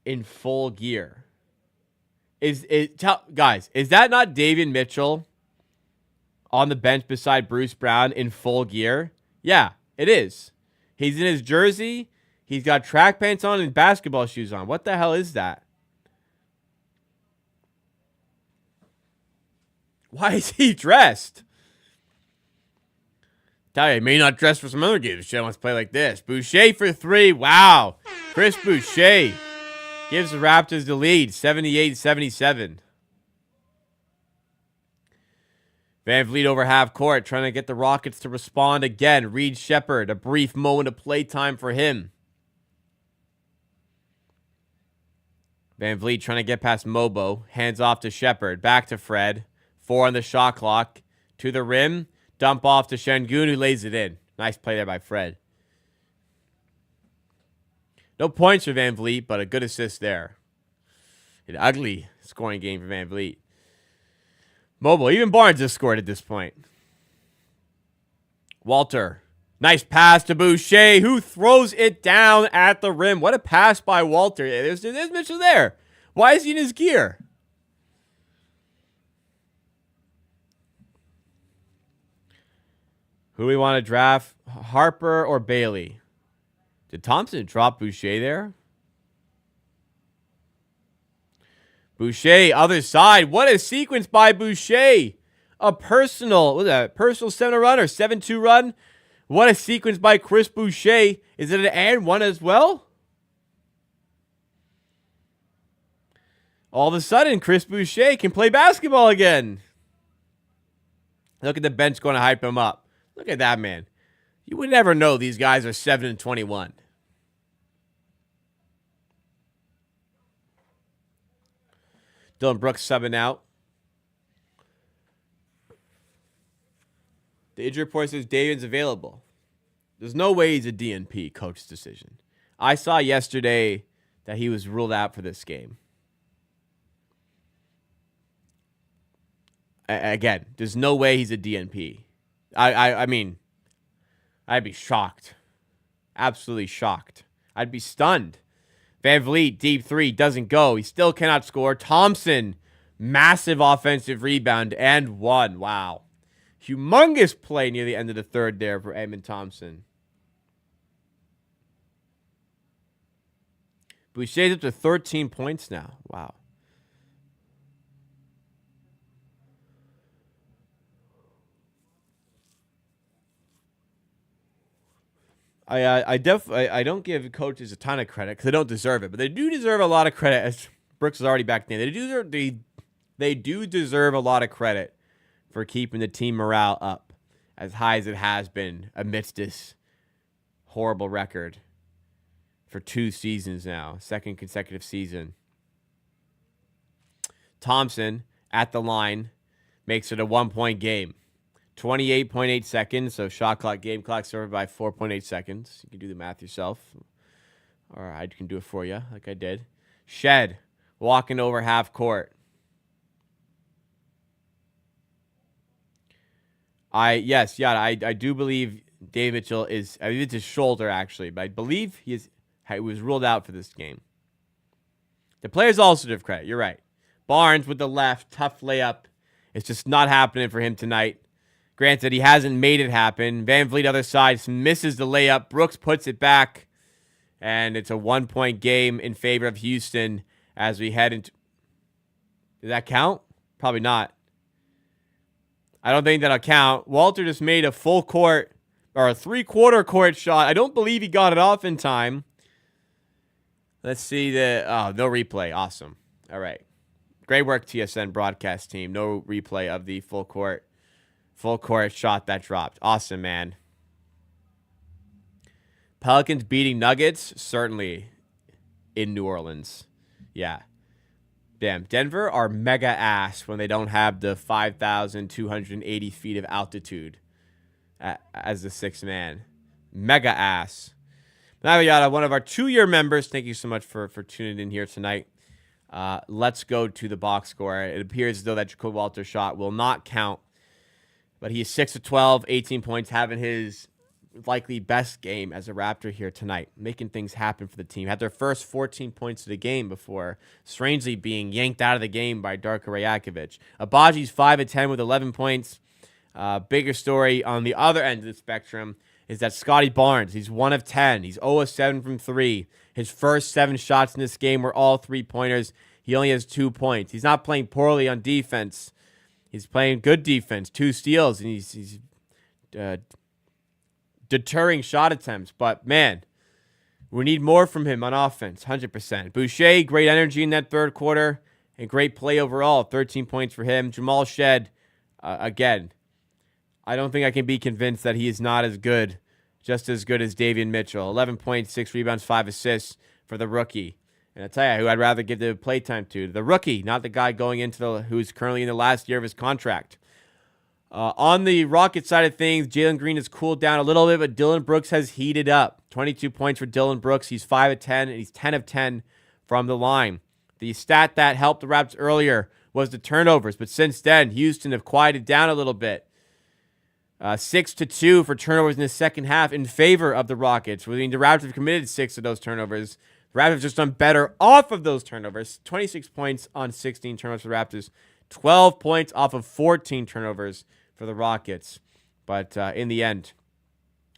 in full gear. Guys, is that not David Mitchell on the bench beside Bruce Brown in full gear? Yeah, it is. He's in his jersey. He's got track pants on and basketball shoes on. What the hell is that? Why is he dressed? Tell you, he may not dress for some other games. She wants to play like this. Boucher for 3. Wow. Chris Boucher gives the Raptors the lead, 78-77. VanVleet over half court, trying to get the Rockets to respond again. Reed Shepherd, a brief moment of playtime for him. VanVleet trying to get past Mobo. Hands off to Shepherd. Back to Fred. 4 on the shot clock. To the rim. Dump off to Şengün, who lays it in. Nice play there by Fred. No points for VanVleet, but a good assist there. An ugly scoring game for VanVleet. Mobile. Even Barnes has scored at this point. Walter. Nice pass to Boucher, who throws it down at the rim. What a pass by Walter. There's Mitchell there. Why is he in his gear? Who do we want to draft? Harper or Bailey? Did Thompson drop Boucher there? Boucher, other side. What a sequence by Boucher. a personal 7 run or 7-2 run. What a sequence by Chris Boucher. Is it an and one as well? All of a sudden, Chris Boucher can play basketball again. Look at the bench going to hype him up. Look at that, man. You would never know these guys are 7-21. Dillon Brooks subbing out. The injury report says David's available. There's no way he's a DNP, coach's decision. I saw yesterday that he was ruled out for this game. Again, there's no way he's a DNP. I mean, I'd be shocked. Absolutely shocked. I'd be stunned. VanVleet, deep three, doesn't go. He still cannot score. Thompson, massive offensive rebound and one. Wow. Humongous play near the end of the third there for Edmond Thompson. Boucher's up to 13 points now. Wow. I don't give coaches a ton of credit because they don't deserve it, but they do deserve a lot of credit. As Brooks is already back in, they do deserve a lot of credit for keeping the team morale up as high as it has been amidst this horrible record for 2 seasons now, second consecutive season. Thompson at the line makes it a 1-point game. 28.8 seconds, so shot clock, game clock served by 4.8 seconds. You can do the math yourself, or I can do it for you like I did. Shed walking over half court. I do believe Dave Mitchell is, I mean, it's his shoulder actually, but I believe he was ruled out for this game. The players also deserve credit. You're right. Barnes with the left, tough layup. It's just not happening for him tonight. Granted, he hasn't made it happen. VanVleet, other side, misses the layup. Brooks puts it back. And it's a 1-point game in favor of Houston as we head into... Does that count? Probably not. I don't think that'll count. Walter just made a full court, or a 3/4 court shot. I don't believe he got it off in time. Let's see the... Oh, no replay. Awesome. All right. Great work, TSN broadcast team. No replay of the full court shot that dropped. Awesome, man. Pelicans beating Nuggets, certainly in New Orleans. Yeah. Damn, Denver are mega ass when they don't have the 5,280 feet of altitude as the sixth man. Mega ass. Now we got one of our 2-year members. Thank you so much for tuning in here tonight. Let's go to the box score. It appears as though that Jacob Walter shot will not count. But he is 6 of 12, 18 points, having his likely best game as a Raptor here tonight, making things happen for the team. Had their first 14 points of the game before strangely being yanked out of the game by Darko Rajakovic. Abaji's 5 of 10 with 11 points. Bigger story on the other end of the spectrum is that Scotty Barnes, he's 1 of 10. He's 0 of 7 from 3. His first 7 shots in this game were all 3-pointers. He only has 2 points. He's not playing poorly on defense. He's playing good defense, 2 steals, and he's deterring shot attempts. But, man, we need more from him on offense, 100%. Boucher, great energy in that third quarter, and great play overall, 13 points for him. Jamal Shed, again, I don't think I can be convinced that he is not as good, just as good as Davion Mitchell. 11 points, 6 rebounds, 5 assists for the rookie. And I'll tell you who I'd rather give the playtime to. The rookie, not the guy going into who's currently in the last year of his contract. On the Rocket side of things, Jalen Green has cooled down a little bit, but Dillon Brooks has heated up. 22 points for Dillon Brooks. He's 5 of 10, and he's 10 of 10 from the line. The stat that helped the Raps earlier was the turnovers, but since then, Houston have quieted down a little bit. 6-2 for turnovers in the second half in favor of the Rockets. I mean, the Raptors have committed 6 of those turnovers. The Raptors have just done better off of those turnovers. 26 points on 16 turnovers for the Raptors. 12 points off of 14 turnovers for the Rockets. But in the end,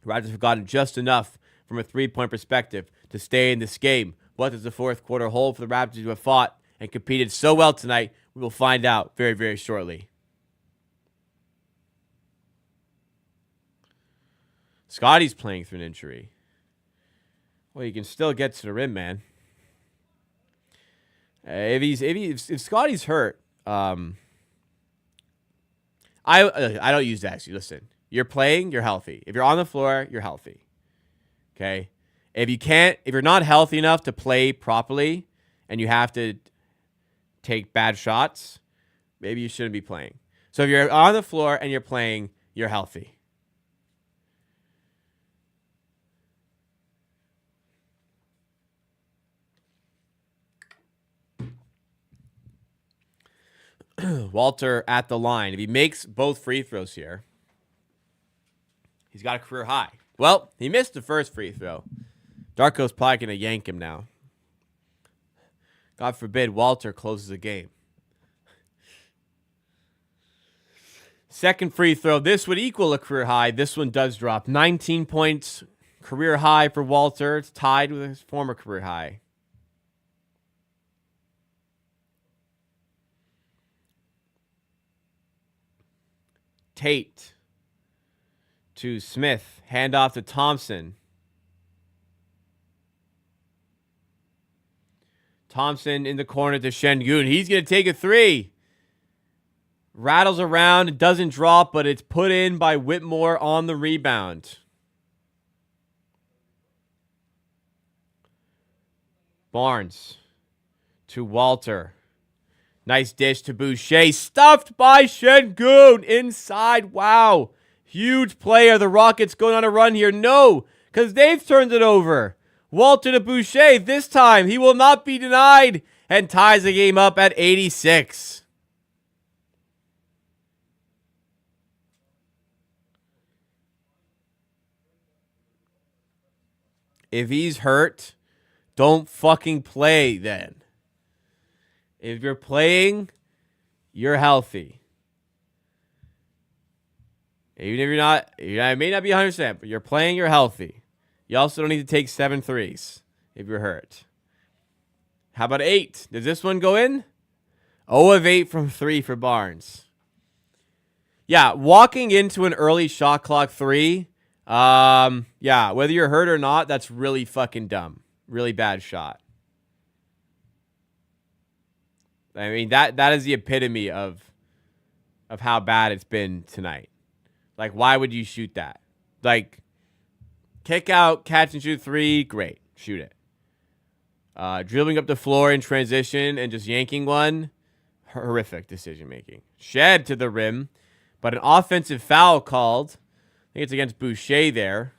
the Raptors have gotten just enough from a 3-point perspective to stay in this game. What does the fourth quarter hold for the Raptors who have fought and competed so well tonight? We will find out very, very shortly. Scotty's playing through an injury. Well, you can still get to the rim, man. If Scotty's hurt, I don't use that. Listen, you're playing, you're healthy. If you're on the floor, you're healthy. Okay? If you're not healthy enough to play properly and you have to take bad shots, maybe you shouldn't be playing. So if you're on the floor and you're playing, you're healthy. Walter at the line. If he makes both free throws here, he's got a career high. Well, he missed the first free throw. Darko's probably going to yank him now. God forbid Walter closes the game. Second free throw. This would equal a career high. This one does drop. 19 points, career high for Walter. It's tied with his former career high. Tate to Smith. Handoff to Thompson. Thompson in the corner to Şengün. He's going to take a three. Rattles around. It doesn't drop, but it's put in by Whitmore on the rebound. Barnes to Walter. Nice dish to Boucher. Stuffed by Şengün inside. Wow. Huge player. The Rockets going on a run here. No, because they've turned it over. Walter to Boucher. This time, he will not be denied and ties the game up at 86. If he's hurt, don't fucking play then. If you're playing, you're healthy. Even if you're not, it may not be 100%, but you're playing, you're healthy. You also don't need to take 7 threes if you're hurt. How about 8? Does this one go in? 0 of 8 from 3 for Barnes. Yeah, walking into an early shot clock 3, yeah, whether you're hurt or not, that's really fucking dumb. Really bad shot. I mean, that is the epitome of how bad it's been tonight. Like, why would you shoot that? Like, kick out, catch and shoot 3, great. Shoot it. Dribbling up the floor in transition and just yanking one, horrific decision making. Shed to the rim, but an offensive foul called. I think it's against Boucher there.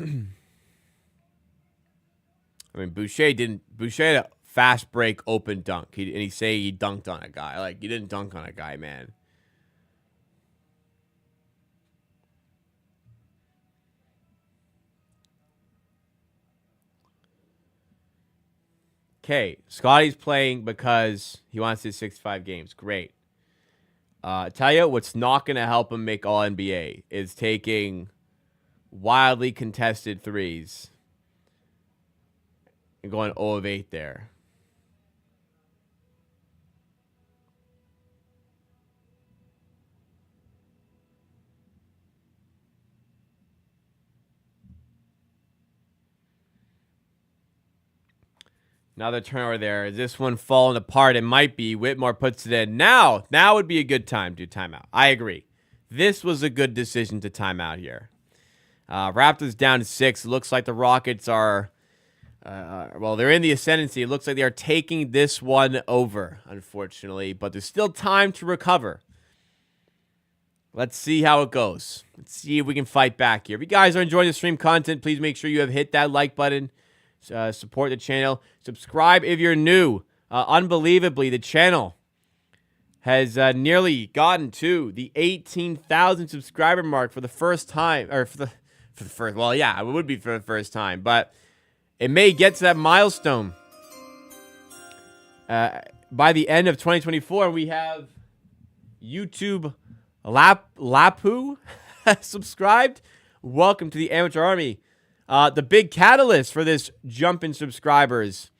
I mean, Boucher had a fast break open dunk. He say he dunked on a guy. Like, you didn't dunk on a guy, man. Okay, Scotty's playing because he wants his 65 games. Great. Tell you what's not going to help him make All-NBA is taking wildly contested threes and going 0 of 8 there. Another turnover there. Is this one falling apart? It might be. Whitmore puts it in. Now would be a good time to timeout. I agree. This was a good decision to timeout here. Raptors down to 6. Looks like the Rockets are, well, they're in the ascendancy. It looks like they are taking this one over, unfortunately. But there's still time to recover. Let's see how it goes. Let's see if we can fight back here. If you guys are enjoying the stream content, please make sure you have hit that like button. Support the channel. Subscribe if you're new. Unbelievably, the channel has nearly gotten to the 18,000 subscriber mark for the first time, or for the first. Well, yeah, it would be for the first time, but it may get to that milestone by the end of 2024. We have YouTube Lapu subscribed. Welcome to the Amateur Army. The big catalyst for this jump in subscribers,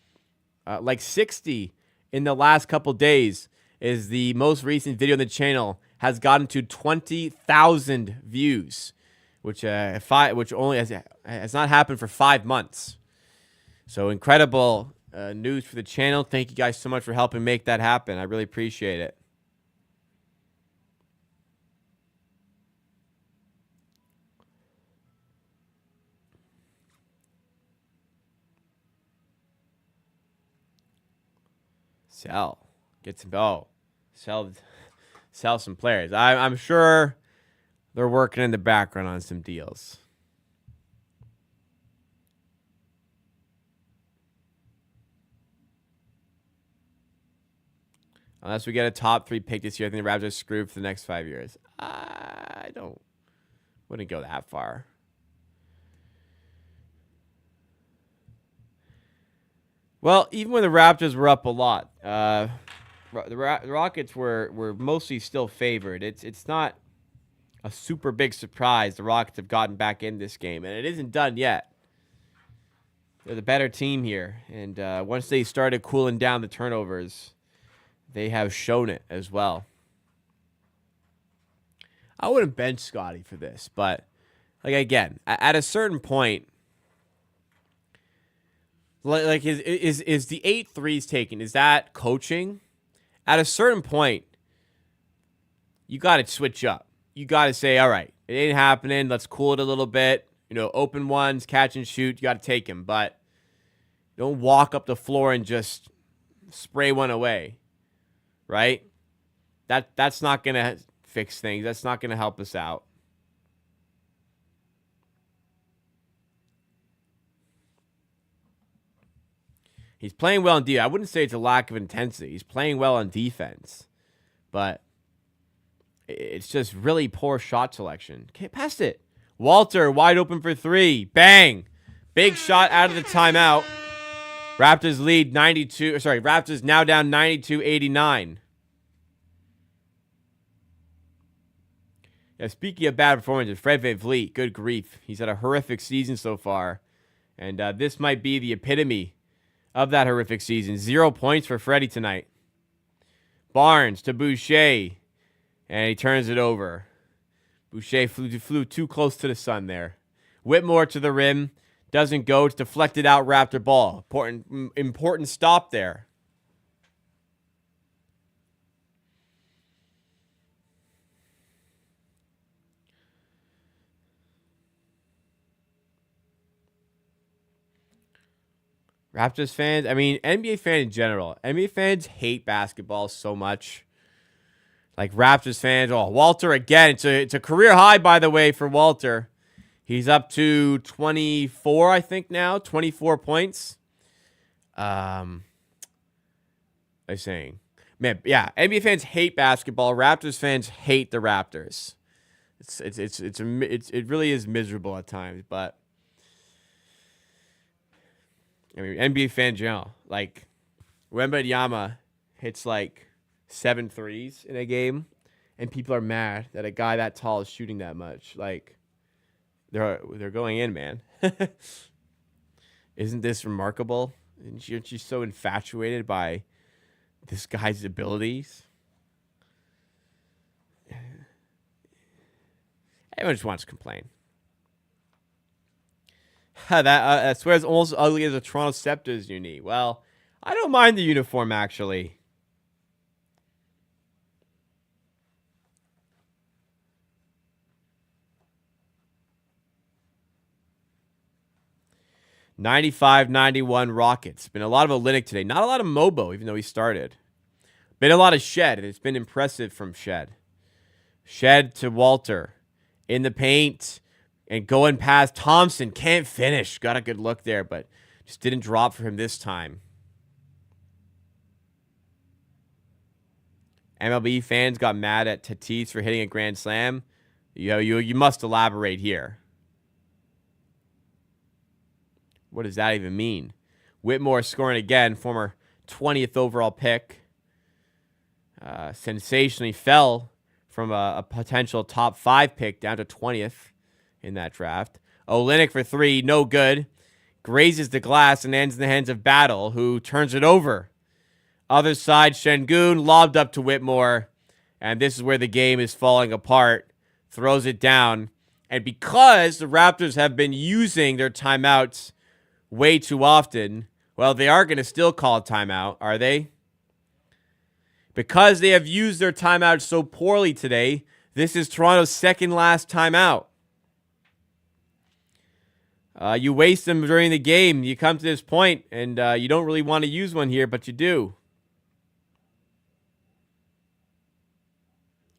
like 60 in the last couple days, is the most recent video on the channel has gotten to 20,000 views, which only has not happened for 5 months. So incredible news for the channel. Thank you guys so much for helping make that happen. I really appreciate it. Get some sell some players. I'm sure they're working in the background on some deals. Unless we get a top 3 pick this year, I think the Raptors are screwed for the next 5 years. I wouldn't go that far. Well, even when the Raptors were up a lot, the Rockets were mostly still favored. It's not a super big surprise the Rockets have gotten back in this game, and it isn't done yet. They're the better team here, and once they started cooling down the turnovers, they have shown it as well. I wouldn't bench Scotty for this, but like again, at a certain point, like is the 8 threes taken? Is that coaching? At a certain point, you got to switch up. You got to say, all right, it ain't happening. Let's cool it a little bit. You know, open ones, catch and shoot. You got to take him, but don't walk up the floor and just spray one away, right? That's not gonna fix things. That's not gonna help us out. He's playing well on defense. I wouldn't say it's a lack of intensity. He's playing well on defense, but it's just really poor shot selection. Can't pass it. Walter wide open for 3. Bang! Big shot out of the timeout. Raptors lead 92. Sorry, Raptors now down 92-89. Yeah, speaking of bad performances, Fred VanVleet, good grief. He's had a horrific season so far, and this might be the epitome of that horrific season. 0 points for Freddie tonight. Barnes to Boucher, and he turns it over. Boucher flew too close to the sun there. Whitmore to the rim. Doesn't go. It's deflected out Raptor ball. Important stop there. Raptors fans, I mean, NBA fans in general. NBA fans hate basketball so much. Like Raptors fans, oh, Walter again. It's a career high, by the way, for Walter. He's up to 24, I think now. 24 points. I'm saying, man, yeah. NBA fans hate basketball. Raptors fans hate the Raptors. It really is miserable at times, but I mean, NBA fan in general, like Wembanyama hits like 7 threes in a game, and people are mad that a guy that tall is shooting that much. Like, they're going in, man. Isn't this remarkable? Aren't you so infatuated by this guy's abilities? Everyone just wants to complain. I swear it's almost as ugly as a Toronto Raptors uni. Well, I don't mind the uniform, actually. (95-91) Rockets. Been a lot of Olynyk today. Not a lot of Mobo, even though he started. Been a lot of Shed, and it's been impressive from Shed. Shed to Walter. In the paint. And going past Thompson. Can't finish. Got a good look there, but just didn't drop for him this time. MLB fans got mad at Tatis for hitting a grand slam. You must elaborate here. What does that even mean? Whitmore scoring again, former 20th overall pick. Sensationally fell from a potential top 5 pick down to 20th in that draft. Olynyk for three, no good. Grazes the glass and ends in the hands of Battle, who turns it over. Other side, Şengün lobbed up to Whitmore. And this is where the game is falling apart. Throws it down. And because the Raptors have been using their timeouts way too often, well, they are going to still call a timeout, are they? Because they have used their timeout so poorly today, this is Toronto's second last timeout. You waste them during the game. You come to this point, and you don't really want to use one here, but you do.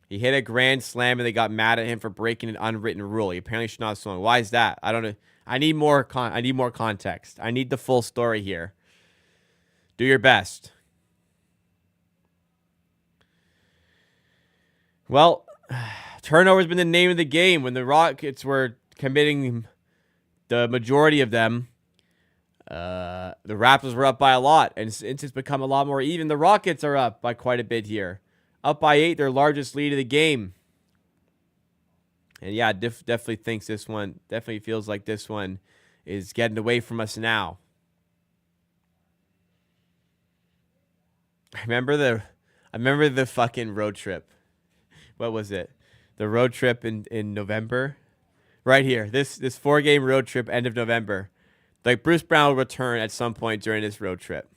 He hit a grand slam, and they got mad at him for breaking an unwritten rule. He apparently should not have swung. Why is that? I don't know. I need more context. I need the full story here. Do your best. Well, turnover has been the name of the game. When the Rockets were committing the majority of them, the Raptors were up by a lot. And since it's become a lot more even, the Rockets are up by quite a bit here. Up by 8, their largest lead of the game. And yeah, definitely thinks this one, definitely feels like this one is getting away from us now. I remember the fucking road trip. What was it? The road trip in November? Right here. This 4-game road trip, end of November. Like, Bruce Brown will return at some point during this road trip.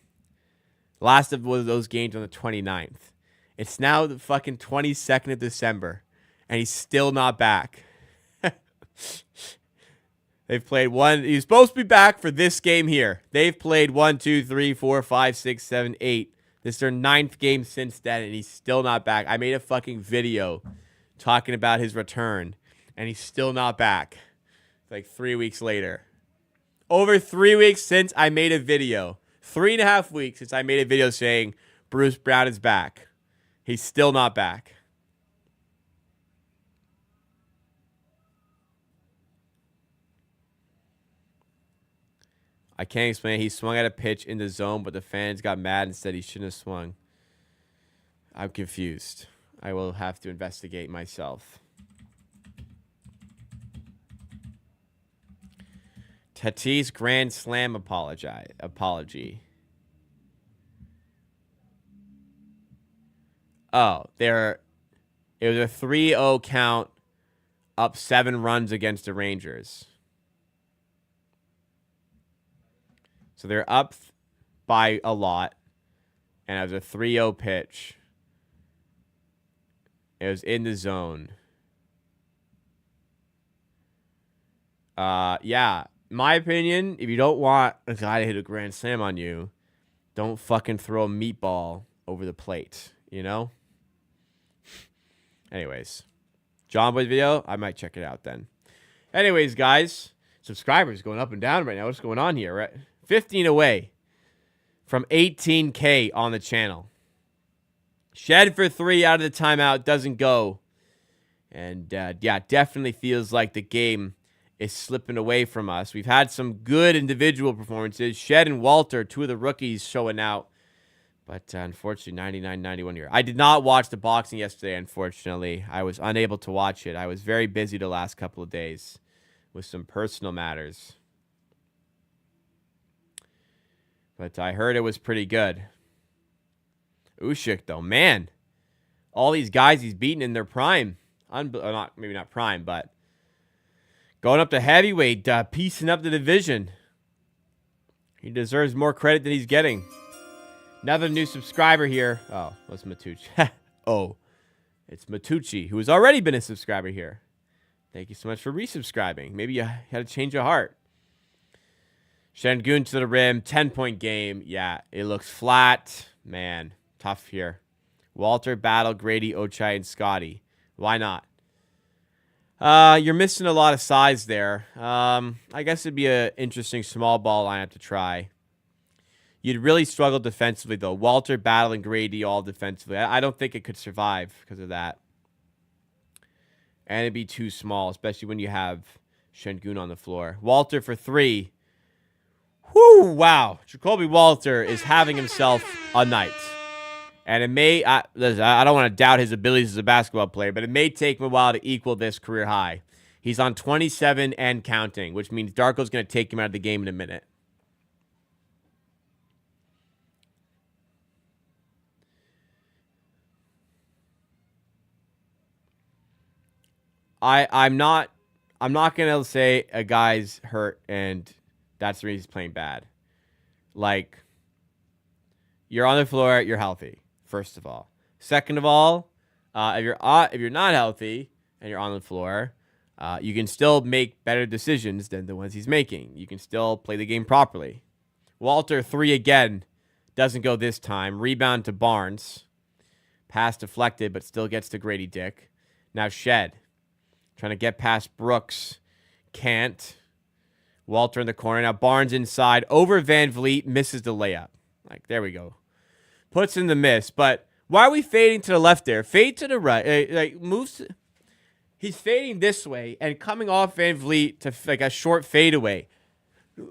Last of those games on the 29th. It's now the fucking 22nd of December, and he's still not back. They've played one. He's supposed to be back for this game here. They've played 1, 2, 3, 4, 5, 6, 7, 8. This is their 9th game since then, and he's still not back. I made a fucking video talking about his return, and he's still not back. Like 3 weeks later. Over 3 weeks since I made a video. 3.5 weeks since I made a video saying Bruce Brown is back. He's still not back. I can't explain it. He swung at a pitch in the zone, but the fans got mad and said he shouldn't have swung. I'm confused. I will have to investigate myself. Tatis Grand Slam apology. Oh, it was a 3-0 count, up 7 runs against the Rangers. So they're up by a lot, and it was a 3-0 pitch. It was in the zone. Yeah, my opinion, if you don't want a guy to hit a grand slam on you, don't fucking throw a meatball over the plate, you know? Anyways, John Boy's video, I might check it out then. Anyways, guys, subscribers going up and down right now. What's going on here, right? 15 away from 18K on the channel. Shed for 3 out of the timeout, doesn't go. And, yeah, definitely feels like the game is slipping away from us. We've had some good individual performances. Shed and Walter, 2 of the rookies showing out. But unfortunately, 99-91 here. I did not watch the boxing yesterday, unfortunately. I was unable to watch it. I was very busy the last couple of days with some personal matters. But I heard it was pretty good. Usyk, though, man. All these guys he's beaten in their prime. Maybe not prime, but going up to heavyweight, piecing up the division. He deserves more credit than he's getting. Another new subscriber here. Oh, what's Matucci? Oh, it's Matucci, who has already been a subscriber here. Thank you so much for resubscribing. Maybe you had a change of heart. Şengün to the rim, 10-point game. Yeah, it looks flat. Man, tough here. Walter, Battle, Grady, Ochai, and Scotty. Why not? You're missing a lot of size there. I guess it'd be an interesting small ball lineup to try. You'd really struggle defensively, though. Walter, Battle, and Grady all defensively. I don't think it could survive because of that. And it'd be too small, especially when you have Şengün on the floor. Walter for 3. Whoo, wow. Jacoby Walter is having himself a night. And it may, listen, I don't want to doubt his abilities as a basketball player, but it may take him a while to equal this career high. He's on 27 and counting, which means Darko's going to take him out of the game in a minute. I'm not gonna say a guy's hurt and that's the reason he's playing bad. Like, you're on the floor, you're healthy, first of all. Second of all, if you're not healthy and you're on the floor, you can still make better decisions than the ones he's making. You can still play the game properly. Walter, 3 again, doesn't go this time. Rebound to Barnes. Pass deflected, but still gets to Grady Dick. Now Shed. Trying to get past Brooks. Can't. Walter in the corner. Now Barnes inside. Over VanVleet. Misses the layup. Like, there we go. Puts in the miss. But why are we fading to the left there? Fade to the right. Moves. He's fading this way and coming off VanVleet to like a short fadeaway.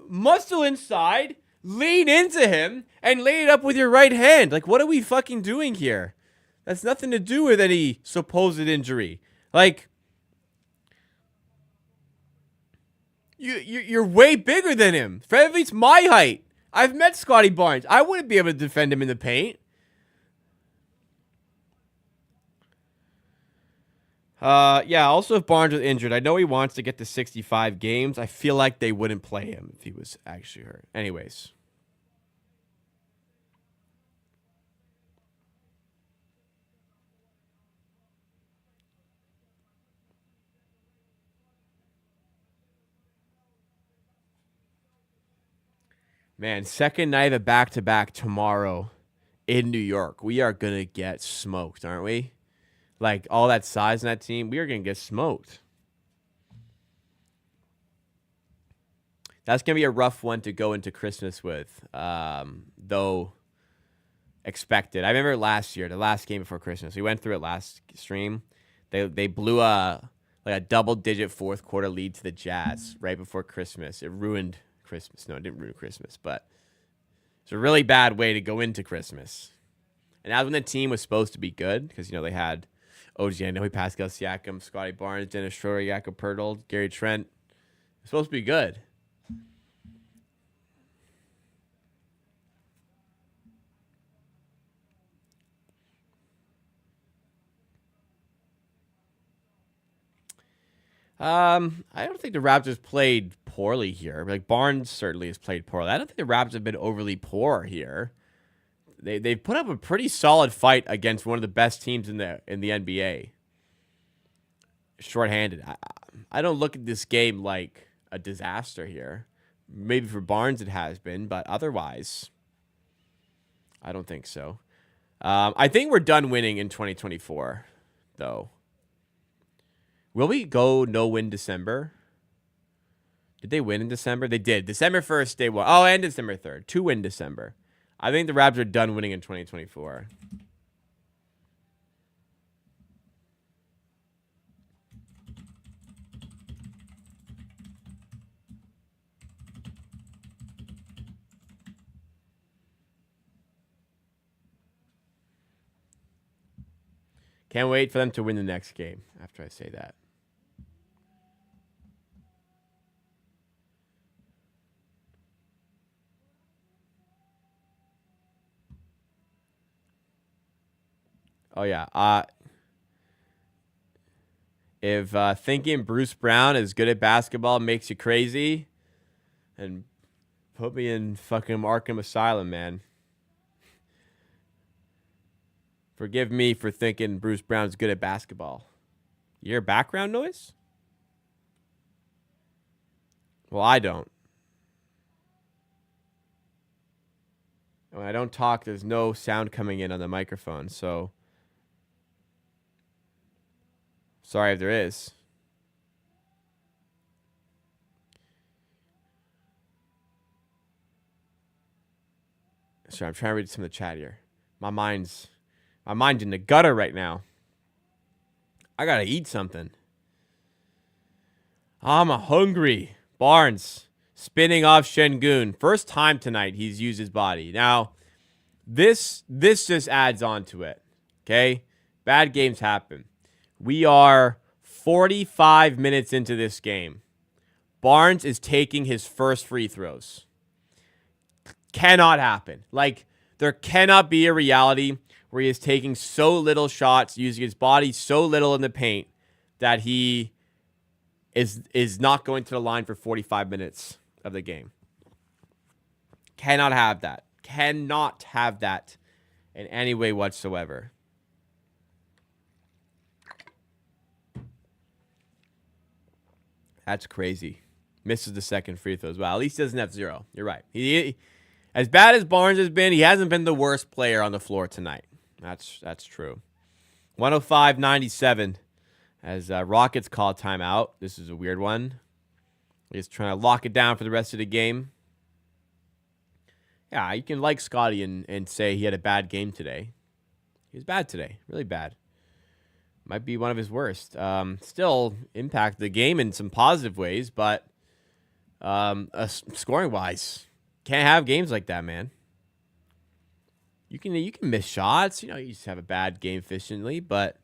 Muscle inside. Lean into him and lay it up with your right hand. Like, what are we fucking doing here? That's nothing to do with any supposed injury. Like, you're way bigger than him. VanVleet's my height. I've met Scotty Barnes. I wouldn't be able to defend him in the paint. Yeah, also if Barnes was injured, I know he wants to get to 65 games. I feel like they wouldn't play him if he was actually hurt. Anyways. Man, second night of a back-to-back tomorrow in New York. We are going to get smoked, aren't we? Like, all that size in that team, we are going to get smoked. That's going to be a rough one to go into Christmas with, though expected. I remember last year, the last game before Christmas, we went through it last stream. They blew a double-digit fourth quarter lead to the Jazz right before Christmas. It ruined Christmas. No, it didn't ruin Christmas, but it's a really bad way to go into Christmas. And that was when the team was supposed to be good because, you know, they had OG Anunoby, Pascal Siakam, Scotty Barnes, Dennis Schroeder, Jakob Poeltl, Gary Trent. It's supposed to be good. I don't think the Raptors played poorly here. Like, Barnes certainly has played poorly. I don't think the Raptors have been overly poor here. They've put up a pretty solid fight against one of the best teams in the NBA. Shorthanded. I don't look at this game like a disaster here. Maybe for Barnes it has been, but otherwise, I don't think so. I think we're done winning in 2024, though. Will we go no-win December? Did they win in December? They did. December 1st, they won. Oh, and December 3rd. 2-win December. I think the Raptors are done winning in 2024. Can't wait for them to win the next game after I say that. Oh, yeah. If thinking Bruce Brown is good at basketball makes you crazy, then put me in fucking Arkham Asylum, man. Forgive me for thinking Bruce Brown's good at basketball. You hear background noise? Well, I don't. When I don't talk, there's no sound coming in on the microphone, so sorry if there is. Sorry, I'm trying to read some of the chat here. My mind's in the gutter right now. I gotta eat something. I'm hungry. Barnes spinning off Şengün. First time tonight he's used his body. Now, this just adds on to it. Okay? Bad games happen. We are 45 minutes into this game, Barnes is taking his first free throws. Cannot happen. Like, there cannot be a reality where he is taking so little shots, using his body so little in the paint, that he is not going to the line for 45 minutes of the game. Cannot have that. Cannot have that in any way whatsoever. That's crazy. Misses the second free throw as well. At least he doesn't have 0. You're right. He as bad as Barnes has been, he hasn't been the worst player on the floor tonight. That's true. 105-97 as Rockets call timeout. This is a weird one. He's trying to lock it down for the rest of the game. Yeah, you can like Scotty and say he had a bad game today. He was bad today. Really bad. Might be one of his worst. Still impacted the game in some positive ways, but scoring-wise, can't have games like that, man. You can miss shots. You just have a bad game efficiently, but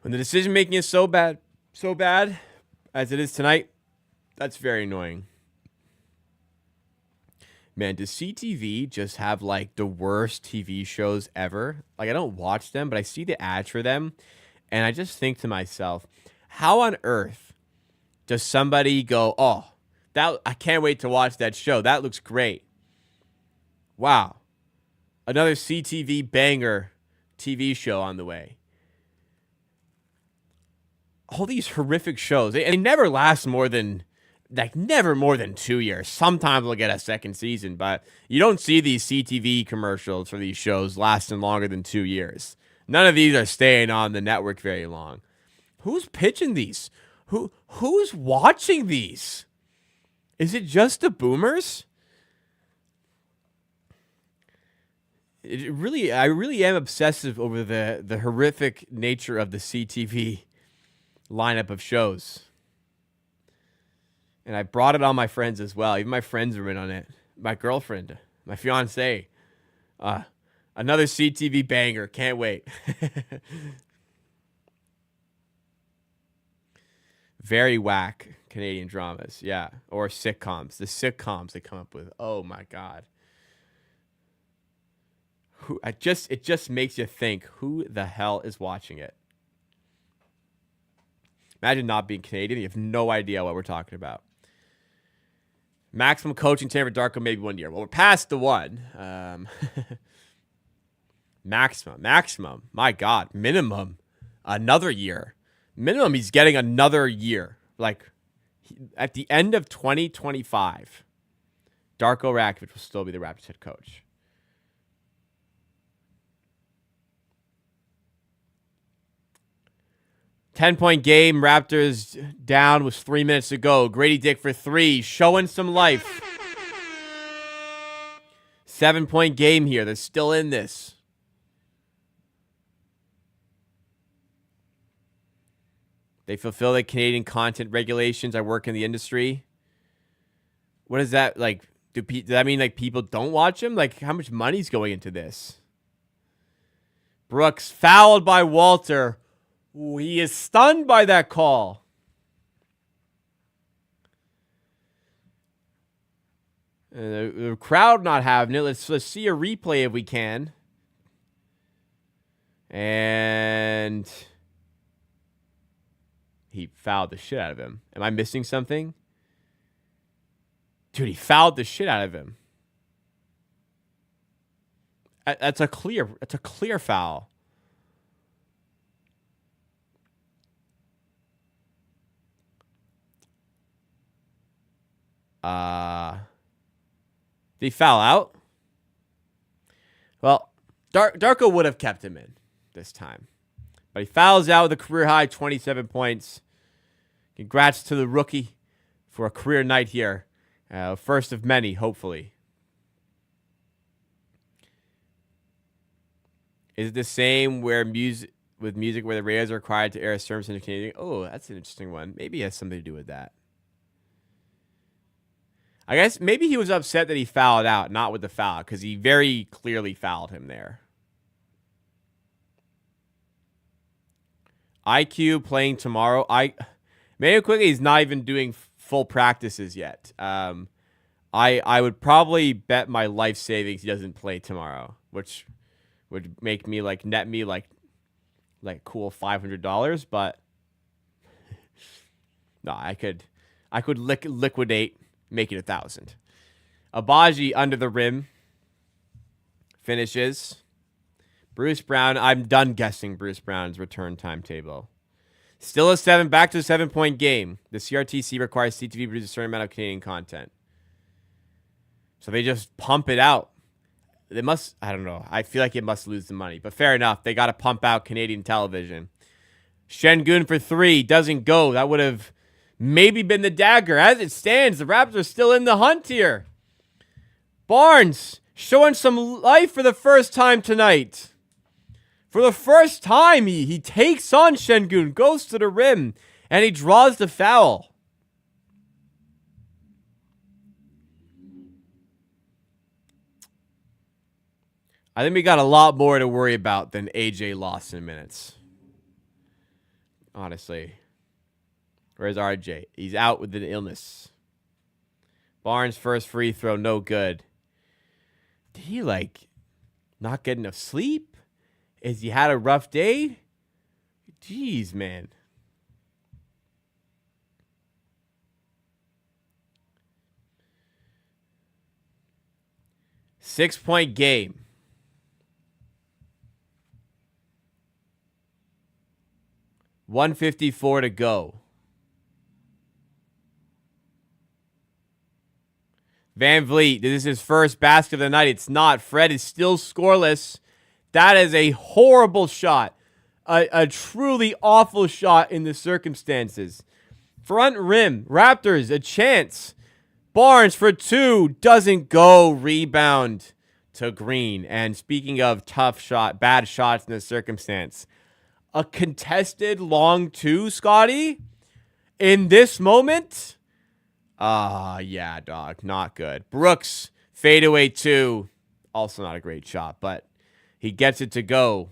when the decision-making is so bad as it is tonight, that's very annoying. Man, does CTV just have, like, the worst TV shows ever? Like, I don't watch them, but I see the ads for them, and I just think to myself, how on earth does somebody go, oh, I can't wait to watch that show. That looks great. Wow. Another CTV banger TV show on the way. All these horrific shows, they never last more than... never more than 2 years. Sometimes we'll get a second season, but you don't see these CTV commercials for these shows lasting longer than 2 years. None of these are staying on the network very long. Who's pitching these? Who's watching these? Is it just the boomers? I really am obsessive over the horrific nature of the CTV lineup of shows. And I brought it on my friends as well. Even my friends were in on it. My girlfriend, my fiance. Another CTV banger. Can't wait. Very whack Canadian dramas. Yeah. Or sitcoms. The sitcoms they come up with. Oh, my God. It just makes you think, who the hell is watching it? Imagine not being Canadian. You have no idea what we're talking about. Maximum coaching tenure for Darko, maybe 1 year. Well, we're past the one. Maximum. My God. Minimum. Another year. Minimum, he's getting another year. Like, at the end of 2025, Darko Rakovic will still be the Raptors head coach. Ten-point game. Raptors down with 3 minutes to go. Grady Dick for 3. Showing some life. 7-point game here. They're still in this. They fulfill the Canadian content regulations. I work in the industry. What is that like? Does that mean like people don't watch him? Like, how much money's going into this? Brooks fouled by Walter. Ooh, he is stunned by that call. The crowd not having it. Let's see a replay if we can. And he fouled the shit out of him. Am I missing something? Dude, he fouled the shit out of him. That's a clear foul. Did he foul out? Well, Darko would have kept him in this time. But he fouls out with a career-high 27 points. Congrats to the rookie for a career night here. First of many, hopefully. Is it the same where music where the Raiders are required to air a service in Canadian? Oh, that's an interesting one. Maybe it has something to do with that. I guess maybe he was upset that he fouled out, not with the foul, because he very clearly fouled him there. IQ playing tomorrow. Mayo Quigley is not even doing full practices yet. I would probably bet my life savings he doesn't play tomorrow, which would make me net me like cool $500. But no, I could liquidate, make it 1,000. Abaji under the rim finishes. Bruce Brown. I'm done guessing Bruce Brown's return timetable. Still a 7, back to a 7-point game. The CRTC requires CTV to produce a certain amount of Canadian content. So they just pump it out. They must, I don't know. I feel like it must lose the money. But fair enough. They got to pump out Canadian television. Şengün for 3. Doesn't go. That would have maybe been the dagger. As it stands, the Raptors are still in the hunt here. Barnes showing some life for the first time tonight. For the first time, he takes on Şengün, goes to the rim, and he draws the foul. I think we got a lot more to worry about than AJ Lawson minutes. Honestly. Where's RJ? He's out with an illness. Barnes' first free throw, no good. Did he, not get enough sleep? Has he had a rough day? Jeez, man. Six-point game. $154 to go. VanVleet, this is his first basket of the night. It's not. Fred is still scoreless. That is a horrible shot. A truly awful shot in the circumstances. Front rim. Raptors, a chance. Barnes for 2. Doesn't go. Rebound to Green. And speaking of bad shots in the circumstance. A contested long 2, Scotty? In this moment? Yeah, dog. Not good. Brooks, fadeaway 2. Also not a great shot, but he gets it to go.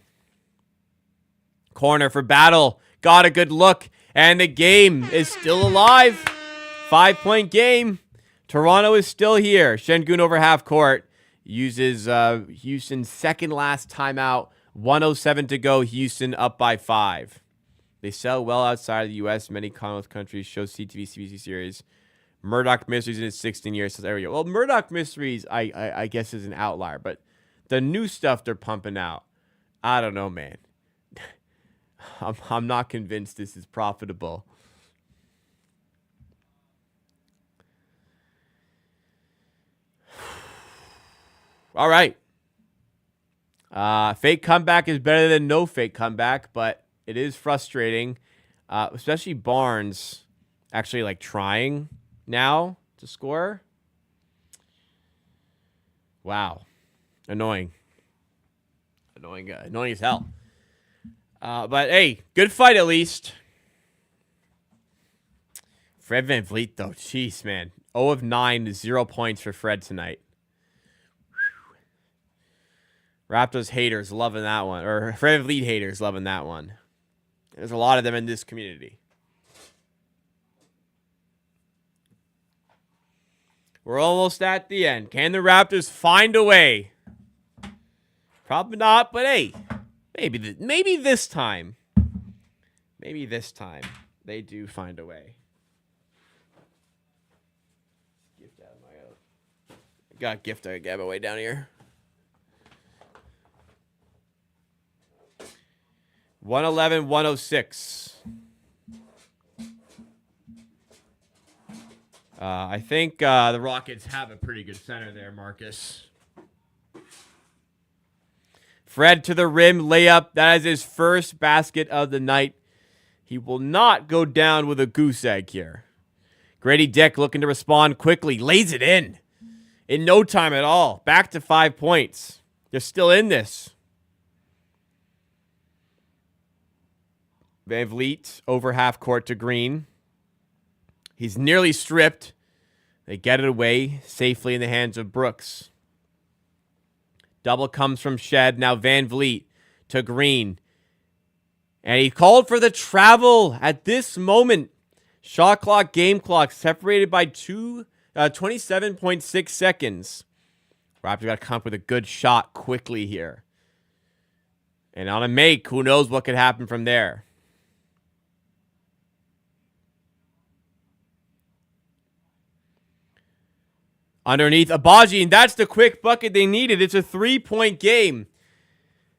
Corner for Battle. Got a good look. And the game is still alive. 5-point game. Toronto is still here. Şengün over half court. Uses Houston's second last timeout. 1:07 to go. Houston up by 5. They sell well outside of the U.S. Many Commonwealth countries show CTV, CBC series. Murdoch Mysteries in his 16 years. So there we go. Well, Murdoch Mysteries, I guess, is an outlier. But the new stuff they're pumping out, I don't know, man. I'm not convinced this is profitable. All right. Fake comeback is better than no fake comeback, but it is frustrating, especially Barnes actually trying now to score. Wow. Annoying as hell. But hey, good fight at least. Fred VanVleet though, jeez, man. 0 of 9, 0 points for Fred tonight. Raptors haters loving that one. Or Fred VanVleet haters loving that one. There's a lot of them in this community. We're almost at the end. Can the Raptors find a way? Probably not, but hey, maybe this time. Maybe this time they do find a way. Gift out of my got gift I gave away down here. 111, 106. I think the Rockets have a pretty good center there, Marcus. Fred to the rim, layup. That is his first basket of the night. He will not go down with a goose egg here. Grady Dick looking to respond quickly. Lays it in no time at all. Back to 5 points. They're still in this. VanVleet over half court to Green. He's nearly stripped. They get it away safely in the hands of Brooks. Double comes from Shed. Now VanVleet to Green. And he called for the travel at this moment. Shot clock, game clock separated by 27.6 seconds. Raptors got to come up with a good shot quickly here. And on a make, who knows what could happen from there. Underneath Abaji, and that's the quick bucket they needed. It's a 3-point game.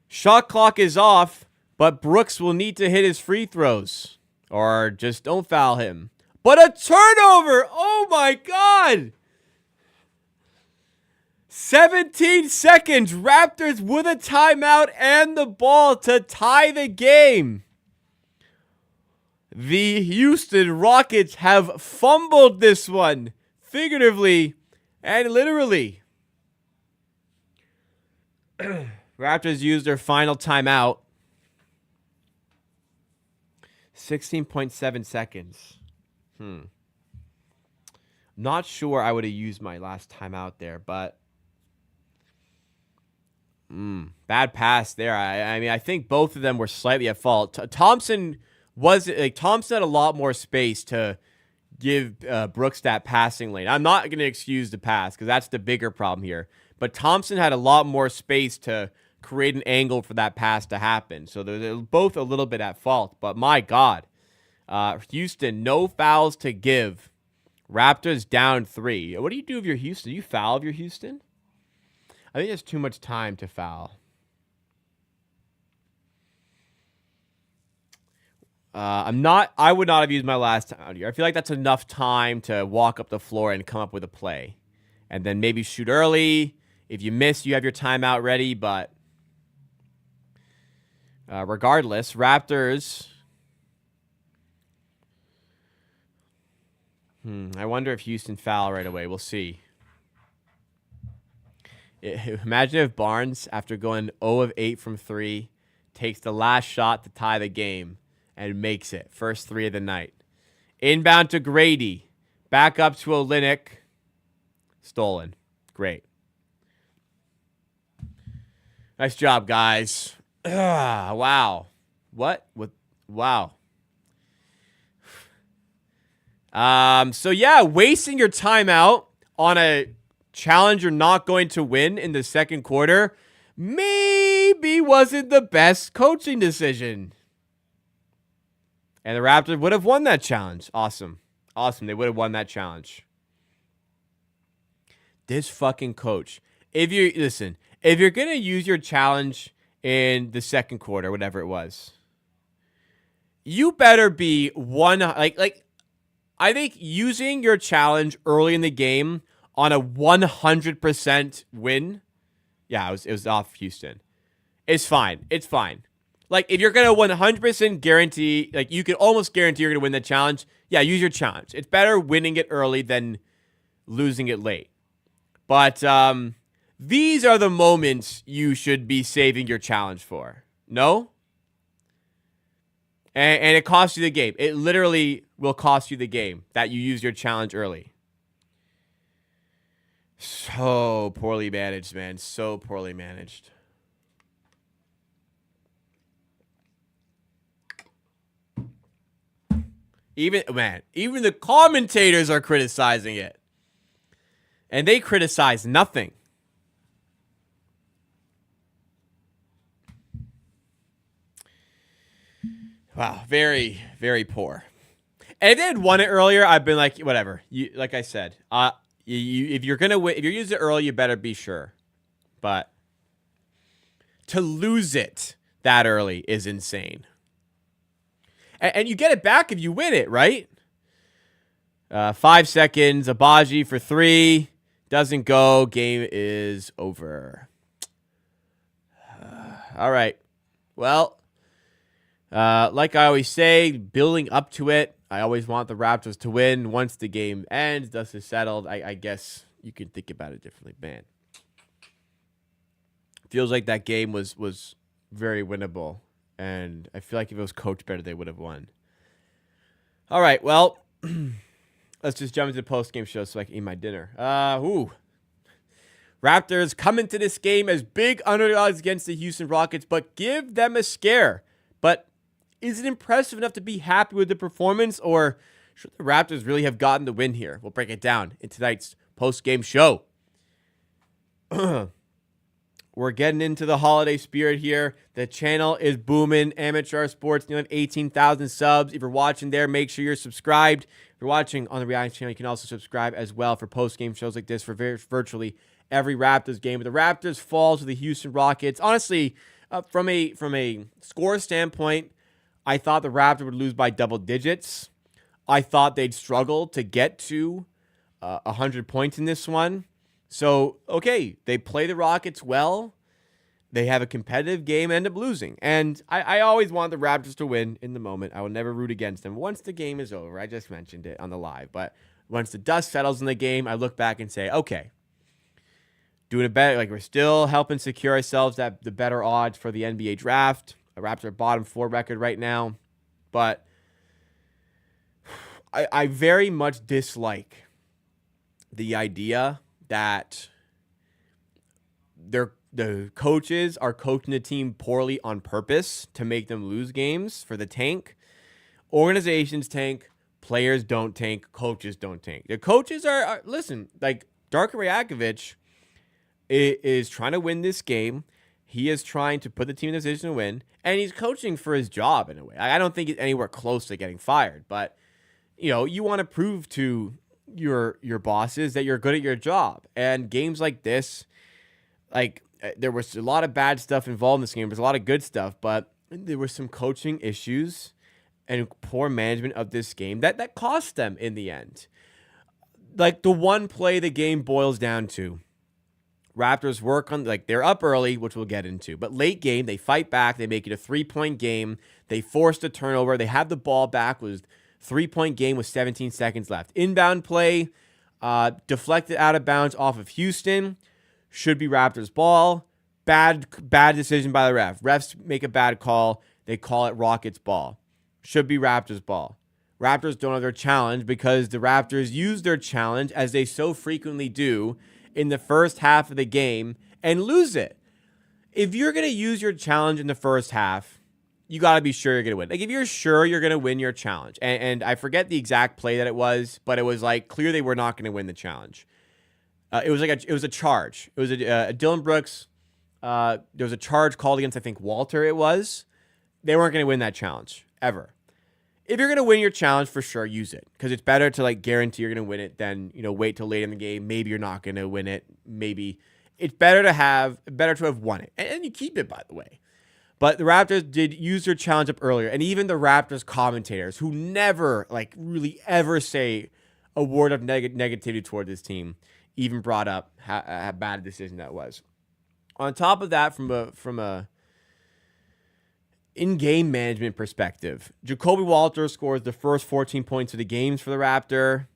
Shot clock is off, but Brooks will need to hit his free throws. Or just don't foul him. But a turnover! Oh my God! 17 seconds. Raptors with a timeout and the ball to tie the game. The Houston Rockets have fumbled this one, figuratively and literally. Raptors used their final timeout. 16.7 seconds. Not sure I would have used my last timeout there, but bad pass there. I mean, I think both of them were slightly at fault. Thompson had a lot more space to give Brooks that passing lane. I'm not going to excuse the pass because that's the bigger problem here. But Thompson had a lot more space to create an angle for that pass to happen. So they're both a little bit at fault. But my God, Houston, no fouls to give. Raptors down 3. What do you do if you're Houston? Do you foul if you're Houston? I think there's too much time to foul. I would not have used my last time out here. I feel like that's enough time to walk up the floor and come up with a play. And then maybe shoot early. If you miss, you have your timeout ready. But regardless, Raptors. I wonder if Houston foul right away. We'll see. Imagine if Barnes, after going 0 of 8 from 3, takes the last shot to tie the game and makes it. First 3 of the night. Inbound to Grady. Back up to Olynyk. Stolen. Great. Nice job, guys. Wow. What? Wow. So yeah, wasting your timeout on a challenge you're not going to win in the second quarter maybe wasn't the best coaching decision. And the Raptors would have won that challenge. Awesome. They would have won that challenge. This fucking coach. If you're going to use your challenge in the second quarter, whatever it was, you better be I think using your challenge early in the game on a 100% win, yeah, it was off Houston. It's fine. It's fine. Like, if you're going to 100% guarantee, like, you can almost guarantee you're going to win the challenge, yeah, use your challenge. It's better winning it early than losing it late. But these are the moments you should be saving your challenge for. No? And it costs you the game. It literally will cost you the game that you use your challenge early. So poorly managed, man. So poorly managed. Even the commentators are criticizing it. And they criticize nothing. Wow, very, very poor. And if they had won it earlier, I've been like, whatever. Like I said, if you're gonna win, if you're using it early, you better be sure. But to lose it that early is insane. And you get it back if you win it, right? 5 seconds. Abaji for 3. Doesn't go. Game is over. All right. Well, like I always say, building up to it, I always want the Raptors to win. Once the game ends, dust is settled, I guess you can think about it differently. Man, feels like that game was very winnable. And I feel like if it was coached better, they would have won. All right, well, let's just jump into the post-game show so I can eat my dinner. Raptors come into this game as big underdogs against the Houston Rockets, but give them a scare. But Is it impressive enough to be happy with the performance, or should the Raptors really have gotten the win here? We'll break it down in tonight's post-game show. We're getting into the holiday spirit here. The channel is booming. Amateur Sports, nearly 18,000 subs. If you're watching there, make sure you're subscribed. If you're watching on the Reaction channel, you can also subscribe as well for post-game shows like this for virtually every Raptors game. But the Raptors fall to the Houston Rockets. Honestly, from a score standpoint, I thought the Raptors would lose by double digits. I thought they'd struggle to get to 100 points in this one. So, okay, they play the Rockets well. They have a competitive game, end up losing. And I always want the Raptors to win in the moment. I will never root against them. Once the game is over, I just mentioned it on the live, but once the dust settles in the game, I look back and say, okay, doing it better. Like, we're still helping secure ourselves at the better odds for the NBA draft. The Raptors are bottom 4 record right now. But I very much dislike the idea that the coaches are coaching the team poorly on purpose to make them lose games for the tank. Organizations tank, players don't tank, coaches don't tank. The coaches are listen, like Darko Rajakovic is trying to win this game. He is trying to put the team in a position to win, and he's coaching for his job in a way. I don't think he's anywhere close to getting fired, but you want to prove to your bosses that you're good at your job. And games like this, like there was a lot of bad stuff involved in this game. There's a lot of good stuff, but there were some coaching issues and poor management of this game that cost them in the end. Like the one play the game boils down to. Raptors work on, like, they're up early, which we'll get into, but late game, they fight back. They make it a 3-point game. They forced a turnover. They have the ball back. Was 3-point game with 17 seconds left. Inbound play, deflected out of bounds off of Houston. Should be Raptors ball. Bad decision by the ref. Refs make a bad call. They call it Rockets ball. Should be Raptors ball. Raptors don't have their challenge because the Raptors use their challenge, as they so frequently do, in the first half of the game and lose it. If you're going to use your challenge in the first half, you got to be sure you're going to win. Like, if you're sure you're going to win your challenge, and I forget the exact play that it was, but it was like clear they were not going to win the challenge. It was a charge. It was a Dylan Brooks. There was a charge called against, I think, Walter it was. They weren't going to win that challenge ever. If you're going to win your challenge, for sure, use it. Because it's better to, like, guarantee you're going to win it than, wait till late in the game. Maybe you're not going to win it. Maybe. It's better to have won it. And you keep it, by the way. But the Raptors did use their challenge up earlier. And even the Raptors commentators, who never, like, really ever say a word of negativity toward this team, even brought up how bad a decision that was. On top of that, from a in-game management perspective, Jacoby Walter scores the first 14 points of the games for the Raptor.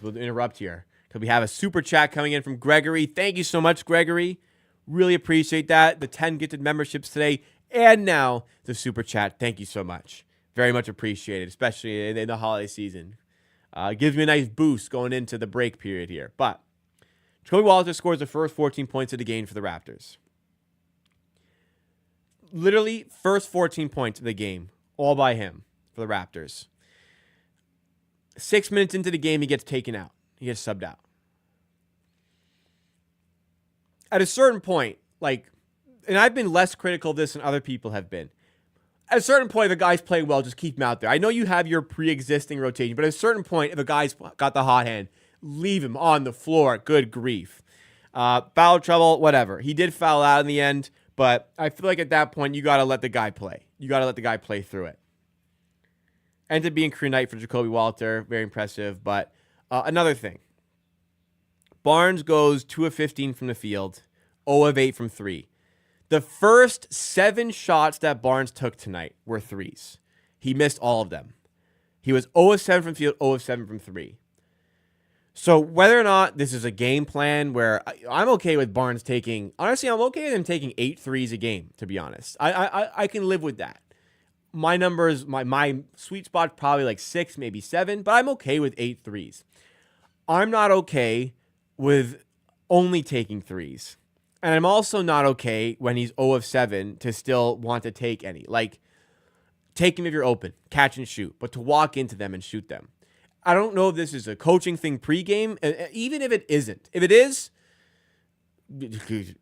We'll interrupt here because we have a super chat coming in from Gregory. Thank you so much, Gregory. Really appreciate that. The 10 gifted memberships today, and now the super chat. Thank you so much. Very much appreciated, especially in the holiday season. Gives me a nice boost going into the break period here. But Jacoby Walter scores the first 14 points of the game for the Raptors. Literally, first 14 points of the game, all by him for the Raptors. 6 minutes into the game, he gets taken out. He gets subbed out. At a certain point, like, and I've been less critical of this than other people have been. At a certain point, if a guy's playing well, just keep him out there. I know you have your pre-existing rotation, but at a certain point, if a guy's got the hot hand, leave him on the floor. Good grief. Foul trouble, whatever. He did foul out in the end. But I feel like at that point, you got to let the guy play. You got to let the guy play through it. Ended up being career night for Jacoby Walter. Very impressive. But another thing. Barnes goes 2 of 15 from the field. 0 of 8 from 3. The first 7 shots that Barnes took tonight were threes. He missed all of them. He was 0 of 7 from the field, 0 of 7 from 3. So whether or not this is a game plan where I'm okay with Barnes taking, honestly, I'm okay with him taking 8 threes a game, to be honest. I can live with that. My numbers, my sweet spot's probably like 6, maybe 7, but I'm okay with 8 threes. I'm not okay with only taking threes. And I'm also not okay when he's 0 of 7 to still want to take any. Like, take them if you're open, catch and shoot, but to walk into them and shoot them. I don't know if this is a coaching thing pregame, even if it isn't. If it is,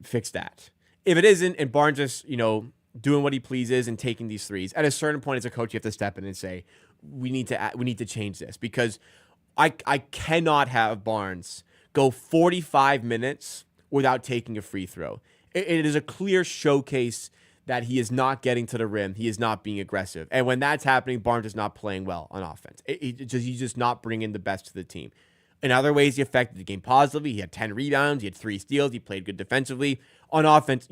fix that. If it isn't, and Barnes just, doing what he pleases and taking these threes, at a certain point as a coach, you have to step in and say, we need to change this, because I cannot have Barnes go 45 minutes without taking a free throw. It is a clear showcase that he is not getting to the rim. He is not being aggressive. And when that's happening, Barnes is not playing well on offense. He's just not bringing the best to the team. In other ways, he affected the game positively. He had 10 rebounds. He had 3 steals. He played good defensively. On offense,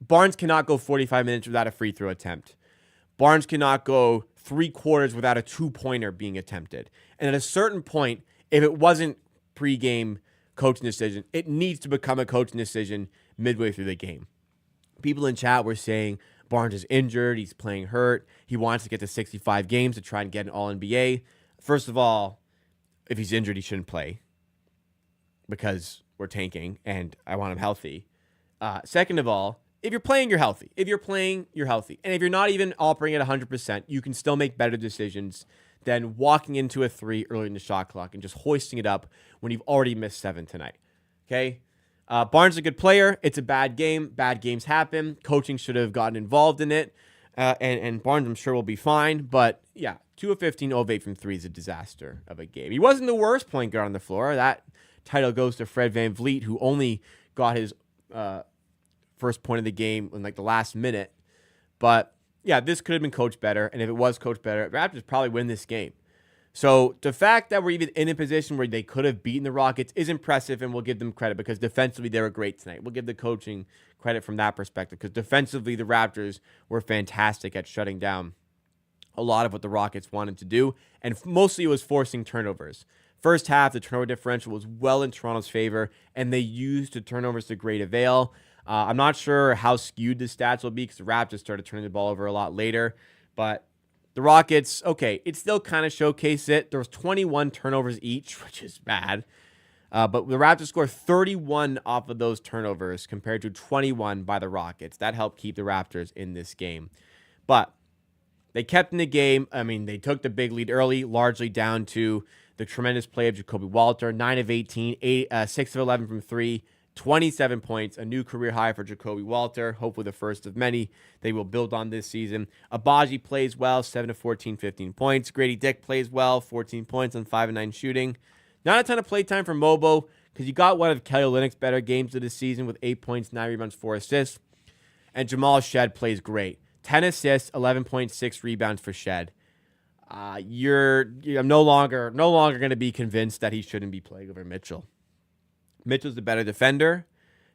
Barnes cannot go 45 minutes without a free throw attempt. Barnes cannot go 3 quarters without a 2-pointer being attempted. And at a certain point, if it wasn't pregame coaching decision, it needs to become a coaching decision midway through the game. People in chat were saying Barnes is injured, he's playing hurt, he wants to get to 65 games to try and get an All-NBA. First of all, if he's injured, he shouldn't play because we're tanking and I want him healthy. Second of all, if you're playing, you're healthy. If you're playing, you're healthy. And if you're not even operating at 100%, you can still make better decisions than walking into a 3 early in the shot clock and just hoisting it up when you've already missed 7 tonight. Okay? Barnes is a good player. It's a bad game. Bad games happen. Coaching should have gotten involved in it. And Barnes, I'm sure, will be fine. But, yeah, 2 of 15, 0 of 8 from 3 is a disaster of a game. He wasn't the worst point guard on the floor. That title goes to Fred VanVleet, who only got his first point of the game in, the last minute. But, yeah, this could have been coached better. And if it was coached better, Raptors probably win this game. So the fact that we're even in a position where they could have beaten the Rockets is impressive, and we'll give them credit because defensively they were great tonight. We'll give the coaching credit from that perspective because defensively the Raptors were fantastic at shutting down a lot of what the Rockets wanted to do, and mostly it was forcing turnovers. First half, the turnover differential was well in Toronto's favor, and they used the turnovers to great avail. I'm not sure how skewed the stats will be because the Raptors started turning the ball over a lot later, but the Rockets, okay, it still kind of showcased it. There was 21 turnovers each, which is bad. But the Raptors scored 31 off of those turnovers compared to 21 by the Rockets. That helped keep the Raptors in this game. But they kept in the game. I mean, they took the big lead early, largely down to the tremendous play of Jacoby Walter. 9 of 18, 6 of 11 from 3. 27 points, a new career high for Jacoby Walter, hopefully the first of many they will build on this season. Abaji plays well, 7 of 14, 15 points. Grady Dick plays well, 14 points on 5 of 9 shooting. Not a ton of playtime for Mobo because you got one of Kelly Olynyk's better games of the season with 8 points, 9 rebounds, 4 assists. And Jamal Shed plays great. 10 assists, 11.6 rebounds for Shed. I'm no longer going to be convinced that he shouldn't be playing over Mitchell. Mitchell's the better defender.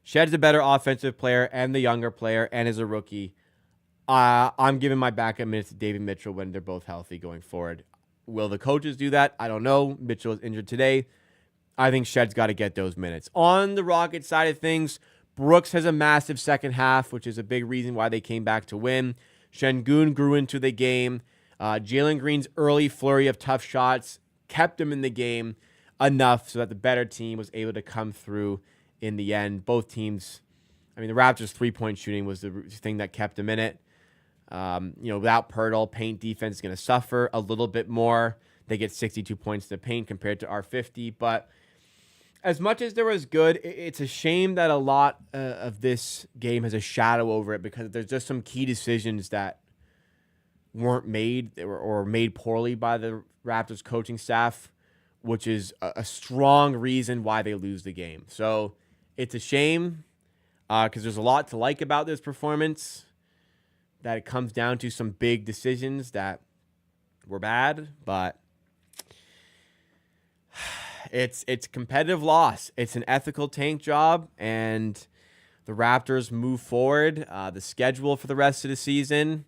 Shed's a better offensive player and the younger player and is a rookie. I'm giving my backup minutes to David Mitchell when they're both healthy going forward. Will the coaches do that? I don't know. Mitchell is injured today. I think Shed's got to get those minutes. On the Rockets side of things, Brooks has a massive second half, which is a big reason why they came back to win. Şengün grew into the game. Jalen Green's early flurry of tough shots kept him in the game enough so that the better team was able to come through in the end. Both teams, the Raptors' three-point shooting was the thing that kept them in it. Without Pirtle, paint defense is going to suffer a little bit more. They get 62 points to paint compared to our 50. But as much as there was good, it's a shame that a lot of this game has a shadow over it because there's just some key decisions that weren't made or made poorly by the Raptors coaching staff, which is a strong reason why they lose the game. So it's a shame because there's a lot to like about this performance, that it comes down to some big decisions that were bad, but it's competitive loss. It's an ethical tank job, and the Raptors move forward. The schedule for the rest of the season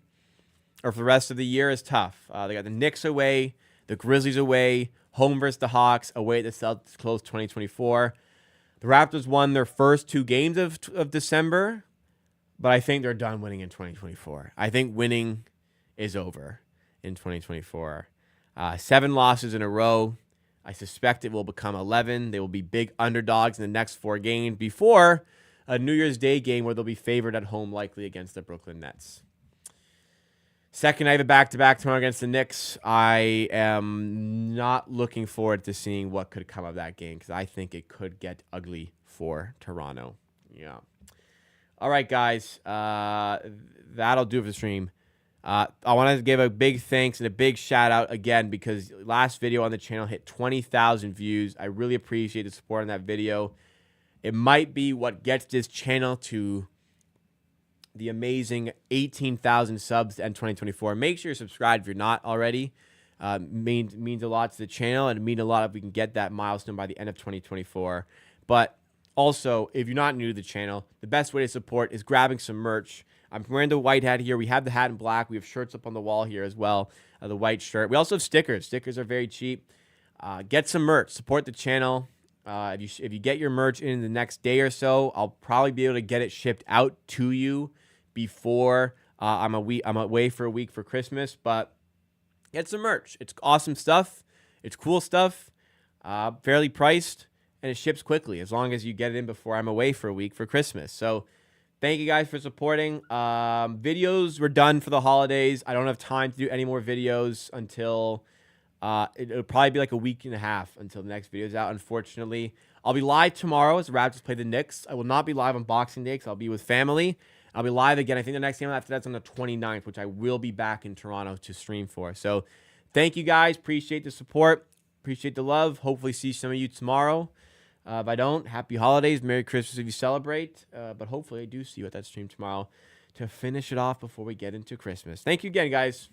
or for the rest of the year is tough. They got the Knicks away, the Grizzlies away, home versus the Hawks, away at the Celtics close 2024. The Raptors won their first 2 games of December, but I think they're done winning in 2024. I think winning is over in 2024. 7 losses in a row. I suspect it will become 11. They will be big underdogs in the next 4 games before a New Year's Day game where they'll be favored at home, likely against the Brooklyn Nets. Second, I have a back-to-back tomorrow against the Knicks. I am not looking forward to seeing what could come of that game because I think it could get ugly for Toronto. Yeah. All right, guys. That'll do it for the stream. I want to give a big thanks and a big shout-out again because last video on the channel hit 20,000 views. I really appreciate the support on that video. It might be what gets this channel to the amazing 18,000 subs in 2024. Make sure you're subscribed if you're not already. Means a lot to the channel, and it means a lot if we can get that milestone by the end of 2024. But also, if you're not new to the channel, the best way to support is grabbing some merch. I'm wearing the white hat here. We have the hat in black. We have shirts up on the wall here as well, the white shirt. We also have stickers. Stickers are very cheap. Get some merch. Support the channel. If you get your merch in the next day or so, I'll probably be able to get it shipped out to you before I'm away for a week for Christmas. But get some merch. It's awesome stuff. It's cool stuff. Fairly priced, and it ships quickly as long as you get it in before I'm away for a week for Christmas. So thank you guys for supporting. Videos were done for the holidays. I don't have time to do any more videos until it'll probably be like a week and a half until the next video is out, unfortunately. I'll be live tomorrow as the Raptors play the Knicks. I will not be live on Boxing Day because I'll be with family. I'll be live again. I think the next game after that's on the 29th, which I will be back in Toronto to stream for. So thank you guys. Appreciate the support. Appreciate the love. Hopefully see some of you tomorrow. If I don't, happy holidays. Merry Christmas if you celebrate. But hopefully I do see you at that stream tomorrow to finish it off before we get into Christmas. Thank you again, guys.